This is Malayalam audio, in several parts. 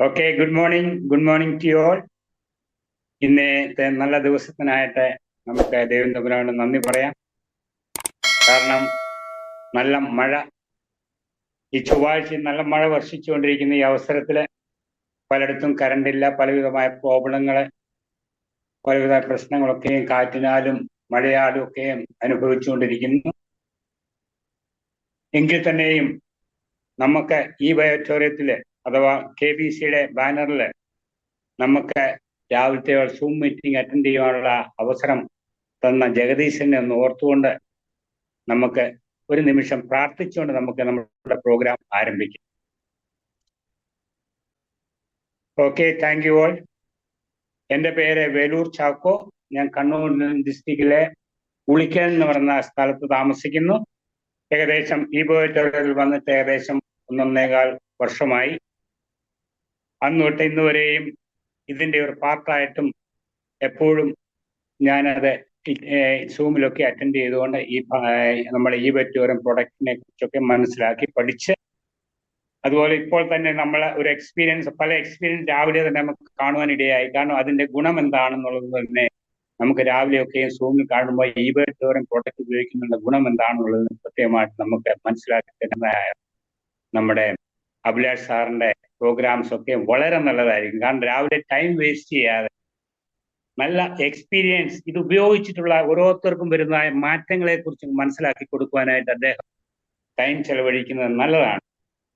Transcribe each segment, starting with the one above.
Okay, good morning to you all. ഇന്നത്തെ നല്ല ദിവസത്തിനായിട്ട് നമുക്ക് ദൈവം തമ്പുരാനോട് നന്ദി പറയാം. കാരണം നല്ല മഴ, ഈ ചൊവ്വാഴ്ച നല്ല മഴ വർഷിച്ചുകൊണ്ടിരിക്കുന്ന ഈ അവസരത്തിൽ പലയിടത്തും കറണ്ടില്ല, പലവിധമായ പ്രോബ്ലങ്ങള്, പലവിധ പ്രശ്നങ്ങളൊക്കെയും കാറ്റിനാലും മഴയാലും ഒക്കെയും അനുഭവിച്ചുകൊണ്ടിരിക്കുന്നു. എങ്കിൽ തന്നെയും നമുക്ക് ഈ ഓഡിറ്റോറിയത്തില് അഥവാ KBCയുടെ ബാനറിൽ നമുക്ക് രാവിലത്തെ സൂം മീറ്റിംഗ് അറ്റൻഡ് ചെയ്യാനുള്ള അവസരം തന്ന ജഗദീശനെ ഒന്ന് ഓർത്തുകൊണ്ട് നമുക്ക് ഒരു നിമിഷം പ്രാർത്ഥിച്ചുകൊണ്ട് നമുക്ക് നമ്മുടെ പ്രോഗ്രാം ആരംഭിക്കാം. Okay, thank you all. എൻ്റെ പേര് വേലൂർ ചാക്കോ. ഞാൻ കണ്ണൂർ ഡിസ്ട്രിക്റ്റിലെ ഉളിക്കൽ എന്ന് പറയുന്ന സ്ഥലത്ത് താമസിക്കുന്നു. ഏകദേശം ഈ ഓഡിറ്റോറിയത്തിൽ വന്നിട്ട് ഏകദേശം 1.25 വർഷമായി. അന്ന് തൊട്ട് ഇന്ന് വരെയും ഇതിൻ്റെ ഒരു പാർട്ടായിട്ടും എപ്പോഴും ഞാനത് സൂമിലൊക്കെ അറ്റൻഡ് ചെയ്തുകൊണ്ട് നമ്മുടെ ഈ ഓഡിറ്റോറിയം പ്രൊഡക്റ്റിനെ കുറിച്ചൊക്കെ മനസ്സിലാക്കി പഠിച്ച്, അതുപോലെ ഇപ്പോൾ തന്നെ നമ്മൾ ഒരു പല എക്സ്പീരിയൻസ് രാവിലെ തന്നെ നമുക്ക് കാണുവാനിടയായി. കാരണം അതിന്റെ ഗുണം എന്താണെന്നുള്ളത് തന്നെ നമുക്ക് രാവിലെയൊക്കെ സൂമിൽ കാണുമ്പോൾ ഈ ഓഡിറ്റോറിയം പ്രൊഡക്റ്റ് ഉപയോഗിക്കുന്നതിന്റെ ഗുണം എന്താണെന്നുള്ളത് കൃത്യമായിട്ട് നമുക്ക് മനസ്സിലാക്കി തരുന്നതായ നമ്മുടെ അഭിലാഷ് സാറിന്റെ പ്രോഗ്രാംസ് ഒക്കെ വളരെ നല്ലതായിരിക്കും. കാരണം രാവിലെ ടൈം വേസ്റ്റ് ചെയ്യാതെ നല്ല എക്സ്പീരിയൻസ് ഇത് ഉപയോഗിച്ചിട്ടുള്ള ഓരോരുത്തർക്കും വരുന്നതായ മാറ്റങ്ങളെ കുറിച്ച് മനസ്സിലാക്കി കൊടുക്കുവാനായിട്ട് അദ്ദേഹം ടൈം ചെലവഴിക്കുന്നത് നല്ലതാണ്.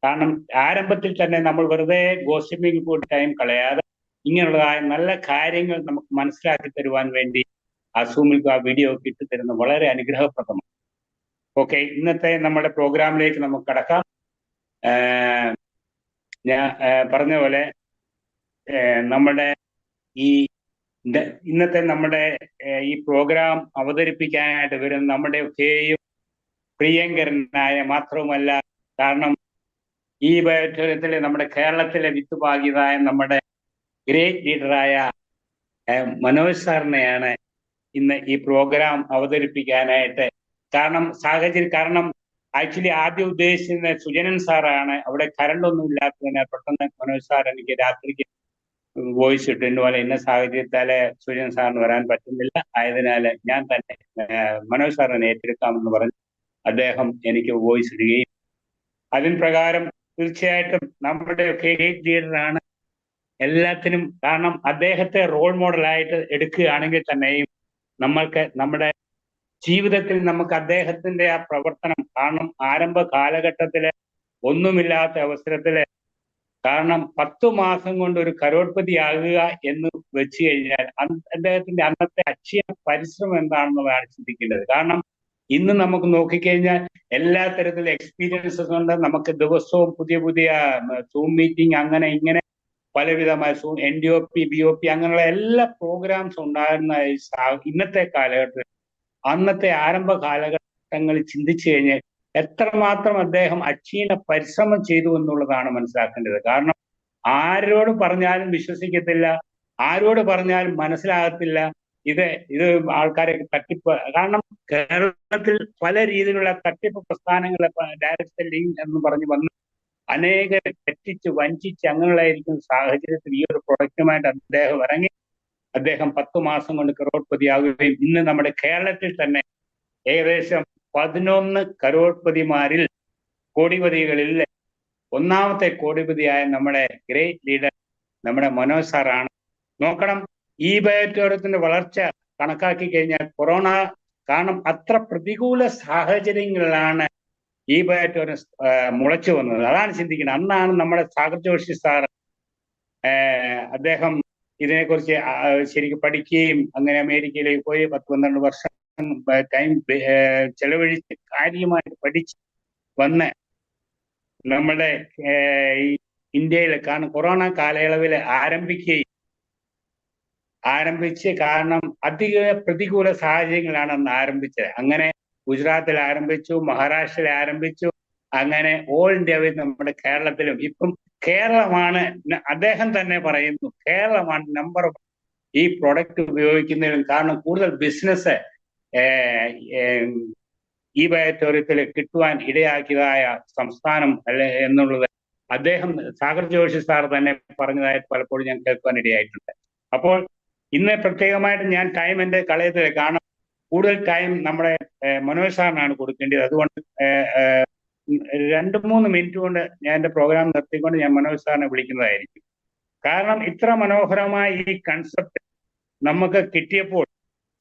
കാരണം ആരംഭത്തിൽ തന്നെ നമ്മൾ വെറുതെ ഗോസിപ്പിംഗ് കൂടി ടൈം കളയാതെ ഇങ്ങനെയുള്ളതായ നല്ല കാര്യങ്ങൾ നമുക്ക് മനസ്സിലാക്കി തരുവാൻ വേണ്ടി ആ സൂമിൽ ആ വീഡിയോ ഇട്ടു തരുന്നത് വളരെ അനുഗ്രഹപ്രദമാണ്. ഓക്കെ, ഇന്നത്തെ നമ്മുടെ പ്രോഗ്രാമിലേക്ക് നമുക്ക് കടക്കാം. ഞാൻ പറഞ്ഞ പോലെ നമ്മുടെ ഇന്നത്തെ നമ്മുടെ ഈ പ്രോഗ്രാം അവതരിപ്പിക്കാനായിട്ട് വരുന്ന നമ്മുടെ ഒക്കെയും പ്രിയങ്കരനായ, മാത്രവുമല്ല കാരണം ഈ ഓഡിറ്റോറിയത്തിൽ നമ്മുടെ കേരളത്തിലെ വിത്തുപാകിയതായ നമ്മുടെ ഗ്രേറ്റ് ലീഡറായ മനോജ് സാറിനെയാണ് ഇന്ന് ഈ പ്രോഗ്രാം അവതരിപ്പിക്കാനായിട്ട് കാരണം ആക്ച്വലി ആദ്യം ഉദ്ദേശിച്ചിരുന്ന സുജനൻ സാറാണ്. അവിടെ കറണ്ടൊന്നും ഇല്ലാത്തതിനാൽ പെട്ടെന്ന് മനോജ് സാർ എനിക്ക് രാത്രിക്ക് വോയിസ് ഇട്ടു, പോലെ ഇന്ന സാഹചര്യത്താല് സുജൻ സാറിന് വരാൻ പറ്റുന്നില്ല, ആയതിനാല് ഞാൻ തന്നെ മനോജ് സാറിനെ ഏറ്റെടുക്കാമെന്ന് പറഞ്ഞ് അദ്ദേഹം എനിക്ക് വോയിസ് ഇടുകയും അതിന് പ്രകാരം തീർച്ചയായിട്ടും നമ്മുടെ ഗ്രേറ്റ് ലീഡറാണ് എല്ലാത്തിനും. കാരണം അദ്ദേഹത്തെ റോൾ മോഡലായിട്ട് എടുക്കുകയാണെങ്കിൽ തന്നെയും നമ്മൾക്ക് നമ്മുടെ ജീവിതത്തിൽ നമുക്ക് അദ്ദേഹത്തിന്റെ ആ പ്രവർത്തനം, കാരണം ആരംഭ കാലഘട്ടത്തില് ഒന്നുമില്ലാത്ത അവസരത്തില്, കാരണം 10 മാസം കൊണ്ട് ഒരു കരോഡ്പതി ആകുക എന്ന് വെച്ച് കഴിഞ്ഞാൽ അദ്ദേഹത്തിന്റെ അന്നത്തെ അക്ഷയ പരിശ്രമം എന്താണെന്നുള്ളതാണ് ചിന്തിക്കേണ്ടത്. കാരണം ഇന്ന് നമുക്ക് നോക്കിക്കഴിഞ്ഞാൽ എല്ലാ തരത്തിലുള്ള എക്സ്പീരിയൻസസ് കൊണ്ട് നമുക്ക് ദിവസവും പുതിയ പുതിയ സൂം മീറ്റിംഗ് അങ്ങനെ ഇങ്ങനെ പലവിധമായ NDOP BOP അങ്ങനെയുള്ള എല്ലാ പ്രോഗ്രാംസ് ഉണ്ടായിരുന്ന ഇന്നത്തെ കാലഘട്ടത്തിൽ അന്നത്തെ ആരംഭ കാലഘട്ടങ്ങളിൽ ചിന്തിച്ചു കഴിഞ്ഞാൽ എത്രമാത്രം അദ്ദേഹം അക്ഷീണ പരിശ്രമം ചെയ്തു എന്നുള്ളതാണ് മനസ്സിലാക്കേണ്ടത്. കാരണം ആരോട് പറഞ്ഞാലും വിശ്വസിക്കത്തില്ല, ആരോട് പറഞ്ഞാലും മനസ്സിലാകത്തില്ല. ഇത് ആൾക്കാരെ തട്ടിപ്പ്, കാരണം കേരളത്തിൽ പല രീതിയിലുള്ള തട്ടിപ്പ് പ്രസ്ഥാനങ്ങളെ ഡയറക്റ്റ് ലിങ്ക് എന്ന് പറഞ്ഞു വന്ന് അനേകരെ തെറ്റിച്ച് വഞ്ചിച്ച് അങ്ങനെയുള്ളായിരിക്കുന്ന സാഹചര്യത്തിൽ ഈ ഒരു പ്രൊഡക്റ്റുമായിട്ട് അദ്ദേഹം ഇറങ്ങി അദ്ദേഹം 10 മാസം കൊണ്ട് കരോഡ്പതിയാകുകയും ഇന്ന് നമ്മുടെ കേരളത്തിൽ തന്നെ ഏകദേശം 11 കരോഡ്പതിമാരിൽ കോടിപതികളിൽ ഒന്നാമത്തെ കോടിപതിയായ നമ്മുടെ ഗ്രേറ്റ് ലീഡർ നമ്മുടെ മനോജ് സാറാണ്. നോക്കണം, ഈ ഓഡിറ്റോറിയത്തിന്റെ വളർച്ച കണക്കാക്കി കഴിഞ്ഞാൽ കൊറോണ കാരണം അത്ര പ്രതികൂല സാഹചര്യങ്ങളിലാണ് ഈ ഓഡിറ്റോറിയം മുളച്ചു വന്നത്. അതാണ് ചിന്തിക്കുന്നത്. അന്നാണ് നമ്മുടെ സാഗർ ജോഷി സാർ അദ്ദേഹം ഇതിനെക്കുറിച്ച് ശരിക്കും പഠിക്കുകയും അങ്ങനെ അമേരിക്കയിലേക്ക് പോയി 10-12 വർഷം ടൈം ചെലവഴിച്ച് കാര്യമായിട്ട് പഠിച്ച് വന്ന് നമ്മുടെ ഈ ഇന്ത്യയിൽ, കാരണം കൊറോണ കാലയളവിൽ ആരംഭിച്ച് കാരണം അധിക പ്രതികൂല സാഹചര്യങ്ങളാണ് അന്ന് ആരംഭിച്ചത്. അങ്ങനെ ഗുജറാത്തിൽ ആരംഭിച്ചു, മഹാരാഷ്ട്രയിൽ ആരംഭിച്ചു, അങ്ങനെ ഓൾ ഇന്ത്യയിൽ നമ്മുടെ കേരളത്തിലും ഇപ്പം കേരളമാണ്, അദ്ദേഹം തന്നെ പറയുന്നു, കേരളമാണ് നമ്പർ ഈ പ്രൊഡക്റ്റ് ഉപയോഗിക്കുന്നതിലും. കാരണം കൂടുതൽ ബിസിനസ് ഈ ഓഡിറ്റോറിയത്തിൽ കിട്ടുവാൻ ഇടയാക്കിയതായ സംസ്ഥാനം അല്ലെ എന്നുള്ളത് അദ്ദേഹം സാഗർ ജോഷി സാർ തന്നെ പറഞ്ഞതായിട്ട് പലപ്പോഴും ഞാൻ കേൾക്കാനിടയായിട്ടുണ്ട്. അപ്പോൾ ഇന്ന് പ്രത്യേകമായിട്ട് ഞാൻ ടൈം എൻ്റെ കളയത്തില്ല, കാരണം കൂടുതൽ ടൈം നമ്മുടെ മനോജ് സാറിനാണ് കൊടുക്കേണ്ടത്. അതുകൊണ്ട് 2-3 മിനിറ്റ് കൊണ്ട് ഞാൻ എൻ്റെ പ്രോഗ്രാം നിർത്തിക്കൊണ്ട് ഞാൻ മനോജ് സാറിനെ വിളിക്കുന്നതായിരിക്കും. കാരണം ഇത്ര മനോഹരമായ ഈ കൺസെപ്റ്റ് നമുക്ക് കിട്ടിയപ്പോൾ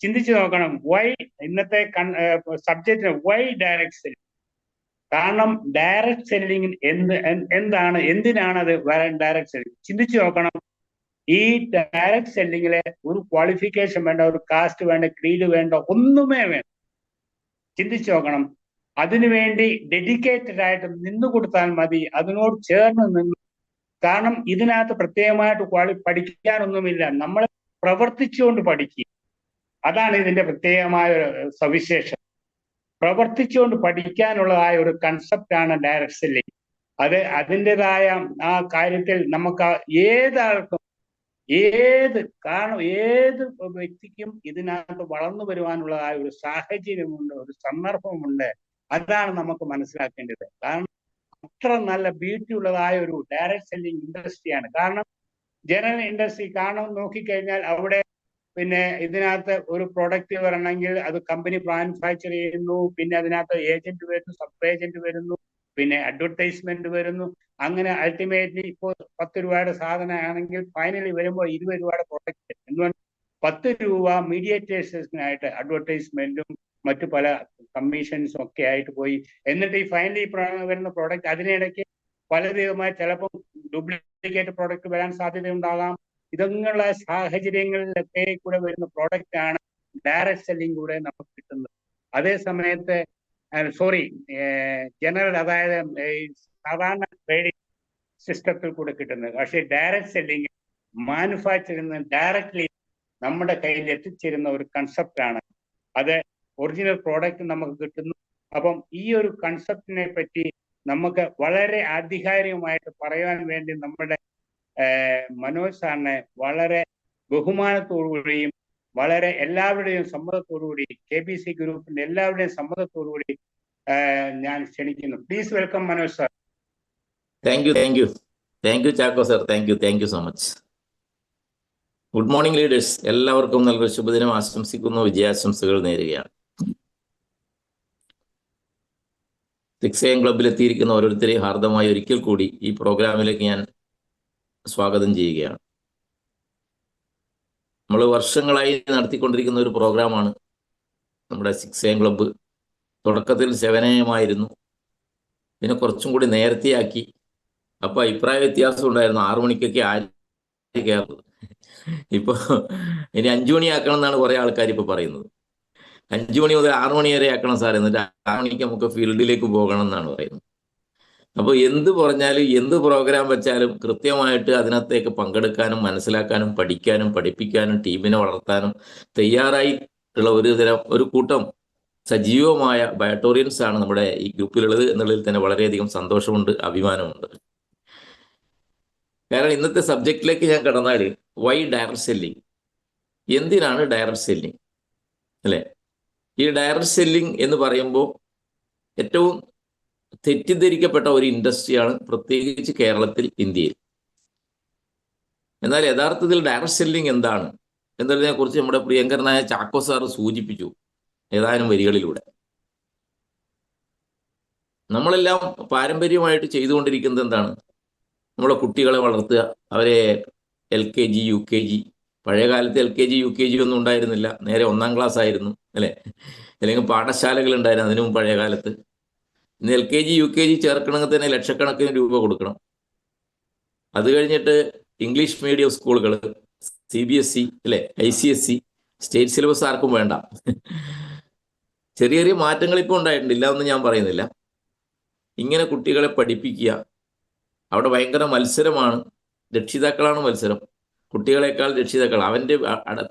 ചിന്തിച്ചു നോക്കണം, വൈ ഇന്നത്തെ സബ്ജക്റ്റ് വൈ ഡയറക്ട് സെല്ലിംഗ്. കാരണം ഡയറക്ട് സെല്ലിംഗ് എന്താണ്, എന്തിനാണ് അത് ഡയറക്ട് സെല്ലിംഗ് ചിന്തിച്ചു നോക്കണം. ഈ ഡയറക്ട് സെല്ലിങ്ങിലെ ഒരു ക്വാളിഫിക്കേഷൻ വേണ്ട, ഒരു കാസ്റ്റ് വേണ്ട, ക്രീഡ് വേണ്ട, ഒന്നുമേ വേണ്ട. ചിന്തിച്ചു നോക്കണം. അതിനുവേണ്ടി ഡെഡിക്കേറ്റഡ് ആയിട്ട് നിന്നു കൊടുത്താൽ മതി, അതിനോട് ചേർന്ന് നിന്ന്. കാരണം ഇതിനകത്ത് പ്രത്യേകമായിട്ട് പഠിക്കാനൊന്നുമില്ല, നമ്മൾ പ്രവർത്തിച്ചുകൊണ്ട് പഠിക്കുക. അതാണ് ഇതിന്റെ പ്രത്യേകമായ സവിശേഷത. പ്രവർത്തിച്ചുകൊണ്ട് പഠിക്കാനുള്ളതായ ഒരു കൺസെപ്റ്റാണ് ഡയറക്ട് സെല്ലിംഗ്. അതിൻ്റെതായ ആ കാര്യത്തിൽ നമുക്ക് ഏതാൾക്കും ഏത് വ്യക്തിക്കും ഇതിനകത്ത് വളർന്നു വരുവാനുള്ളതായ ഒരു സാഹചര്യമുണ്ട്, ഒരു സന്ദർഭമുണ്ട്. അതാണ് നമുക്ക് മനസ്സിലാക്കേണ്ടത്. കാരണം അത്ര നല്ല ബ്യൂട്ടി ഉള്ളതായ ഒരു ഡയറക്ട് സെല്ലിംഗ് ഇൻഡസ്ട്രിയാണ്. കാരണം ജനറൽ ഇൻഡസ്ട്രി നോക്കിക്കഴിഞ്ഞാൽ അവിടെ പിന്നെ ഇതിനകത്ത് ഒരു പ്രൊഡക്റ്റ് വരണമെങ്കിൽ അത് കമ്പനി മാനുഫാക്ചർ ചെയ്യുന്നു, പിന്നെ അതിനകത്ത് ഏജന്റ് വരുന്നു, സബ് ഏജന്റ് വരുന്നു, പിന്നെ അഡ്വർടൈസ്മെന്റ് വരുന്നു. അങ്ങനെ അൾട്ടിമേറ്റ്ലി ഇപ്പോൾ 10 രൂപയുടെ സാധനം ആണെങ്കിൽ ഫൈനലി വരുമ്പോൾ 20 രൂപയുടെ പ്രൊഡക്റ്റ്. എന്തുകൊണ്ട് 10 രൂപ മീഡിയേറ്റേഴ്സിനായിട്ട് അഡ്വർടൈസ്മെന്റും മറ്റു പല കമ്മീഷൻസും ഒക്കെ ആയിട്ട് പോയി. എന്നിട്ട് ഈ ഫൈനലി വരുന്ന പ്രോഡക്റ്റ് അതിനിടയ്ക്ക് പലവിധമായി ചിലപ്പോൾ ഡ്യൂപ്ലിക്കേറ്റ് പ്രോഡക്റ്റ് വരാൻ സാധ്യതയുണ്ടാകാം. ഇതങ്ങനെയുള്ള സാഹചര്യങ്ങളിലൊക്കെ കൂടെ വരുന്ന പ്രോഡക്റ്റ് ആണ് ഡയറക്ട് സെല്ലിംഗിലൂടെ നമുക്ക് കിട്ടുന്നത്. അതേ സമയത്ത് ജനറൽ, അതായത് സാധാരണ ട്രേഡിംഗ് സിസ്റ്റത്തിൽ കൂടെ കിട്ടുന്നത്. പക്ഷേ ഡയറക്ട് സെല്ലിംഗ് മാനുഫാക്ചറിൽ നിന്ന് ഡയറക്ട്ലി നമ്മുടെ കയ്യിൽ എത്തിച്ചേരുന്ന ഒരു കൺസെപ്റ്റാണ്. അത് ഒറിജിനൽ പ്രോഡക്റ്റ് നമുക്ക് കിട്ടുന്നു. അപ്പം ഈ ഒരു കൺസെപ്റ്റിനെ പറ്റി നമുക്ക് വളരെ ആധികാരികമായിട്ട് പറയാൻ വേണ്ടി നമ്മുടെ മനോജ് സാറിനെ വളരെ ബഹുമാനത്തോടുകൂടിയും വളരെ എല്ലാവരുടെയും സമ്മതത്തോടുകൂടി, KBC ഗ്രൂപ്പിന്റെ എല്ലാവരുടെയും സമ്മതത്തോടുകൂടി ഞാൻ ക്ഷണിക്കുന്നു. Please welcome Manoj sir. Thank you Chacko sir. Thank you so much. Good morning leaders. എല്ലാവർക്കും നല്ലൊരു ശുഭദിനം ആശംസിക്കുന്നു, വിജയാശംസകൾ നേരുകയാണ്. 6am ക്ലബിൽ എത്തിയിരിക്കുന്ന ഓരോരുത്തരെയും ഹാർദമായി ഒരിക്കൽ കൂടി ഈ പ്രോഗ്രാമിലേക്ക് ഞാൻ സ്വാഗതം ചെയ്യുകയാണ്. നമ്മൾ വർഷങ്ങളായി നടത്തിക്കൊണ്ടിരിക്കുന്ന ഒരു പ്രോഗ്രാമാണ് നമ്മുടെ 6am ക്ലബ്ബ്. തുടക്കത്തിൽ 7am ആയിരുന്നു, പിന്നെ കുറച്ചും കൂടി നേരത്തെയാക്കി. അപ്പോൾ അഭിപ്രായ വ്യത്യാസം ഉണ്ടായിരുന്നു, 6 മണിക്കൊക്കെ ആര് കയറുന്നത്. ഇപ്പോൾ ഇനി 5 മണിയാക്കണം എന്നാണ് കുറേ ആൾക്കാർ ഇപ്പോൾ പറയുന്നത്. 5 മണി മുതൽ 6 മണി വരെ ആക്കണം സാർ, എന്നിട്ട് 6 മണിക്ക് നമുക്ക് ഫീൽഡിലേക്ക് പോകണം എന്നാണ് പറയുന്നത്. അപ്പോൾ എന്ത് പറഞ്ഞാലും എന്ത് പ്രോഗ്രാം വെച്ചാലും കൃത്യമായിട്ട് അതിനകത്തേക്ക് പങ്കെടുക്കാനും മനസ്സിലാക്കാനും പഠിക്കാനും പഠിപ്പിക്കാനും ടീമിനെ വളർത്താനും തയ്യാറായി ഉള്ള ഒരു കൂട്ടം സജീവമായ ബയോട്ടോറിയൻസ് ആണ് നമ്മുടെ ഈ ഗ്രൂപ്പിലുള്ളത് എന്നുള്ളതിൽ തന്നെ വളരെയധികം സന്തോഷമുണ്ട്, അഭിമാനമുണ്ട്. കാരണം ഇന്നത്തെ സബ്ജക്റ്റിലേക്ക് ഞാൻ കടന്നാൽ, വൈ ഡയറക്ട് സെല്ലിംഗ്, എന്തിനാണ് ഡയറക്ട് സെല്ലിംഗ് അല്ലേ? ഈ ഡയറക്ട് സെല്ലിംഗ് എന്ന് പറയുമ്പോൾ ഏറ്റവും തെറ്റിദ്ധരിക്കപ്പെട്ട ഒരു ഇൻഡസ്ട്രിയാണ്, പ്രത്യേകിച്ച് കേരളത്തിൽ, ഇന്ത്യയിൽ. എന്നാൽ യഥാർത്ഥത്തിൽ ഡയറക്ട് സെല്ലിംഗ് എന്താണ് എന്നതിനെ കുറിച്ച് നമ്മുടെ പ്രിയങ്കരനായ ചാക്കോ സാർ സൂചിപ്പിച്ചു ഏതാനും വരികളിലൂടെ. നമ്മളെല്ലാം പാരമ്പര്യമായിട്ട് ചെയ്തുകൊണ്ടിരിക്കുന്നത് എന്താണ്? നമ്മളെ കുട്ടികളെ വളർത്തുക, അവരെ LKG UKG, പഴയ കാലത്ത് LKG UKG ഒന്നും ഉണ്ടായിരുന്നില്ല, നേരെ 1ാം ക്ലാസ് ആയിരുന്നു അല്ലേ? അല്ലെങ്കിൽ പാഠശാലകൾ ഉണ്ടായിരുന്നു അതിനു മുമ്പ് പഴയ കാലത്ത്. ഇന്ന് LKG UKG ചേർക്കണമെങ്കിൽ തന്നെ ലക്ഷക്കണക്കിന് രൂപ കൊടുക്കണം. അത് കഴിഞ്ഞിട്ട് ഇംഗ്ലീഷ് മീഡിയം സ്കൂളുകൾ, CBSE അല്ലേ, ICSE, സ്റ്റേറ്റ് സിലബസ് ആർക്കും വേണ്ട. ചെറിയ ചെറിയ മാറ്റങ്ങൾ ഇപ്പോൾ ഉണ്ടായിട്ടുണ്ട്, ഇല്ല എന്ന് ഞാൻ പറയുന്നില്ല. ഇങ്ങനെ കുട്ടികളെ പഠിപ്പിക്കുക, അവിടെ ഭയങ്കര മത്സരമാണ്, രക്ഷിതാക്കളാണ് മത്സരം, കുട്ടികളെക്കാൾ രക്ഷിതാക്കൾ. അവൻ്റെ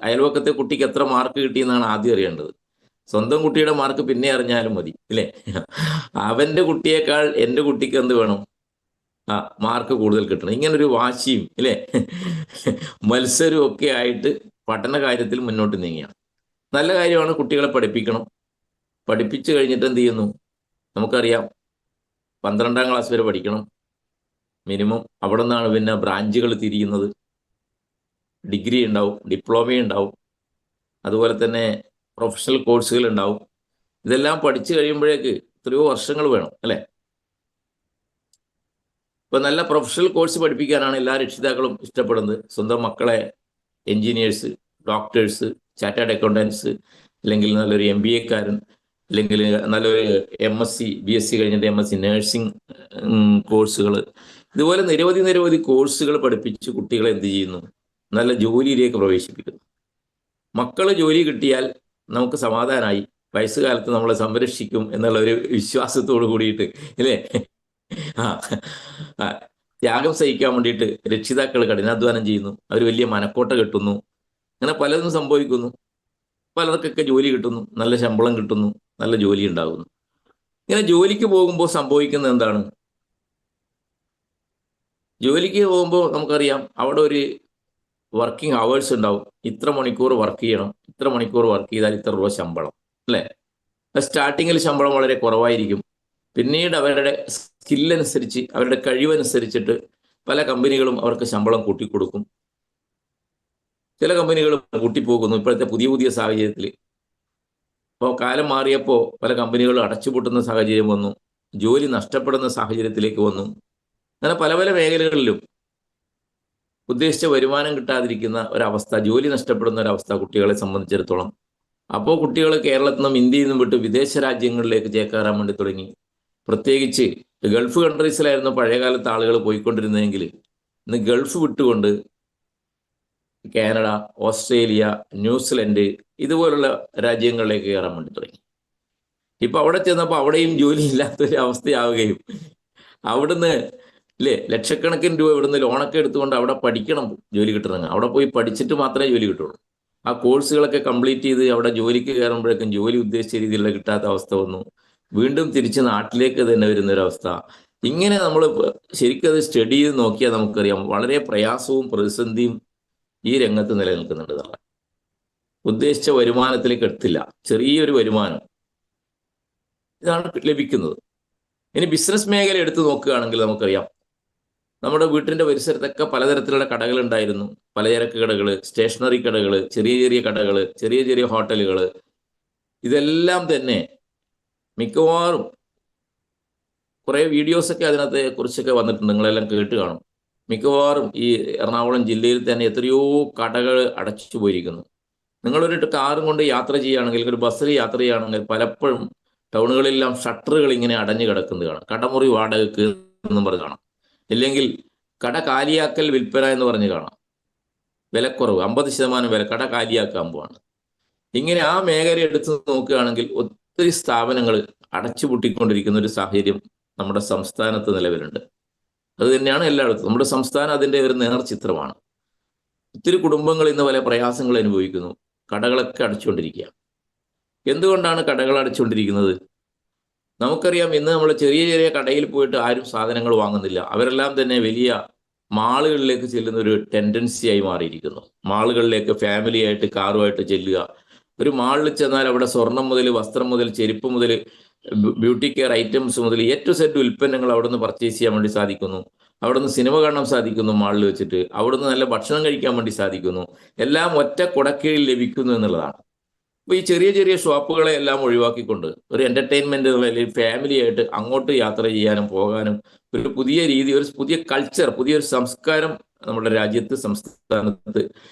അയൽവക്കത്തെ കുട്ടിക്ക് എത്ര മാർക്ക് കിട്ടിയെന്നാണ് ആദ്യം അറിയേണ്ടത്. സ്വന്തം കുട്ടിയുടെ മാർക്ക് പിന്നെ അറിഞ്ഞാലും മതി അല്ലേ? അവൻ്റെ കുട്ടിയേക്കാൾ എൻ്റെ കുട്ടിക്ക് എന്ത് വേണം? മാർക്ക് കൂടുതൽ കിട്ടണം. ഇങ്ങനൊരു വാശിയും അല്ലേ, മത്സരവും ഒക്കെ ആയിട്ട് പഠന കാര്യത്തിൽ മുന്നോട്ട് നീങ്ങുകയാണ്. നല്ല കാര്യമാണ്, കുട്ടികളെ പഠിപ്പിക്കണം. പഠിപ്പിച്ചു കഴിഞ്ഞിട്ട് എന്ത് ചെയ്യുന്നു? നമുക്കറിയാം, 12ാം ക്ലാസ് വരെ പഠിക്കണം. മിനിമം. അവിടെ നിന്നാണ് പിന്നെ ബ്രാഞ്ചുകൾ തിരിയുന്നത്. ഡിഗ്രി ഉണ്ടാവും, ഡിപ്ലോമ ഉണ്ടാവും, അതുപോലെ തന്നെ പ്രൊഫഷണൽ കോഴ്സുകൾ ഉണ്ടാവും. ഇതെല്ലാം പഠിച്ചു കഴിയുമ്പോഴേക്ക് എത്രയോ വർഷങ്ങൾ വേണം അല്ലേ? ഇപ്പം നല്ല പ്രൊഫഷണൽ കോഴ്സ് പഠിപ്പിക്കാനാണ് എല്ലാ രക്ഷിതാക്കളും ഇഷ്ടപ്പെടുന്നത്. സ്വന്തം മക്കളെ എൻജിനീയേഴ്സ്, ഡോക്ടേഴ്സ്, ചാർട്ടേഡ് അക്കൗണ്ടൻസ്, അല്ലെങ്കിൽ നല്ലൊരു MBA-കാരൻ, അല്ലെങ്കിൽ നല്ലൊരു MSc BSc കഴിഞ്ഞിട്ട് MSc നഴ്സിംഗ് കോഴ്സുകൾ, ഇതുപോലെ നിരവധി കോഴ്സുകൾ പഠിപ്പിച്ച് കുട്ടികളെ എന്ത് ചെയ്യുന്നു? നല്ല ജോലിയിലേക്ക് പ്രവേശിപ്പിക്കുന്നു. മക്കൾ ജോലി കിട്ടിയാൽ നമുക്ക് സമാധാനമായി, വയസ്സുകാലത്ത് നമ്മളെ സംരക്ഷിക്കും എന്നുള്ള ഒരു വിശ്വാസത്തോട് കൂടിയിട്ട് അല്ലേ? ആ ത്യാഗം സഹിക്കാൻ വേണ്ടിയിട്ട് രക്ഷിതാക്കൾ കഠിനാധ്വാനം ചെയ്യുന്നു. അവർ വലിയ മനക്കോട്ട കെട്ടുന്നു. അങ്ങനെ പലതും സംഭവിക്കുന്നു. പലർക്കൊക്കെ ജോലി കിട്ടുന്നു, നല്ല ശമ്പളം കിട്ടുന്നു, നല്ല ജോലി ഉണ്ടാകുന്നു. ഇങ്ങനെ ജോലിക്ക് പോകുമ്പോൾ സംഭവിക്കുന്നത് എന്താണ്? ജോലിക്ക് പോകുമ്പോൾ നമുക്കറിയാം അവിടെ ഒരു വർക്കിംഗ് അവേഴ്സ് ഉണ്ടാവും. ഇത്ര മണിക്കൂർ വർക്ക് ചെയ്യണം, ഇത്ര മണിക്കൂർ വർക്ക് ചെയ്താൽ ഇത്ര രൂപ ശമ്പളം അല്ലേ? സ്റ്റാർട്ടിങ്ങിൽ ശമ്പളം വളരെ കുറവായിരിക്കും. പിന്നീട് അവരുടെ സ്കില്ലനുസരിച്ച്, അവരുടെ കഴിവനുസരിച്ചിട്ട് പല കമ്പനികളും അവർക്ക് ശമ്പളം കൂട്ടിക്കൊടുക്കും. ചില കമ്പനികൾ കൂട്ടിപ്പോകുന്നു. ഇപ്പോഴത്തെ പുതിയ സാഹചര്യത്തിൽ ഇപ്പോൾ കാലം മാറിയപ്പോൾ പല കമ്പനികളും അടച്ചുപൂട്ടുന്ന സാഹചര്യം വന്നു, ജോലി നഷ്ടപ്പെടുന്ന സാഹചര്യത്തിലേക്ക് വന്നു. അങ്ങനെ പല മേഖലകളിലും ഉദ്ദേശിച്ച വരുമാനം കിട്ടാതിരിക്കുന്ന ഒരവസ്ഥ, ജോലി നഷ്ടപ്പെടുന്ന ഒരവസ്ഥ കുട്ടികളെ സംബന്ധിച്ചിടത്തോളം. അപ്പോൾ കുട്ടികൾ കേരളത്തിൽ നിന്നും ഇന്ത്യയിൽ നിന്നും വിട്ട് വിദേശ രാജ്യങ്ങളിലേക്ക് ചേക്കേറാൻ വേണ്ടി തുടങ്ങി. പ്രത്യേകിച്ച് ഗൾഫ് കൺട്രീസിലായിരുന്നു പഴയകാലത്ത് ആളുകൾ പോയിക്കൊണ്ടിരുന്നതെങ്കിൽ ഇന്ന് ഗൾഫ് വിട്ടുകൊണ്ട് കാനഡ, ഓസ്ട്രേലിയ, ന്യൂസിലൻഡ് ഇതുപോലുള്ള രാജ്യങ്ങളിലേക്ക് കയറാൻ വേണ്ടി തുടങ്ങി. ഇപ്പൊ അവിടെ ചെന്നപ്പോൾ അവിടെയും ജോലി ഇല്ലാത്തൊരു അവസ്ഥയാവുകയും അവിടുന്ന് ലക്ഷക്കണക്കിന് രൂപ ഇവിടുന്ന് ലോണൊക്കെ എടുത്തുകൊണ്ട് അവിടെ പഠിക്കണം ജോലി കിട്ടണമെങ്കിൽ. അവിടെ പോയി പഠിച്ചിട്ട് മാത്രമേ ജോലി കിട്ടുള്ളൂ. ആ കോഴ്സുകളൊക്കെ കംപ്ലീറ്റ് ചെയ്ത് അവിടെ ജോലിക്ക് കയറുമ്പോഴേക്കും ജോലി ഉദ്ദേശിച്ച രീതിയിലുള്ള കിട്ടാത്ത അവസ്ഥ വന്നു. വീണ്ടും തിരിച്ച് നാട്ടിലേക്ക് തന്നെ വരുന്നൊരവസ്ഥ. ഇങ്ങനെ നമ്മൾ ശരിക്കും അത് സ്റ്റഡി ചെയ്ത് നോക്കിയാൽ നമുക്കറിയാം വളരെ പ്രയാസവും പ്രതിസന്ധിയും ഈ രംഗത്ത് നിലനിൽക്കുന്നുണ്ട്. നമ്മൾ ഉദ്ദേശിച്ച വരുമാനത്തിലേക്ക് എത്തില്ല, ചെറിയൊരു വരുമാനം ഇതാണ് ലഭിക്കുന്നത്. ഇനി ബിസിനസ് മേഖല എടുത്തു നോക്കുകയാണെങ്കിൽ നമുക്കറിയാം നമ്മുടെ വീട്ടിൻ്റെ പരിസരത്തൊക്കെ പലതരത്തിലുള്ള കടകൾ ഉണ്ടായിരുന്നു. പലചരക്ക് കടകൾ, സ്റ്റേഷനറി കടകൾ, ചെറിയ കടകൾ, ചെറിയ ഹോട്ടലുകൾ, ഇതെല്ലാം തന്നെ മിക്കവാറും കുറേ വീഡിയോസൊക്കെ അതിനകത്തെ കുറിച്ചൊക്കെ വന്നിട്ടുണ്ട്, നിങ്ങളെല്ലാം കേട്ട് കാണും. മിക്കവാറും ഈ എറണാകുളം ജില്ലയിൽ തന്നെ എത്രയോ കടകൾ അടച്ചു പോയിരിക്കുന്നു. നിങ്ങളൊരു കാറും കൊണ്ട് യാത്ര ചെയ്യുകയാണെങ്കിൽ, ഒരു ബസ്സിൽ യാത്ര ചെയ്യുകയാണെങ്കിൽ പലപ്പോഴും ടൗണുകളിലെല്ലാം ഷട്ടറുകൾ ഇങ്ങനെ അടഞ്ഞു കിടക്കുന്നത് കാണാം. കടമുറി വാടകയ്ക്ക് എന്നും പറഞ്ഞ് കാണാം. ഇല്ലെങ്കിൽ കട കാലിയാക്കൽ വിൽപ്പന എന്ന് പറഞ്ഞ് കാണാം. വിലക്കുറവ് 50% വില, കട കാലിയാക്കാൻ പോവാണ്. ഇങ്ങനെ ആ മേഖല എടുത്ത് നോക്കുകയാണെങ്കിൽ ഒത്തിരി സ്ഥാപനങ്ങൾ അടച്ചുപൂട്ടിക്കൊണ്ടിരിക്കുന്ന ഒരു സാഹചര്യം നമ്മുടെ സംസ്ഥാനത്ത് നിലവിലുണ്ട്. അത് തന്നെയാണ് എല്ലായിടത്തും. നമ്മുടെ സംസ്ഥാനം അതിൻ്റെ ഒരു നേർചിത്രമാണ്. ഒത്തിരി കുടുംബങ്ങൾ ഇന്ന് പല പ്രയാസങ്ങൾ അനുഭവിക്കുന്നു. കടകളൊക്കെ അടച്ചുകൊണ്ടിരിക്കുക. എന്തുകൊണ്ടാണ് കടകൾ അടച്ചുകൊണ്ടിരിക്കുന്നത്? നമുക്കറിയാം, ഇന്ന് നമ്മൾ ചെറിയ കടയിൽ പോയിട്ട് ആരും സാധനങ്ങൾ വാങ്ങുന്നില്ല. അവരെല്ലാം തന്നെ വലിയ മാളുകളിലേക്ക് ചെല്ലുന്ന ഒരു ടെൻഡൻസിയായി മാറിയിരിക്കുന്നു. മാളുകളിലേക്ക് ഫാമിലി ആയിട്ട് കാറുമായിട്ട് ചെല്ലുക. ഒരു മാളിൽ ചെന്നാൽ അവിടെ സ്വർണം മുതൽ, വസ്ത്രം മുതൽ, ചെരുപ്പ് മുതൽ, ബ്യൂട്ടി കെയർ ഐറ്റംസ് മുതൽ A to Z ഉൽപ്പന്നങ്ങൾ അവിടെ നിന്ന് പർച്ചേസ് ചെയ്യാൻ വേണ്ടി സാധിക്കുന്നു. അവിടെ നിന്ന് സിനിമ കാണാൻ സാധിക്കുന്നു മാളിൽ വെച്ചിട്ട്. അവിടെ നിന്ന് നല്ല ഭക്ഷണം കഴിക്കാൻ വേണ്ടി സാധിക്കുന്നു. എല്ലാം ഒറ്റ കുടക്കീഴിൽ ലഭിക്കുന്നു എന്നുള്ളതാണ്. അപ്പോൾ ഈ ചെറിയ ഷോപ്പുകളെ എല്ലാം ഒഴിവാക്കിക്കൊണ്ട് ഒരു എൻ്റർടൈൻമെൻറ്റ് അല്ലെങ്കിൽ ഫാമിലി ആയിട്ട് അങ്ങോട്ട് യാത്ര ചെയ്യാനും പോകാനും ഒരു പുതിയ രീതി, ഒരു പുതിയ കൾച്ചർ, പുതിയൊരു സംസ്കാരം നമ്മുടെ രാജ്യത്ത്, സംസ്ഥാനത്ത്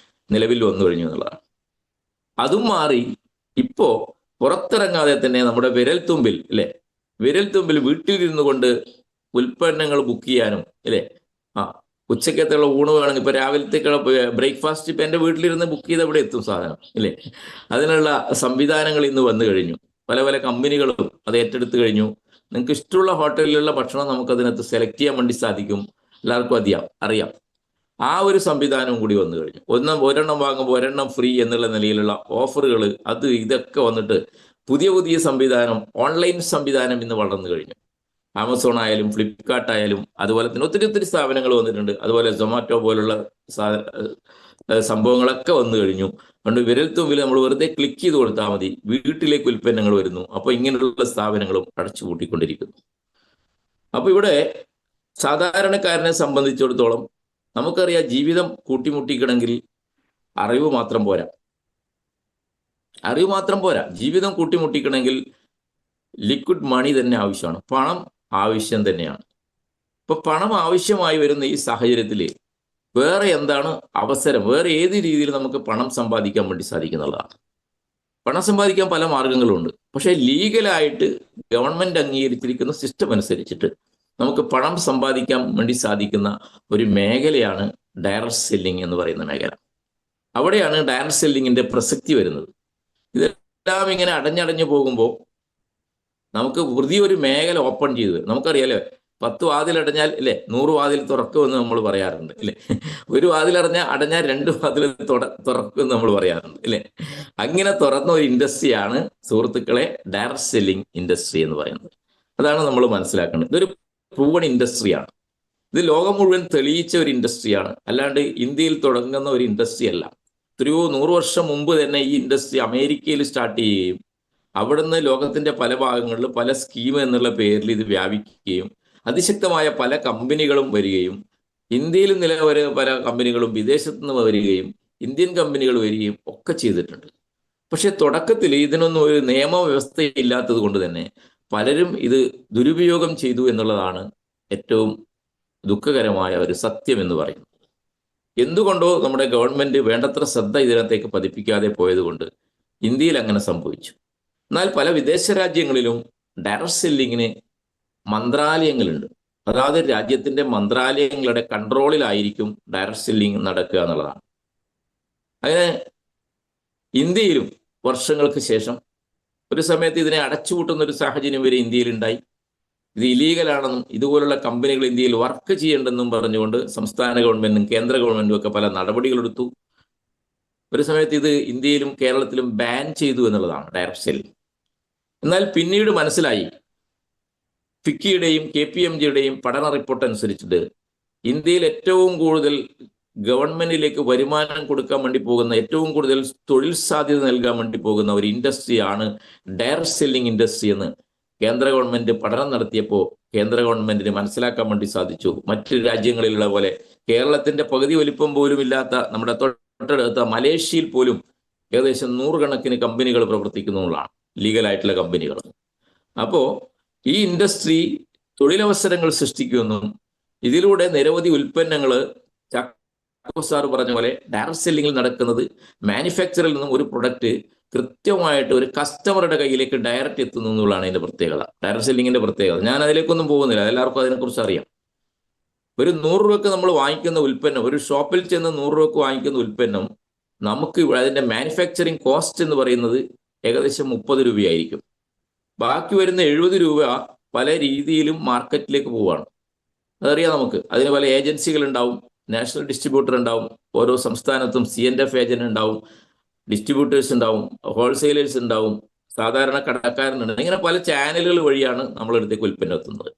നിലവിൽ വന്നു കഴിഞ്ഞു എന്നുള്ളതാണ്. അതും മാറി ഇപ്പോൾ പുറത്തിറങ്ങാതെ തന്നെ നമ്മുടെ വിരൽത്തുമ്പിൽ വീട്ടിലിരുന്നു കൊണ്ട് ഉൽപ്പന്നങ്ങൾ ബുക്ക് ചെയ്യാനും ഉച്ചക്കത്തുള്ള ഊണ് വേണമെങ്കിൽ ഇപ്പോൾ രാവിലത്തേക്കുള്ള ബ്രേക്ക്ഫാസ്റ്റ് ഇപ്പം എൻ്റെ വീട്ടിലിരുന്ന് ബുക്ക് ചെയ്ത് അവിടെ എത്തും സാധനം അതിനുള്ള സംവിധാനങ്ങൾ ഇന്ന് വന്നു കഴിഞ്ഞു. പല കമ്പനികളും അത് ഏറ്റെടുത്ത് കഴിഞ്ഞു. നിങ്ങൾക്ക് ഇഷ്ടമുള്ള ഹോട്ടലിലുള്ള ഭക്ഷണം നമുക്കതിനകത്ത് സെലക്ട് ചെയ്യാൻ വേണ്ടി സാധിക്കും. എല്ലാവർക്കും അറിയാം. ആ ഒരു സംവിധാനവും കൂടി വന്നു കഴിഞ്ഞു. ഒരെണ്ണം വാങ്ങുമ്പോൾ ഒരെണ്ണം ഫ്രീ എന്നുള്ള നിലയിലുള്ള ഓഫറുകൾ, ഇതൊക്കെ വന്നിട്ട് പുതിയ സംവിധാനം, ഓൺലൈൻ സംവിധാനം ഇന്ന് വളർന്നു കഴിഞ്ഞു. ആമസോൺ ആയാലും ഫ്ലിപ്കാർട്ട് ആയാലും അതുപോലെ തന്നെ ഒത്തിരി സ്ഥാപനങ്ങൾ വന്നിട്ടുണ്ട്. അതുപോലെ സൊമാറ്റോ പോലുള്ള സംഭവങ്ങളൊക്കെ വന്നു കഴിഞ്ഞു. അതുകൊണ്ട് വിരൽത്തുമ്പിൽ നമ്മൾ വെറുതെ ക്ലിക്ക് ചെയ്ത് കൊടുത്താൽ മതി, വീട്ടിലേക്ക് ഉൽപ്പന്നങ്ങൾ വരുന്നു. അപ്പോൾ ഇങ്ങനെയുള്ള സ്ഥാപനങ്ങളും അടച്ചുപൂട്ടിക്കൊണ്ടിരിക്കുന്നു. അപ്പോൾ ഇവിടെ സാധാരണക്കാരനെ സംബന്ധിച്ചിടത്തോളം നമുക്കറിയാം, ജീവിതം കൂട്ടിമുട്ടിക്കണമെങ്കിൽ അറിവ് മാത്രം പോരാ. ജീവിതം കൂട്ടിമുട്ടിക്കണമെങ്കിൽ ലിക്വിഡ് മണി തന്നെ ആവശ്യമാണ്, പണം ആവശ്യം തന്നെയാണ്. ഇപ്പൊ പണം ആവശ്യമായി വരുന്ന ഈ സാഹചര്യത്തിൽ വേറെ എന്താണ് അവസരം? വേറെ ഏത് രീതിയിൽ നമുക്ക് പണം സമ്പാദിക്കാൻ വേണ്ടി സാധിക്കുന്നുള്ളതാണ്. പണം സമ്പാദിക്കാൻ പല മാർഗങ്ങളുണ്ട്. പക്ഷേ ലീഗലായിട്ട് ഗവൺമെന്റ് അംഗീകരിച്ചിരിക്കുന്ന സിസ്റ്റം അനുസരിച്ചിട്ട് നമുക്ക് പണം സമ്പാദിക്കാൻ വേണ്ടി സാധിക്കുന്ന ഒരു മേഖലയാണ് ഡയറക്റ്റ് സെല്ലിംഗ് എന്ന് പറയുന്ന മേഖല. അവിടെയാണ് ഡയറക്റ്റ് സെല്ലിങ്ങിന്റെ പ്രസക്തി വരുന്നത്. ഇതെല്ലാം ഇങ്ങനെ അടഞ്ഞടഞ്ഞു പോകുമ്പോൾ നമുക്ക് പുതിയൊരു മേഖല ഓപ്പൺ ചെയ്ത്, നമുക്കറിയാലോ 10 വാതിലടഞ്ഞാൽ അല്ലേ 100 വാതിൽ തുറക്കുമെന്ന് നമ്മൾ പറയാറുണ്ട് അല്ലേ. ഒരു അടഞ്ഞാൽ 2 വാതിൽ തുറക്കുമെന്ന് നമ്മൾ പറയാറുണ്ട് അല്ലേ. അങ്ങനെ തുറന്ന ഒരു ഇൻഡസ്ട്രിയാണ് സുഹൃത്തുക്കളെ ഡയറക്റ്റ് സെല്ലിംഗ് ഇൻഡസ്ട്രി എന്ന് പറയുന്നത്. അതാണ് നമ്മൾ മനസ്സിലാക്കേണ്ടത്. ഇതൊരു പ്രൂവൺ ഇൻഡസ്ട്രിയാണ്. ഇത് ലോകം മുഴുവൻ തെളിയിച്ച ഒരു ഇൻഡസ്ട്രിയാണ്. അല്ലാണ്ട് ഇന്ത്യയിൽ തുടങ്ങുന്ന ഒരു ഇൻഡസ്ട്രി അല്ല. എത്രയോ 100 വർഷം മുമ്പ് തന്നെ ഈ ഇൻഡസ്ട്രി അമേരിക്കയിൽ സ്റ്റാർട്ട് ചെയ്യുകയും അവിടുന്ന് ലോകത്തിന്റെ പല ഭാഗങ്ങളിലും പല സ്കീം എന്നുള്ള പേരിൽ ഇത് വ്യാപിക്കുകയും അതിശക്തമായ പല കമ്പനികളും വരികയും ഇന്ത്യയിൽ നിലവരെ പല കമ്പനികളും വിദേശത്തു നിന്ന് വരികയും ഇന്ത്യൻ കമ്പനികൾ വരികയും ഒക്കെ ചെയ്തിട്ടുണ്ട്. പക്ഷെ തുടക്കത്തിൽ ഇതിനൊന്നും ഒരു നിയമവ്യവസ്ഥ ഇല്ലാത്തത് കൊണ്ട് തന്നെ പലരും ഇത് ദുരുപയോഗം ചെയ്തു എന്നുള്ളതാണ് ഏറ്റവും ദുഃഖകരമായ ഒരു സത്യം എന്ന് പറയുന്നത്. എന്തുകൊണ്ടോ നമ്മുടെ ഗവൺമെന്റ് വേണ്ടത്ര ശ്രദ്ധ ഇതിനകത്തേക്ക് പതിപ്പിക്കാതെ പോയതുകൊണ്ട് ഇന്ത്യയിൽ അങ്ങനെ സംഭവിച്ചു. എന്നാൽ പല വിദേശ രാജ്യങ്ങളിലും ഡയറക്റ്റ് സെല്ലിങ്ങിന് മന്ത്രാലയങ്ങളുണ്ട്. അതായത് രാജ്യത്തിന്റെ മന്ത്രാലയങ്ങളുടെ കൺട്രോളിലായിരിക്കും ഡയറക്റ്റ് സെല്ലിംഗ് നടക്കുക എന്നുള്ളതാണ്. അങ്ങനെ ഇന്ത്യയിലും വർഷങ്ങൾക്ക് ശേഷം ഒരു സമയത്ത് ഇതിനെ അടച്ചുപൂട്ടുന്ന ഒരു സാഹചര്യം വരെ ഇന്ത്യയിലുണ്ടായി. ഇത് ഇലീഗലാണെന്നും ഇതുപോലുള്ള കമ്പനികൾ ഇന്ത്യയിൽ വർക്ക് ചെയ്യേണ്ടെന്നും പറഞ്ഞുകൊണ്ട് സംസ്ഥാന ഗവൺമെന്റും കേന്ദ്ര ഗവൺമെന്റും ഒക്കെ പല നടപടികളെടുത്തു. ഒരു സമയത്ത് ഇത് ഇന്ത്യയിലും കേരളത്തിലും ബാൻ ചെയ്തു എന്നുള്ളതാണ് ഡയറക്റ്റ് സെല്ലിംഗ്. എന്നാൽ പിന്നീട് മനസ്സിലായി, ഫിക്കിയുടെയും KPMGയുടെയും പഠന റിപ്പോർട്ട് അനുസരിച്ചിട്ട് ഇന്ത്യയിൽ ഏറ്റവും കൂടുതൽ ഗവൺമെന്റിലേക്ക് വരുമാനം കൊടുക്കാൻ വേണ്ടി പോകുന്ന, ഏറ്റവും കൂടുതൽ തൊഴിൽ സാധ്യത നൽകാൻ വേണ്ടി പോകുന്ന ഒരു ഇൻഡസ്ട്രിയാണ് ഡയറക്റ്റ് സെല്ലിംഗ് ഇൻഡസ്ട്രി എന്ന് കേന്ദ്ര ഗവൺമെന്റ് പഠനം നടത്തിയപ്പോൾ കേന്ദ്ര ഗവൺമെന്റിന് മനസ്സിലാക്കാൻ വേണ്ടി സാധിച്ചു. മറ്റു രാജ്യങ്ങളിലുള്ള പോലെ കേരളത്തിന്റെ പകുതി വലിപ്പം പോലും ഇല്ലാത്ത നമ്മുടെ തൊട്ടടുത്ത മലേഷ്യയിൽ പോലും ഏകദേശം 100 കണക്കിന് കമ്പനികൾ പ്രവർത്തിക്കുന്നതാണ്, ലീഗലായിട്ടുള്ള കമ്പനികൾ. അപ്പോൾ ഈ ഇൻഡസ്ട്രി തൊഴിലവസരങ്ങൾ സൃഷ്ടിക്കുമെന്നും ഇതിലൂടെ നിരവധി ഉൽപ്പന്നങ്ങൾ ചാക്കോ സാർ പറഞ്ഞ പോലെ ഡയറക്റ്റ് സെല്ലിംഗിൽ നടക്കുന്നത് മാനുഫാക്ചറിൽ നിന്നും ഒരു പ്രൊഡക്റ്റ് കൃത്യമായിട്ട് ഒരു കസ്റ്റമറുടെ കയ്യിലേക്ക് ഡയറക്റ്റ് എത്തുന്നു എന്നുള്ളതാണ് അതിന്റെ പ്രത്യേകത, ഡയറക്റ്റ് സെല്ലിങ്ങിന്റെ പ്രത്യേകത. ഞാൻ അതിലേക്കൊന്നും പോകുന്നില്ല, എല്ലാവർക്കും അതിനെക്കുറിച്ച് അറിയാം. ഒരു 100 രൂപയ്ക്ക് നമ്മൾ വാങ്ങിക്കുന്ന ഉൽപ്പന്നം, ഒരു ഷോപ്പിൽ ചെന്ന് 100 രൂപയ്ക്ക് വാങ്ങിക്കുന്ന ഉൽപ്പന്നം നമുക്ക് അതിന്റെ മാനുഫാക്ചറിങ് കോസ്റ്റ് എന്ന് പറയുന്നത് ഏകദേശം 30 രൂപയായിരിക്കും. ബാക്കി വരുന്ന 70 രൂപ പല രീതിയിലും മാർക്കറ്റിലേക്ക് പോവുകയാണ്. അതറിയാം നമുക്ക്. അതിന് പല ഏജൻസികൾ ഉണ്ടാവും, നാഷണൽ ഡിസ്ട്രിബ്യൂട്ടർ ഉണ്ടാവും, ഓരോ സംസ്ഥാനത്തും CNF ഏജന്റ് ഉണ്ടാവും, ഡിസ്ട്രിബ്യൂട്ടേഴ്സ് ഉണ്ടാവും, ഹോൾസെയിലേഴ്സ് ഉണ്ടാവും, സാധാരണ കടക്കാരനുണ്ട്. ഇങ്ങനെ പല ചാനലുകൾ വഴിയാണ് നമ്മളടുത്തേക്ക് ഉൽപ്പന്നം എത്തുന്നത്.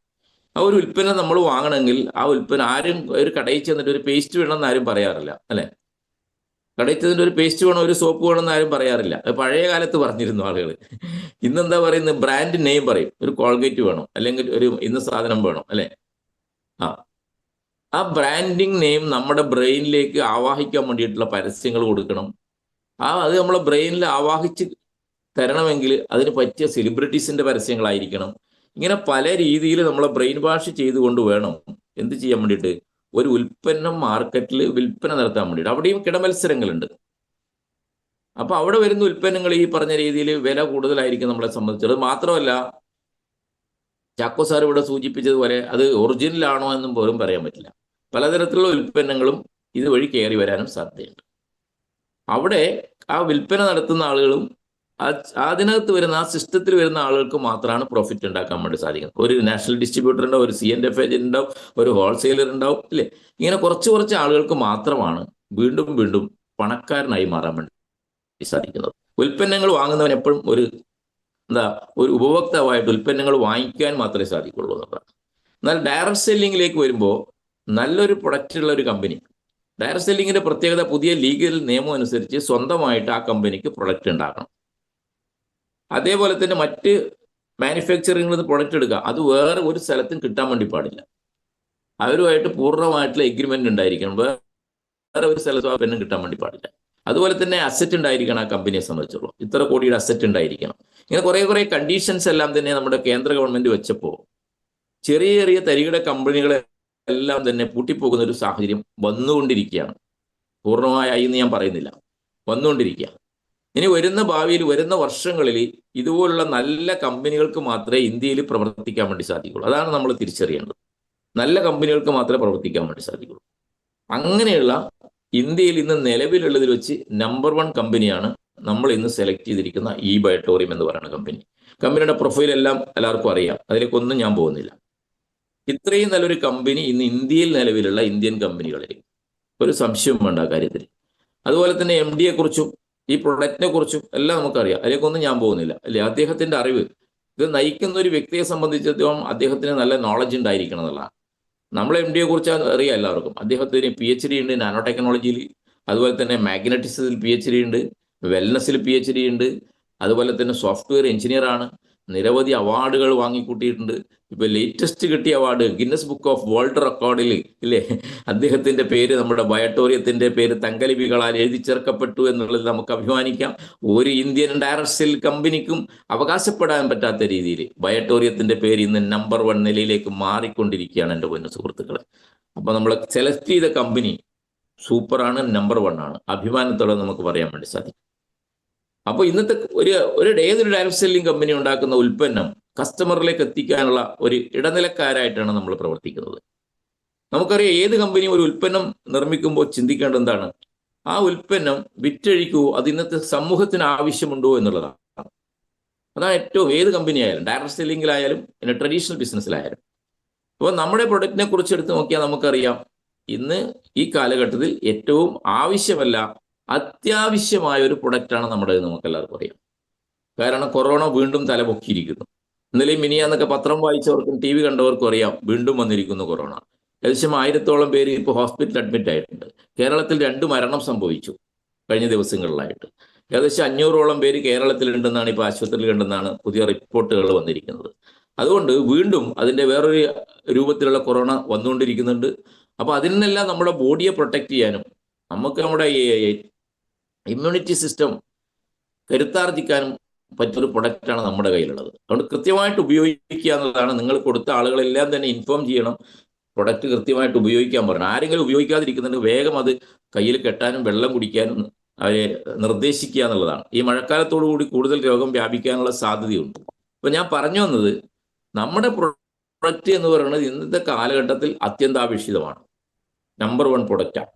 ആ ഒരു ഉൽപ്പന്നം നമ്മൾ വാങ്ങണമെങ്കിൽ ആ ഉൽപ്പന്നം ആരും ഒരു കടയിൽ ചെന്നിട്ട് ഒരു പേസ്റ്റ് വേണമെന്ന് ആരും പറയാറില്ല അല്ലെ. കടയിൽ ചെന്നിട്ട് ഒരു പേസ്റ്റ് വേണം, ഒരു സോപ്പ് വേണമെന്ന് ആരും പറയാറില്ല. പഴയ കാലത്ത് പറഞ്ഞിരുന്നു ആളുകൾ. ഇന്നെന്താ പറയുന്നത്, ബ്രാൻഡ് നെയിം പറയും. ഒരു കോൾഗേറ്റ് വേണം, അല്ലെങ്കിൽ ഒരു ഇന്ന സാധനം വേണം അല്ലെ. ആ ബ്രാൻഡിങ് നെയിം നമ്മുടെ ബ്രെയിനിലേക്ക് ആവാഹിക്കാൻ വേണ്ടിയിട്ടുള്ള പരസ്യങ്ങൾ കൊടുക്കണം. അത് നമ്മളെ ബ്രെയിനിൽ ആവാഹിച്ച് തരണമെങ്കിൽ അതിന് പറ്റിയ സെലിബ്രിറ്റീസിന്റെ പരസ്യങ്ങളായിരിക്കണം. ഇങ്ങനെ പല രീതിയിൽ നമ്മളെ ബ്രെയിൻ വാഷ് ചെയ്തുകൊണ്ട് വേണം എന്ത് ചെയ്യാൻ വേണ്ടിയിട്ട്, ഒരു ഉൽപ്പന്നം മാർക്കറ്റിൽ വിൽപ്പന നടത്താൻ വേണ്ടിയിട്ട്. അവിടെയും കിടമത്സരങ്ങളുണ്ട്. അപ്പൊ അവിടെ വരുന്ന ഉൽപ്പന്നങ്ങൾ ഈ പറഞ്ഞ രീതിയിൽ വില കൂടുതലായിരിക്കും നമ്മളെ സംബന്ധിച്ചത്. മാത്രമല്ല, ചാക്കോ സാർ ഇവിടെ സൂചിപ്പിച്ചതുപോലെ അത് ഒറിജിനൽ ആണോ എന്നും പോലും പറയാൻ പറ്റില്ല. പലതരത്തിലുള്ള ഉൽപ്പന്നങ്ങളും ഇതുവഴി കയറി വരാനും സാധ്യതയുണ്ട്. അവിടെ ആ വിൽപ്പന നടത്തുന്ന ആളുകളും അതിനകത്ത് വരുന്ന ആ സിസ്റ്റത്തിൽ വരുന്ന ആളുകൾക്ക് മാത്രമാണ് പ്രോഫിറ്റ് ഉണ്ടാക്കാൻ വേണ്ടി സാധിക്കുന്നത്. ഒരു നാഷണൽ ഡിസ്ട്രിബ്യൂട്ടർ ഉണ്ടാവും, ഒരു CNF ഏജന്റ് ഉണ്ടാവും, ഒരു ഹോൾസെയിലർ ഉണ്ടാവും അല്ലേ. ഇങ്ങനെ കുറച്ച് ആളുകൾക്ക് മാത്രമാണ് വീണ്ടും വീണ്ടും പണക്കാരനായി മാറാൻ വേണ്ടി സാധിക്കുന്നത്. ഉൽപ്പന്നങ്ങൾ വാങ്ങുന്നവൻ എപ്പോഴും ഒരു ഉപഭോക്താവായിട്ട് ഉൽപ്പന്നങ്ങൾ വാങ്ങിക്കാൻ മാത്രമേ സാധിക്കുള്ളൂ എന്നുള്ളതാണ്. എന്നാൽ ഡയറക്റ്റ് സെല്ലിങ്ങിലേക്ക് വരുമ്പോൾ നല്ലൊരു പ്രൊഡക്റ്റുള്ള ഒരു കമ്പനി, ഡയറക്റ്റ് സെല്ലിങ്ങിന്റെ പ്രത്യേകത പുതിയ ലീഗൽ നിയമം അനുസരിച്ച് സ്വന്തമായിട്ട് ആ കമ്പനിക്ക് പ്രൊഡക്റ്റ് ഉണ്ടാക്കണം. അതേപോലെ തന്നെ മറ്റ് മാനുഫാക്ചറിംഗിൽ നിന്ന് പ്രൊഡക്റ്റ് എടുക്കുക, അത് വേറെ ഒരു സ്ഥലത്തും കിട്ടാൻ വേണ്ടി പാടില്ല. അവരുമായിട്ട് പൂർണ്ണമായിട്ടുള്ള എഗ്രിമെന്റ് ഉണ്ടായിരിക്കണം. വേറെ ഒരു സ്ഥലത്തും ആ പെണ്ണ് കിട്ടാൻ വേണ്ടി പാടില്ല. അതുപോലെ തന്നെ അസറ്റ് ഉണ്ടായിരിക്കണം ആ കമ്പനിയെ സംബന്ധിച്ചുള്ളൂ. ഇത്ര കോടിയുടെ അസറ്റ് ഉണ്ടായിരിക്കണം. ഇങ്ങനെ കുറെ കണ്ടീഷൻസ് എല്ലാം തന്നെ നമ്മുടെ കേന്ദ്ര ഗവൺമെന്റ് വെച്ചപ്പോൾ ചെറിയ ചെറിയ തരികിട കമ്പനികളെ എല്ലാം തന്നെ പൂട്ടിപ്പോകുന്ന ഒരു സാഹചര്യം വന്നുകൊണ്ടിരിക്കുകയാണ്. പൂർണ്ണമായി എന്ന് ഞാൻ പറയുന്നില്ല, വന്നുകൊണ്ടിരിക്കുക. ഇനി വരുന്ന ഭാവിയിൽ, വരുന്ന വർഷങ്ങളിൽ ഇതുപോലുള്ള നല്ല കമ്പനികൾക്ക് മാത്രമേ ഇന്ത്യയിൽ പ്രവർത്തിക്കാൻ വേണ്ടി സാധിക്കുള്ളൂ. അതാണ് നമ്മൾ തിരിച്ചറിയേണ്ടത്. നല്ല കമ്പനികൾക്ക് മാത്രമേ പ്രവർത്തിക്കാൻ വേണ്ടി സാധിക്കുള്ളൂ. അങ്ങനെയുള്ള ഇന്ത്യയിൽ ഇന്ന് നിലവിലുള്ളതിൽ വെച്ച് നമ്പർ 1 കമ്പനിയാണ് നമ്മൾ ഇന്ന് സെലക്ട് ചെയ്തിരിക്കുന്ന ഈ ബയോട്ടോറിയം എന്ന് പറയുന്ന കമ്പനി. കമ്പനിയുടെ പ്രൊഫൈൽ എല്ലാം എല്ലാവർക്കും അറിയാം, അതിലേക്കൊന്നും ഞാൻ പോകുന്നില്ല. ഇത്രയും നല്ലൊരു കമ്പനി ഇന്ന് ഇന്ത്യയിൽ നിലവിലുള്ള ഇന്ത്യൻ കമ്പനികളിൽ ഒരു സംശയവും വേണ്ട കാര്യത്തിൽ. അതുപോലെ തന്നെ MD കുറിച്ചും ഈ പ്രൊഡക്റ്റിനെ കുറിച്ചും എല്ലാം നമുക്കറിയാം, അതിലേക്കൊന്നും ഞാൻ പോകുന്നില്ല അല്ലേ. അദ്ദേഹത്തിന്റെ അറിവ്, ഇത് നയിക്കുന്ന ഒരു വ്യക്തിയെ സംബന്ധിച്ചിടത്തോളം അദ്ദേഹത്തിന് നല്ല നോളജ് ഉണ്ടായിരിക്കണം എന്നുള്ളതാണ്. നമ്മൾ MD കുറിച്ച് അറിയാം എല്ലാവർക്കും. അദ്ദേഹത്തിന് PhD ഉണ്ട് നാനോ ടെക്നോളജിയിൽ, അതുപോലെ തന്നെ മാഗ്നറ്റിക്സിൽ PhD ഉണ്ട്, വെൽനസിൽ PhD ഉണ്ട്, അതുപോലെ തന്നെ സോഫ്റ്റ്വെയർ എഞ്ചിനീയർ ആണ്. നിരവധി അവാർഡുകൾ വാങ്ങിക്കൂട്ടിയിട്ടുണ്ട്. ഇപ്പൊ ലേറ്റസ്റ്റ് കിട്ടിയ award Guinness book of world റെക്കോർഡിൽ ഇല്ലേ, അദ്ദേഹത്തിന്റെ പേര്, നമ്മുടെ ബയോട്ടോറിയത്തിന്റെ പേര് തങ്കലിപികളാൽ എഴുതി ചേർക്കപ്പെട്ടു എന്നുള്ളത് നമുക്ക് അഭിമാനിക്കാം. ഒരു ഇന്ത്യൻ ഡയറക്ട് കമ്പനിക്കും അവകാശപ്പെടാൻ പറ്റാത്ത രീതിയിൽ ബയോട്ടോറിയത്തിന്റെ പേര് ഇന്ന് നമ്പർ 1 നിലയിലേക്ക് മാറിക്കൊണ്ടിരിക്കുകയാണ് എൻ്റെ പൊന്നു സുഹൃത്തുക്കളെ. അപ്പൊ നമ്മൾ സെലക്ട് ചെയ്ത കമ്പനി സൂപ്പറാണ്, നമ്പർ 1 ആണ്, അഭിമാനത്തോടെ നമുക്ക് പറയാൻ വേണ്ടി സാധിക്കും. അപ്പോൾ ഇന്നത്തെ ഏതൊരു ഡയറക്ട് സെല്ലിംഗ് കമ്പനി ഉണ്ടാക്കുന്ന ഉൽപ്പന്നം കസ്റ്റമറിലേക്ക് എത്തിക്കാനുള്ള ഒരു ഇടനിലക്കാരായിട്ടാണ് നമ്മൾ പ്രവർത്തിക്കുന്നത്. നമുക്കറിയാം, ഏത് കമ്പനിയും ഒരു ഉൽപ്പന്നം നിർമ്മിക്കുമ്പോൾ ചിന്തിക്കേണ്ടത് എന്താണ്? ആ ഉൽപ്പന്നം വിറ്റഴിക്കുവോ, അത് ഇന്നത്തെ സമൂഹത്തിന് ആവശ്യമുണ്ടോ എന്നുള്ളതാണ്. അതാണ് ഏറ്റവും, ഏത് കമ്പനി ആയാലും, ഡയറക്ട് സെല്ലിംഗിലായാലും പിന്നെ ട്രഡീഷണൽ ബിസിനസ്സിലായാലും. അപ്പോൾ നമ്മുടെ പ്രൊഡക്റ്റിനെ കുറിച്ച് എടുത്ത് നോക്കിയാൽ നമുക്കറിയാം, ഇന്ന് ഈ കാലഘട്ടത്തിൽ ഏറ്റവും ആവശ്യമല്ല, അത്യാവശ്യമായ ഒരു പ്രൊഡക്റ്റാണ് നമ്മുടെ, നമുക്ക് എല്ലാവർക്കും അറിയാം. കാരണം കൊറോണ വീണ്ടും തലപൊക്കിയിരിക്കുന്നു. ഇന്നലെ മിനിയാന്നൊക്കെ പത്രം വായിച്ചവർക്കും TV കണ്ടവർക്കും അറിയാം, വീണ്ടും വന്നിരിക്കുന്നു കൊറോണ. ഏകദേശം 1000-ഓളം പേര് ഇപ്പോൾ ഹോസ്പിറ്റലിൽ അഡ്മിറ്റ് ആയിട്ടുണ്ട്. കേരളത്തിൽ 2 മരണം സംഭവിച്ചു കഴിഞ്ഞ ദിവസങ്ങളിലായിട്ട്. ഏകദേശം 500-ഓളം പേര് കേരളത്തിലുണ്ടെന്നാണ്, ഇപ്പോൾ ആശുപത്രിയിൽ ഉണ്ടെന്നാണ് പുതിയ റിപ്പോർട്ടുകൾ വന്നിരിക്കുന്നത്. അതുകൊണ്ട് വീണ്ടും അതിൻ്റെ വേറൊരു രൂപത്തിലുള്ള കൊറോണ വന്നുകൊണ്ടിരിക്കുന്നുണ്ട്. അപ്പോൾ അതിൽ നിന്നെല്ലാം നമ്മുടെ ബോഡിയെ പ്രൊട്ടക്റ്റ് ചെയ്യാനും നമുക്ക് നമ്മുടെ ഇമ്മ്യൂണിറ്റി സിസ്റ്റം കരുത്താർജിക്കാനും പറ്റൊരു പ്രൊഡക്റ്റാണ് നമ്മുടെ കയ്യിലുള്ളത്. അതുകൊണ്ട് കൃത്യമായിട്ട് ഉപയോഗിക്കുക എന്നുള്ളതാണ്. നിങ്ങൾ കൊടുത്ത ആളുകളെല്ലാം തന്നെ ഇൻഫോം ചെയ്യണം, പ്രൊഡക്റ്റ് കൃത്യമായിട്ട് ഉപയോഗിക്കാൻ പറയണം. ആരെങ്കിലും ഉപയോഗിക്കാതിരിക്കുന്നുണ്ട് വേഗം അത് കയ്യിൽ കെട്ടാനും വെള്ളം കുടിക്കാനും അവരെ നിർദ്ദേശിക്കുക എന്നുള്ളതാണ്. ഈ മഴക്കാലത്തോടു കൂടി കൂടുതൽ രോഗം വ്യാപിക്കാനുള്ള സാധ്യതയുണ്ട്. അപ്പോൾ ഞാൻ പറഞ്ഞു വന്നത്, നമ്മുടെ പ്രൊഡക്റ്റ് എന്ന് പറയുന്നത് ഇന്നത്തെ കാലഘട്ടത്തിൽ അത്യന്താപേക്ഷിതമാണ്, നമ്പർ 1 പ്രൊഡക്റ്റാണ്.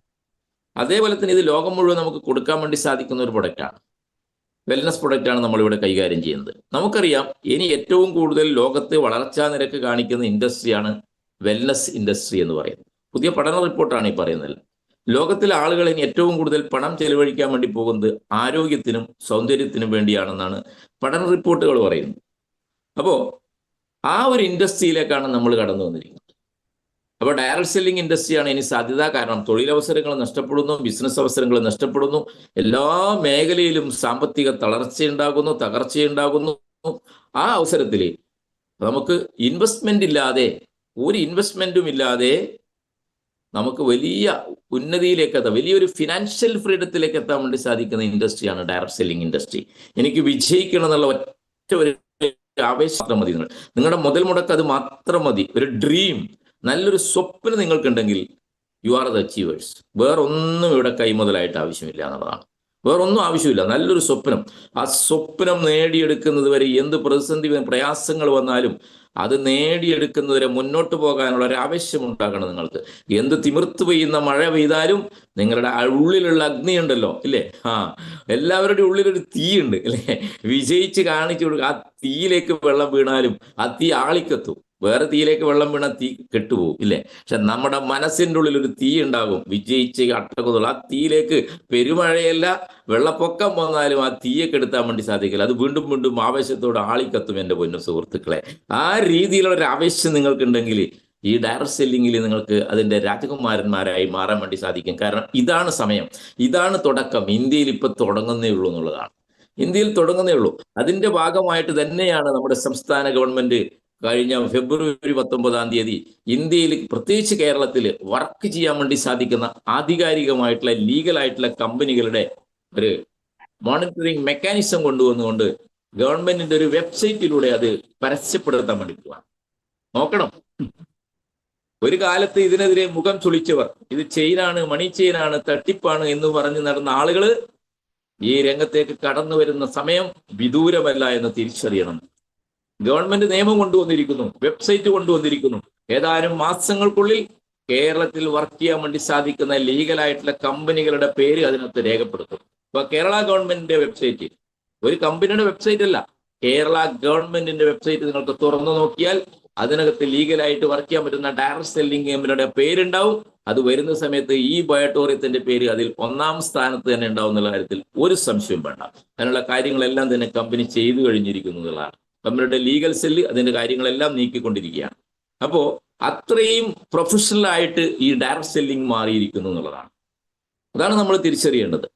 അതേപോലെ തന്നെ ഇത് ലോകം മുഴുവൻ നമുക്ക് കൊടുക്കാൻ വേണ്ടി സാധിക്കുന്ന ഒരു പ്രൊഡക്റ്റാണ്. വെൽനസ് പ്രൊഡക്റ്റാണ് നമ്മളിവിടെ കൈകാര്യം ചെയ്യുന്നത്. നമുക്കറിയാം, ഇനി ഏറ്റവും കൂടുതൽ ലോകത്ത് വളർച്ചാ നിരക്ക് കാണിക്കുന്ന ഇൻഡസ്ട്രിയാണ് വെൽനസ് ഇൻഡസ്ട്രി എന്ന് പറയുന്നത്. പുതിയ പഠന റിപ്പോർട്ടാണ് ഈ പറയുന്നത്. ലോകത്തിലെ ആളുകൾ ഇനി ഏറ്റവും കൂടുതൽ പണം ചെലവഴിക്കാൻ വേണ്ടി പോകുന്നത് ആരോഗ്യത്തിനും സൗന്ദര്യത്തിനും വേണ്ടിയാണെന്നാണ് പഠന റിപ്പോർട്ടുകൾ പറയുന്നത്. അപ്പോൾ ആ ഒരു ഇൻഡസ്ട്രിയിലേക്കാണ് നമ്മൾ കടന്നു വന്നിരിക്കുന്നത്. അപ്പോൾ ഡയറക്ട് സെല്ലിംഗ് ഇൻഡസ്ട്രിയാണ് ഇനി സാധ്യത. കാരണം തൊഴിലവസരങ്ങൾ നഷ്ടപ്പെടുന്നു, ബിസിനസ് അവസരങ്ങൾ നഷ്ടപ്പെടുന്നു, എല്ലാ മേഖലയിലും സാമ്പത്തിക തളർച്ചയുണ്ടാകുന്നു, തകർച്ചയുണ്ടാകുന്നു. ആ അവസരത്തിൽ നമുക്ക് ഇൻവെസ്റ്റ്മെന്റ് ഇല്ലാതെ, ഒരു ഇൻവെസ്റ്റ്മെന്റും ഇല്ലാതെ നമുക്ക് വലിയ ഉന്നതിയിലേക്ക് എത്താം, വലിയൊരു ഫിനാൻഷ്യൽ ഫ്രീഡത്തിലേക്ക് എത്താൻ വേണ്ടി സാധിക്കുന്ന ഇൻഡസ്ട്രിയാണ് ഡയറക്ട് സെല്ലിംഗ് ഇൻഡസ്ട്രി. എനിക്ക് വിജയിക്കണം എന്നുള്ള ഒറ്റ ഒരു ആവേശം മതി. നിങ്ങളുടെ മുതൽ മുടക്ക് അത് മാത്രം മതി. ഒരു ഡ്രീം, നല്ലൊരു സ്വപ്നം നിങ്ങൾക്കുണ്ടെങ്കിൽ യു ആർ ദ അച്ചീവേഴ്സ്. വേറൊന്നും ഇവിടെ കൈമുതലായിട്ട് ആവശ്യമില്ല എന്നുള്ളതാണ്. വേറൊന്നും ആവശ്യമില്ല, നല്ലൊരു സ്വപ്നം. ആ സ്വപ്നം നേടിയെടുക്കുന്നത് വരെ എന്ത് പ്രതിസന്ധി പ്രയാസങ്ങൾ വന്നാലും അത് നേടിയെടുക്കുന്നവരെ മുന്നോട്ട് പോകാനുള്ള ഒരു ആവശ്യം ഉണ്ടാകണം നിങ്ങൾക്ക്. എന്ത് തിമിർത്ത് പെയ്യുന്ന മഴ പെയ്താലും നിങ്ങളുടെ ഉള്ളിലുള്ള അഗ്നി ഉണ്ടല്ലോ ഇല്ലേ, എല്ലാവരുടെ ഉള്ളിലൊരു തീയുണ്ട് അല്ലേ, വിജയിച്ച് കാണിച്ചു കൊടുക്കുക. ആ തീയിലേക്ക് വെള്ളം വീണാലും ആ തീ ആളിക്കത്തും. വേറെ തീയിലേക്ക് വെള്ളം വീണ തീ കെട്ടുപോകും ഇല്ലേ. പക്ഷെ നമ്മുടെ മനസ്സിൻ്റെ ഉള്ളിൽ ഒരു തീ ഉണ്ടാകും, വിജയിച്ച് അട്ടക്കുന്നുള്ള ആ തീയിലേക്ക് പെരുമഴയല്ല വെള്ളപ്പൊക്കം വന്നാലും ആ തീയെ കെടുത്താൻ വേണ്ടി സാധിക്കില്ല. അത് വീണ്ടും വീണ്ടും ആവേശത്തോടെ ആളിക്കത്തും എൻ്റെ പൊന്നു സുഹൃത്തുക്കളെ. ആ രീതിയിലുള്ള ഒരു ആവേശം നിങ്ങൾക്കുണ്ടെങ്കിൽ ഈ ഡയറക്ട് സെല്ലിങ്ങിൽ നിങ്ങൾക്ക് അതിൻ്റെ രാജകുമാരന്മാരായി മാറാൻ വേണ്ടി സാധിക്കും. കാരണം ഇതാണ് സമയം, ഇതാണ് തുടക്കം. ഇന്ത്യയിൽ ഇപ്പം തുടങ്ങുന്നേ ഉള്ളൂ എന്നുള്ളതാണ്. ഇന്ത്യയിൽ തുടങ്ങുന്നേ ഉള്ളൂ. അതിൻ്റെ ഭാഗമായിട്ട് തന്നെയാണ് നമ്മുടെ സംസ്ഥാന ഗവൺമെന്റ് കഴിഞ്ഞ ഫെബ്രുവരി 19 ഇന്ത്യയിൽ പ്രത്യേകിച്ച് കേരളത്തിൽ വർക്ക് ചെയ്യാൻ വേണ്ടി സാധിക്കുന്ന ആധികാരികമായിട്ടുള്ള ലീഗലായിട്ടുള്ള കമ്പനികളുടെ ഒരു മോണിറ്ററിംഗ് മെക്കാനിസം കൊണ്ടുവന്നുകൊണ്ട് ഗവൺമെന്റിന്റെ ഒരു വെബ്സൈറ്റിലൂടെ അത് പരസ്യപ്പെടുത്താൻ വേണ്ടി പോവാണ്. നോക്കണം, ഒരു കാലത്ത് ഇതിനെതിരെ മുഖം ചുളിച്ചവർ, ഇത് ചെയിനാണ്, മണി ചെയിനാണ്, തട്ടിപ്പാണ് എന്ന് പറഞ്ഞ് നടന്ന ആളുകൾ ഈ രംഗത്തേക്ക് കടന്നു വരുന്ന സമയം വിദൂരമല്ല എന്ന് തിരിച്ചറിയണം. ഗവൺമെന്റ് നിയമം കൊണ്ടുവന്നിരിക്കുന്നു, വെബ്സൈറ്റ് കൊണ്ടുവന്നിരിക്കുന്നു. ഏതാനും മാസങ്ങൾക്കുള്ളിൽ കേരളത്തിൽ വർക്ക് ചെയ്യാൻ വേണ്ടി സാധിക്കുന്ന ലീഗലായിട്ടുള്ള കമ്പനികളുടെ പേര് അതിനകത്ത് രേഖപ്പെടുത്തും. ഇപ്പൊ കേരള ഗവൺമെന്റിന്റെ വെബ്സൈറ്റ് ഒരു കമ്പനിയുടെ വെബ്സൈറ്റ് അല്ല, കേരള ഗവൺമെന്റിന്റെ വെബ്സൈറ്റ് നിങ്ങൾക്ക് തുറന്നു നോക്കിയാൽ അതിനകത്ത് ലീഗലായിട്ട് വർക്ക് ചെയ്യാൻ പറ്റുന്ന ഡയറക്ട് സെല്ലിംഗ് കമ്പനിയുടെ പേരുണ്ടാവും. അത് വരുന്ന സമയത്ത് ഈ ബയോട്ടോറിയത്തിന്റെ പേര് അതിൽ 1-ാം സ്ഥാനത്ത് തന്നെ ഉണ്ടാവും എന്നുള്ള കാര്യത്തിൽ ഒരു സംശയവും വേണ്ട. അതിനുള്ള കാര്യങ്ങളെല്ലാം തന്നെ കമ്പനി ചെയ്തു കഴിഞ്ഞിരിക്കുന്നു എന്നുള്ളതാണ്. കമ്പനിയുടെ ലീഗൽ സെല്ല് അതിന്റെ കാര്യങ്ങളെല്ലാം നീക്കിക്കൊണ്ടിരിക്കുകയാണ്. അപ്പോൾ അത്രയും പ്രൊഫഷണൽ ആയിട്ട് ഈ ഡയറക്ട് സെല്ലിംഗ് മാറിയിരിക്കുന്നു എന്നുള്ളതാണ്. അതാണ് നമ്മൾ തിരിച്ചറിയേണ്ടത്.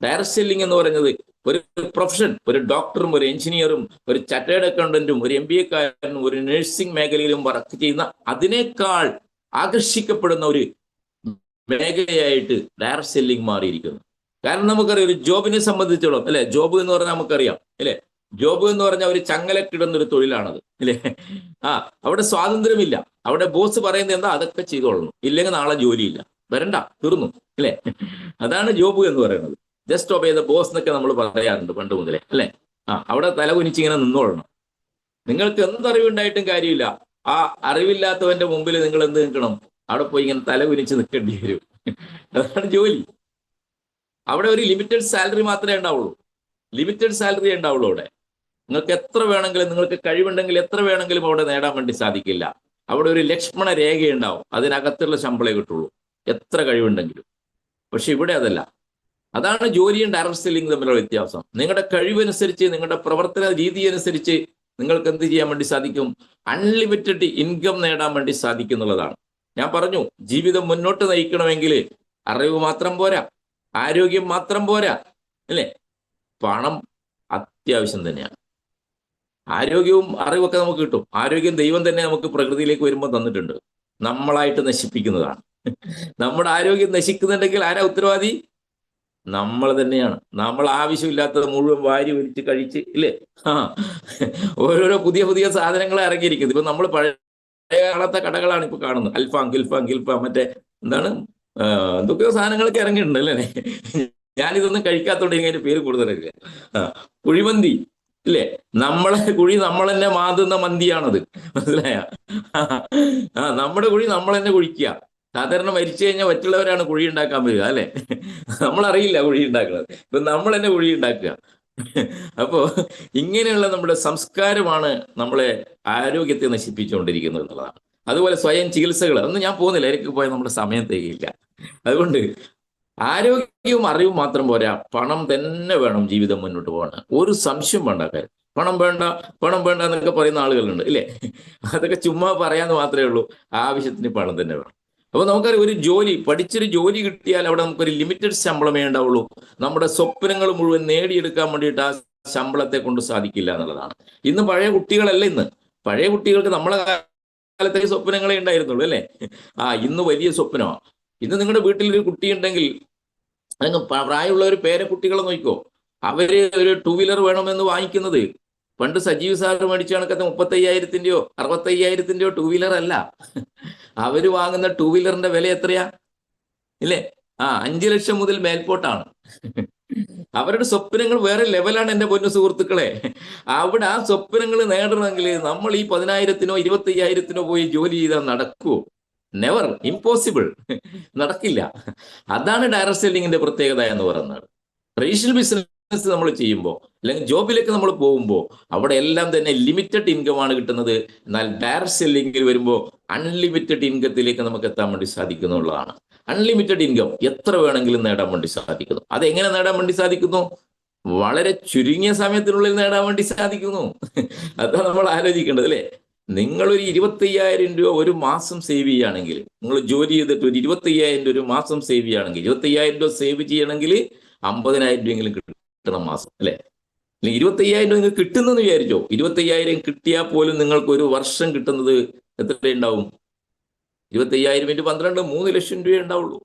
ഡയറക്ട് സെല്ലിംഗ് എന്ന് പറയുന്നത് ഒരു പ്രൊഫഷൻ, ഒരു ഡോക്ടറും ഒരു എഞ്ചിനീയറും ഒരു ചാർട്ടേഡ് അക്കൗണ്ടന്റും ഒരു MBA കാരനും ഒരു നഴ്സിംഗ് മേഖലയിലും വർക്ക് ചെയ്യുന്ന അതിനേക്കാൾ ആകർഷിക്കപ്പെടുന്ന ഒരു മേഖലയായിട്ട് ഡയറക്ട് സെല്ലിംഗ് മാറിയിരിക്കുന്നു. കാരണം നമുക്കറിയാം, ഒരു ജോബിനെ സംബന്ധിച്ചോളം അല്ലെ, ജോബ് എന്ന് പറഞ്ഞാൽ നമുക്കറിയാം അല്ലെ, ജോബ് എന്ന് പറഞ്ഞാൽ ഒരു ചങ്ങലക്കിടുന്നൊരു തൊഴിലാണത് അല്ലെ. അവിടെ സ്വാതന്ത്ര്യമില്ല. അവിടെ ബോസ് പറയുന്നത് എന്താ അതൊക്കെ ചെയ്തോളണം, ഇല്ലെങ്കിൽ നാളെ ജോലിയില്ല, വരണ്ട, തീർന്നു അല്ലെ. അതാണ് ജോബ് എന്ന് പറയുന്നത്. ജസ്റ്റ് ഒബേ ദ ബോസ് എന്നൊക്കെ നമ്മൾ പറയാറുണ്ട് പണ്ട് മുതലേ അല്ലെ. അവിടെ തല കുനിച്ചിങ്ങനെ നിന്നോളണം. നിങ്ങൾക്ക് എന്തറിവുണ്ടായിട്ടും കാര്യമില്ല, ആ അറിവില്ലാത്തവന്റെ മുമ്പിൽ നിങ്ങൾ എന്ത് നിൽക്കണം, അവിടെ പോയി ഇങ്ങനെ തല കുനിച്ച് നിൽക്കേണ്ടി വരും. അതാണ് ജോലി. അവിടെ ഒരു ലിമിറ്റഡ് സാലറി മാത്രമേ ഉണ്ടാവുള്ളൂ, ലിമിറ്റഡ് സാലറി ഉണ്ടാവുള്ളൂ. അവിടെ നിങ്ങൾക്ക് എത്ര വേണമെങ്കിലും, നിങ്ങൾക്ക് കഴിവുണ്ടെങ്കിൽ എത്ര വേണമെങ്കിലും അവിടെ നേടാൻ വേണ്ടി സാധിക്കില്ല. അവിടെ ഒരു ലക്ഷ്മണ രേഖയുണ്ടാവും, അതിനകത്തുള്ള ശമ്പളമേ കിട്ടുള്ളൂ എത്ര കഴിവുണ്ടെങ്കിലും. പക്ഷെ ഇവിടെ അതല്ല. അതാണ് ജോലിയും ഡയറക്ട് സെല്ലിംഗ് തമ്മിലുള്ള വ്യത്യാസം. നിങ്ങളുടെ കഴിവനുസരിച്ച്, നിങ്ങളുടെ പ്രവർത്തന രീതി അനുസരിച്ച് നിങ്ങൾക്ക് എന്ത് ചെയ്യാൻ വേണ്ടി സാധിക്കും, അൺലിമിറ്റഡ് ഇൻകം നേടാൻ വേണ്ടി സാധിക്കും എന്നുള്ളതാണ്. ഞാൻ പറഞ്ഞു, ജീവിതം മുന്നോട്ട് നയിക്കണമെങ്കിൽ അറിവ് മാത്രം പോരാ, ആരോഗ്യം മാത്രം പോരാ അല്ലേ, പണം അത്യാവശ്യം തന്നെയാണ്. ആരോഗ്യവും അറിവൊക്കെ നമുക്ക് കിട്ടും. ആരോഗ്യം ദൈവം തന്നെ നമുക്ക് പ്രകൃതിയിലേക്ക് വരുമ്പോൾ തന്നിട്ടുണ്ട്, നമ്മളായിട്ട് നശിപ്പിക്കുന്നതാണ്. നമ്മുടെ ആരോഗ്യം നശിക്കുന്നുണ്ടെങ്കിൽ ആരാ ഉത്തരവാദി? നമ്മൾ തന്നെയാണ്. നമ്മൾ ആവശ്യമില്ലാത്തത് മുഴുവൻ വാരി വലിച്ച് കഴിച്ച് ഇല്ലേ, ഓരോരോ പുതിയ പുതിയ സാധനങ്ങൾ ഇറങ്ങിയിരിക്കുന്നത്. ഇപ്പൊ നമ്മൾ പഴയ കാലത്തെ കടകളാണ് ഇപ്പൊ കാണുന്നത്. അൽഫാം, ഗിൽഫാം, മറ്റേ എന്താണ് എന്തൊക്കെയോ സാധനങ്ങളൊക്കെ ഇറങ്ങിയിട്ടുണ്ട് അല്ലേ. ഞാനിതൊന്നും കഴിക്കാത്തോണ്ട് ഇങ്ങനെ പേര് കൂടുതലൊക്കെ. കുഴിമന്തി ഇല്ലേ, നമ്മളെ കുഴി നമ്മൾ തന്നെ മാതുന്ന മന്തിയാണത്, മനസ്സിലായ? നമ്മുടെ കുഴി നമ്മൾ തന്നെ കുഴിക്കുക. സാധാരണ മരിച്ചു കഴിഞ്ഞാൽ മറ്റുള്ളവരാണ് കുഴി ഉണ്ടാക്കാൻ വരിക അല്ലെ. നമ്മളറിയില്ല കുഴി ഉണ്ടാക്കുന്നത്, ഇപ്പൊ നമ്മൾ തന്നെ കുഴി ഉണ്ടാക്കുക. അപ്പോ ഇങ്ങനെയുള്ള നമ്മുടെ സംസ്കാരമാണ് നമ്മളെ ആരോഗ്യത്തെ നശിപ്പിച്ചുകൊണ്ടിരിക്കുന്നത് എന്നുള്ളതാണ്. അതുപോലെ സ്വയം ചികിത്സകൾ, അതൊന്നും ഞാൻ പോകുന്നില്ല, എനിക്ക് പോയാൽ നമ്മുടെ സമയം തികയില്ല. അതുകൊണ്ട് ആരോഗ്യവും അറിവും മാത്രം പോരാ, പണം തന്നെ വേണം ജീവിതം മുന്നോട്ട് പോകാൻ. ഒരു സംശയം വേണ്ട കാര്യം. പണം വേണ്ട എന്നൊക്കെ പറയുന്ന ആളുകളുണ്ട് ഇല്ലേ. അതൊക്കെ ചുമ്മാ പറയാന്ന് മാത്രമേ ഉള്ളൂ. ആവശ്യത്തിന് പണം തന്നെ വേണം. അപ്പൊ നമുക്കറിയാം, ഒരു ജോലി, പഠിച്ചൊരു ജോലി കിട്ടിയാൽ അവിടെ നമുക്കൊരു ലിമിറ്റഡ് ശമ്പളമേ ഉണ്ടാവുള്ളൂ. നമ്മുടെ സ്വപ്നങ്ങൾ മുഴുവൻ നേടിയെടുക്കാൻ വേണ്ടിയിട്ട് ആ ശമ്പളത്തെ കൊണ്ട് സാധിക്കില്ല എന്നുള്ളതാണ്. ഇന്ന് പഴയ കുട്ടികളല്ല, ഇന്ന് പഴയ കുട്ടികൾക്ക് നമ്മളെ കാലത്തെ സ്വപ്നങ്ങളെ ഉണ്ടായിരുന്നുള്ളൂ അല്ലേ. ഇന്ന് വലിയ സ്വപ്നമാണ്. ഇന്ന് നിങ്ങളുടെ വീട്ടിൽ ഒരു കുട്ടിയുണ്ടെങ്കിൽ, അങ്ങ് പ്രായമുള്ള ഒരു പേരക്കുട്ടികളെ നോക്കിക്കോ, അവര് ഒരു 2 വീലർ വേണമെന്ന് വാങ്ങിക്കുന്നത് പണ്ട് സജീവ് സാറ് മേടിച്ച കണക്കത്തെ 35,000-ന്റെയോ 65,000-ന്റെയോ 2 വീലർ അല്ല. അവര് വാങ്ങുന്ന 2 വീലറിന്റെ വില എത്രയാ ഇല്ലേ? 5 ലക്ഷം മുതൽ മേൽപോട്ടാണ്. അവരുടെ സ്വപ്നങ്ങൾ വേറെ ലെവലാണ് എൻ്റെ പൊന്നു സുഹൃത്തുക്കളെ. അവിടെ ആ സ്വപ്നങ്ങൾ നേടണമെങ്കിൽ നമ്മൾ ഈ 10,000-നോ 25,000-നോ പോയി ജോലി ചെയ്താൽ നടക്കുമോ? നെവർ, ഇമ്പോസിബിൾ, നടക്കില്ല. അതാണ് ഡയറക്ട് സെല്ലിങ്ങിന്റെ പ്രത്യേകത എന്ന് പറയുന്നത്. ട്രഡീഷണൽ ബിസിനസ് നമ്മൾ ചെയ്യുമ്പോൾ അല്ലെങ്കിൽ ജോബിലേക്ക് നമ്മൾ പോകുമ്പോൾ അവിടെ എല്ലാം തന്നെ ലിമിറ്റഡ് ഇൻകം ആണ് കിട്ടുന്നത്. എന്നാൽ ഡയറക്ട് സെല്ലിങ്ങിൽ വരുമ്പോൾ അൺലിമിറ്റഡ് ഇൻകത്തിലേക്ക് നമുക്ക് എത്താൻ വേണ്ടി സാധിക്കുന്നുള്ളതാണ്. അൺലിമിറ്റഡ് ഇൻകം എത്ര വേണമെങ്കിലും നേടാൻ വേണ്ടി സാധിക്കുന്നു. അതെങ്ങനെ നേടാൻ വേണ്ടി സാധിക്കുന്നു? വളരെ ചുരുങ്ങിയ സമയത്തിനുള്ളിൽ നേടാൻ വേണ്ടി സാധിക്കുന്നു. അതാണ് നമ്മൾ ആലോചിക്കേണ്ടത് അല്ലേ. നിങ്ങളൊരു 25,000 രൂപ ഒരു മാസം സേവ് ചെയ്യുകയാണെങ്കിൽ, നിങ്ങൾ ജോലി ചെയ്തിട്ട് ഒരു 25,000 രൂപ ഒരു മാസം സേവ് ചെയ്യുകയാണെങ്കിൽ, 25,000 രൂപ സേവ് ചെയ്യണമെങ്കിൽ 50,000 രൂപയെങ്കിലും കിട്ടണം മാസം അല്ലേ. അല്ലെങ്കിൽ 25,000 നിങ്ങൾക്ക് കിട്ടുന്നെന്ന് വിചാരിച്ചോ. 25,000 കിട്ടിയാൽ പോലും നിങ്ങൾക്ക് ഒരു വർഷം കിട്ടുന്നത് എത്രയുണ്ടാവും? 25,000 × 12 3 ലക്ഷം രൂപ ഉണ്ടാവുള്ളൂ.